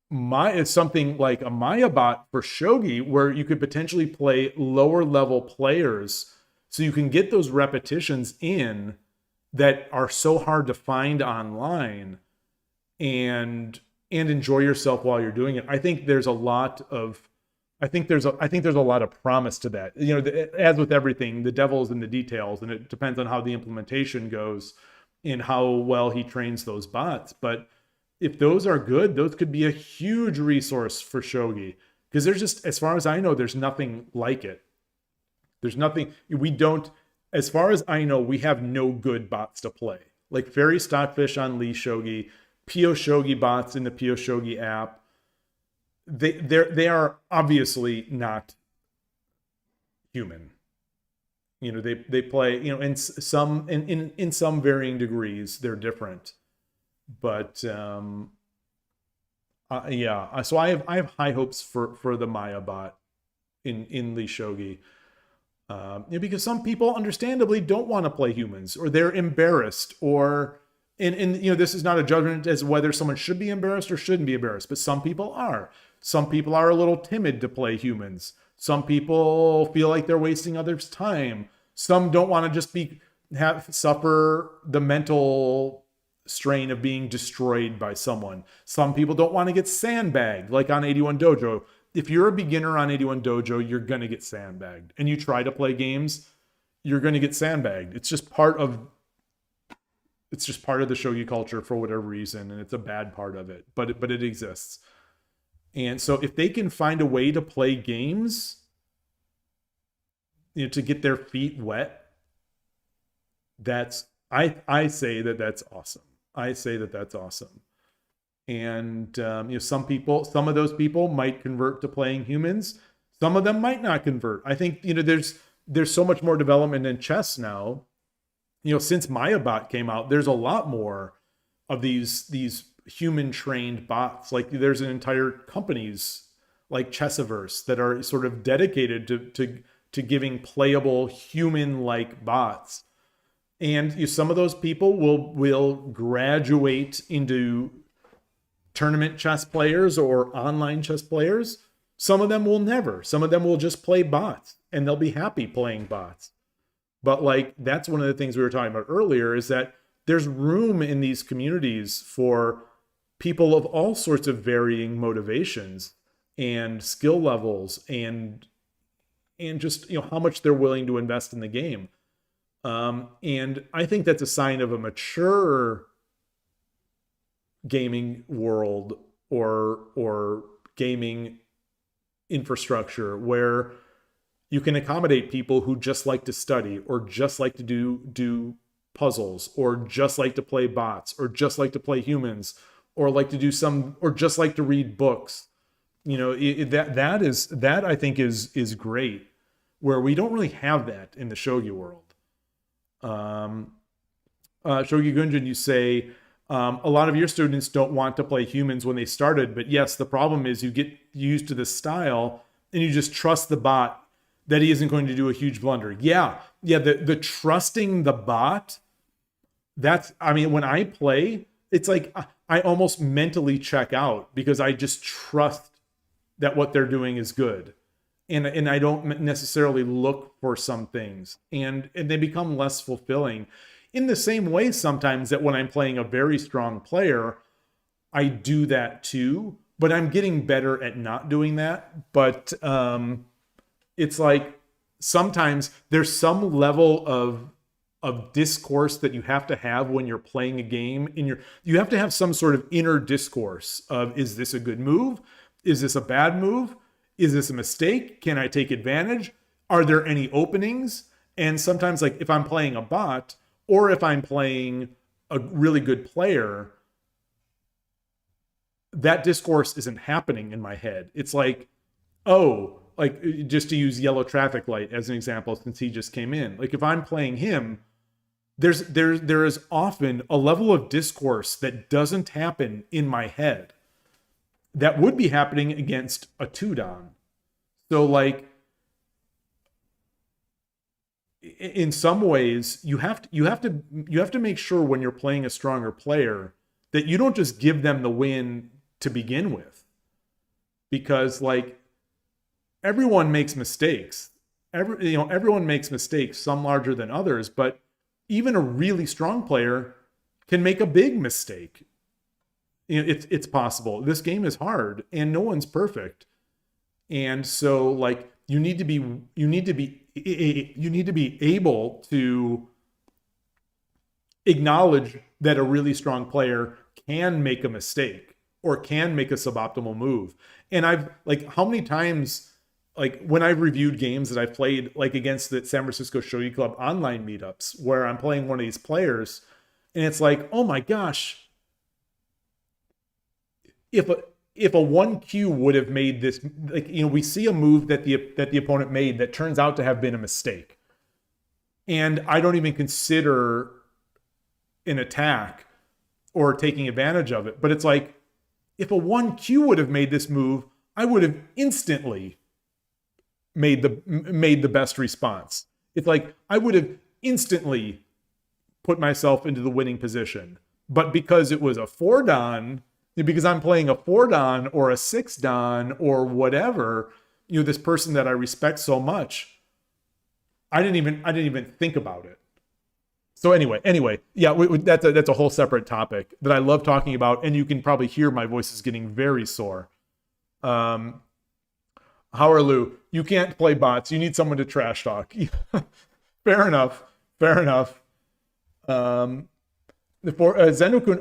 it's something like a Maya bot for Shogi, where you could potentially play lower level players, so you can get those repetitions in that are so hard to find online, and enjoy yourself while you're doing it. I think there's a lot of promise to that. You know, as with everything, the devil is in the details, and it depends on how the implementation goes and how well he trains those bots. But if those are good, those could be a huge resource for Shogi, because there's just, as far as I know, there's nothing like it. There's nothing, as far as I know, we have no good bots to play. Like Fairy Stockfish on Lee Shogi, Pyo Shogi bots in the Pyo Shogi app. They are obviously not human. You know, they play, you know, in some varying degrees, they're different. But yeah, so I have high hopes for the Maya bot in Lee Shogi. You know, because some people understandably don't want to play humans, or they're embarrassed, or and you know, this is not a judgment as whether someone should be embarrassed or shouldn't be embarrassed, but some people are. Some people are a little timid to play humans. Some people feel like they're wasting others' time. Some don't want to just suffer the mental strain of being destroyed by someone. Some people don't want to get sandbagged, like on 81 Dojo. If you're a beginner on 81 Dojo, you're going to get sandbagged. And you try to play games, you're going to get sandbagged. It's just part of the shogi culture for whatever reason, and it's a bad part of it, but it exists. And so if they can find a way to play games, you know, to get their feet wet, I say that's awesome. I say that's awesome. And you know, some of those people might convert to playing humans. Some of them might not convert. I think, you know, there's so much more development in chess now. You know, since MayaBot came out, there's a lot more of these human trained bots. Like there's an entire companies like Chessiverse that are sort of dedicated to giving playable human like bots. And you know, some of those people will graduate into tournament chess players or online chess players. Some of them will never. Some of them will just play bots, and they'll be happy playing bots. But like, that's one of the things we were talking about earlier, is that there's room in these communities for people of all sorts of varying motivations and skill levels, and just, you know, how much they're willing to invest in the game. And I think that's a sign of a mature gaming world or gaming infrastructure, where you can accommodate people who just like to study, or just like to do puzzles, or just like to play bots, or just like to play humans, or like to do or just like to read books. You know, that I think is great, where we don't really have that in the shogi world. Shogi Gunjin, you say, a lot of your students don't want to play humans when they started, but yes, the problem is you get used to the style and you just trust the bot that he isn't going to do a huge blunder. Yeah. The trusting the bot, when I play, it's like I almost mentally check out, because I just trust that what they're doing is good. And I don't necessarily look for some things, and they become less fulfilling. In the same way, sometimes, that when I'm playing a very strong player, I do that too, but I'm getting better at not doing that. But it's like, sometimes there's some level of discourse that you have to have when you're playing a game. You have to have some sort of inner discourse of, is this a good move? Is this a bad move? Is this a mistake? Can I take advantage? Are there any openings? And sometimes, like, if I'm playing a bot, or if I'm playing a really good player, that discourse isn't happening in my head. It's like, oh, like, just to use Yellow Traffic Light as an example, since he just came in. Like, if I'm playing him, there is often a level of discourse that doesn't happen in my head that would be happening against a 2-dan. So like in some ways you have to make sure when you're playing a stronger player that you don't just give them the win to begin with, because like everyone makes mistakes. Everyone makes mistakes, some larger than others, but even a really strong player can make a big mistake. It's possible. This game is hard and no one's perfect. And so like you need to be able to acknowledge that a really strong player can make a mistake or can make a suboptimal move. And I've like, how many times, like when I've reviewed games that I've played like against the San Francisco Shogi Club online meetups where I'm playing one of these players and it's like, oh my gosh, if a 1Q would have made this, like, we see a move that the opponent made that turns out to have been a mistake. And I don't even consider an attack or taking advantage of it. But it's like, if a 1Q would have made this move, I would have instantly made the best response. It's like, I would have instantly put myself into the winning position. But because it was a 4-dan, because I'm playing a 4-dan or a 6-dan or whatever, this person that I respect so much, I didn't even think about it. So anyway, yeah, that's a whole separate topic that I love talking about, and you can probably hear my voice is getting very sore. Howard, you can't play bots. You need someone to trash talk. Fair enough. Zendokun,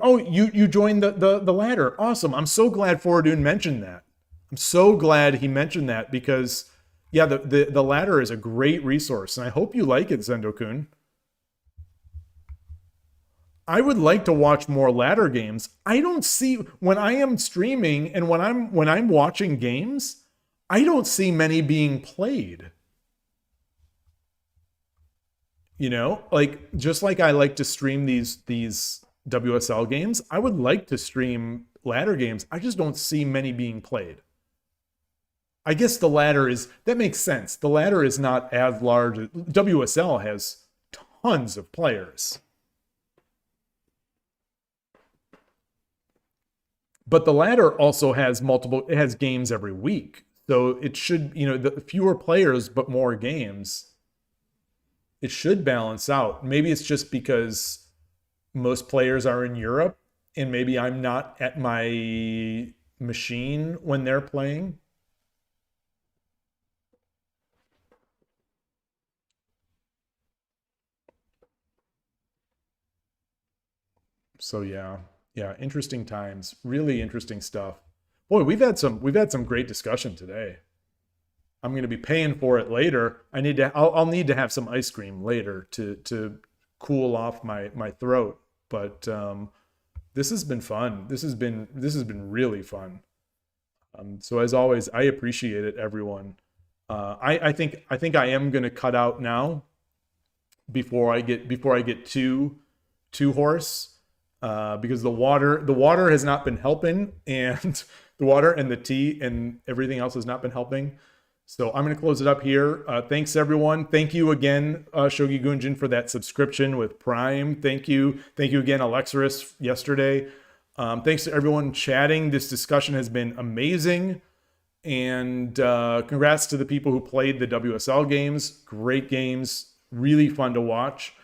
oh, you joined the ladder. Awesome. I'm so glad Foradun mentioned that. I'm so glad he mentioned that because, yeah, the ladder is a great resource, and I hope you like it, Zendokun. I would like to watch more ladder games. I don't see, when I am streaming and when I'm watching games, I don't see many being played. Like just like I like to stream these WSL games, I would like to stream ladder games. I just don't see many being played. I guess that makes sense. The ladder is not as large. WSL has tons of players. But the ladder also has it has games every week. So it should, the fewer players, but more games. It should balance out. Maybe it's just because most players are in Europe and maybe I'm not at my machine when they're playing. So yeah, interesting times, really interesting stuff. Boy, we've had some great discussion today. I'm going to be paying for it later. I'll need to have some ice cream later to cool off my throat. But this has been fun. This has been really fun. So as always, I appreciate it, everyone. I think I am going to cut out now before I get too hoarse. Because the water has not been helping, and the water and the tea and everything else has not been helping. So I'm going to close it up here. Thanks, everyone. Thank you again, Shogi Gunjin, for that subscription with Prime. Thank you again, Alexarus, yesterday. Thanks to everyone chatting. This discussion has been amazing. And congrats to the people who played the WSL games. Great games. Really fun to watch.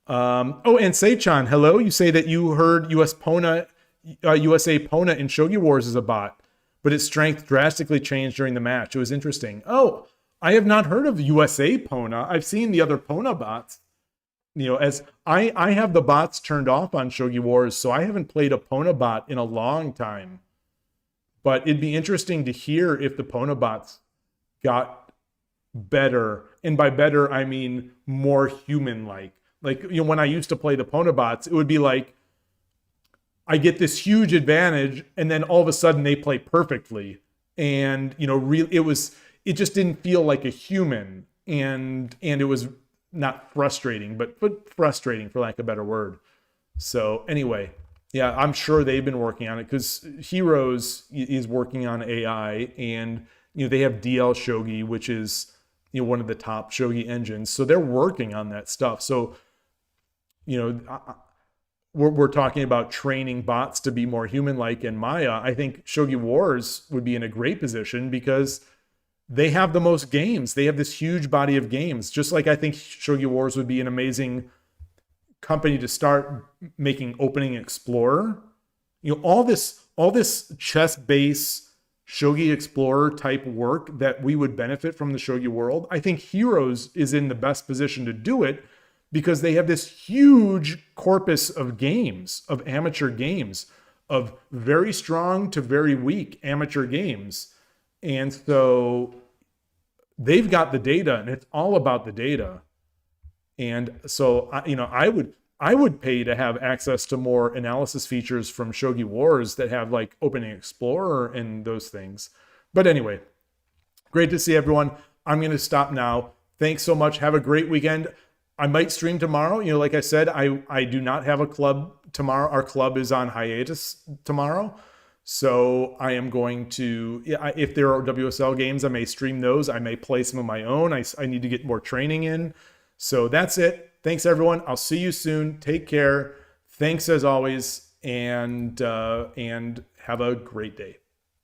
Oh, and Seichan, hello. You say that you heard USA Pona in Shogi Wars is a bot, but its strength drastically changed during the match. It was interesting. Oh, I have not heard of USA Pona. I've seen the other Pona bots. As I have the bots turned off on Shogi Wars, so I haven't played a Pona bot in a long time. But it'd be interesting to hear if the Pona bots got better. And by better, I mean more human-like. Like, when I used to play the Pona bots, it would be like, I get this huge advantage, and then all of a sudden they play perfectly. And, it just didn't feel like a human. And it was not frustrating, but frustrating for lack of a better word. So anyway, yeah, I'm sure they've been working on it because Heroes is working on AI, and they have DL Shogi, which is one of the top shogi engines. So they're working on that stuff. So we're talking about training bots to be more human-like in Maya. I think Shogi Wars would be in a great position because they have the most games. They have this huge body of games. Just like I think Shogi Wars would be an amazing company to start making Opening Explorer. All this chess-based Shogi Explorer type work that we would benefit from the Shogi world. I think Heroes is in the best position to do it because they have this huge corpus of games, of amateur games, of very strong to very weak amateur games. And so they've got the data, and it's all about the data. And so, I would pay to have access to more analysis features from Shogi Wars that have like Opening Explorer and those things. But anyway, great to see everyone. I'm going to stop now. Thanks so much. Have a great weekend. I might stream tomorrow. Like I said, I do not have a club tomorrow. Our club is on hiatus tomorrow. So I am going to, if there are WSL games, I may stream those. I may play some of my own. I need to get more training in. So that's it. Thanks, everyone. I'll see you soon. Take care. Thanks as always, and have a great day.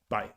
Bye.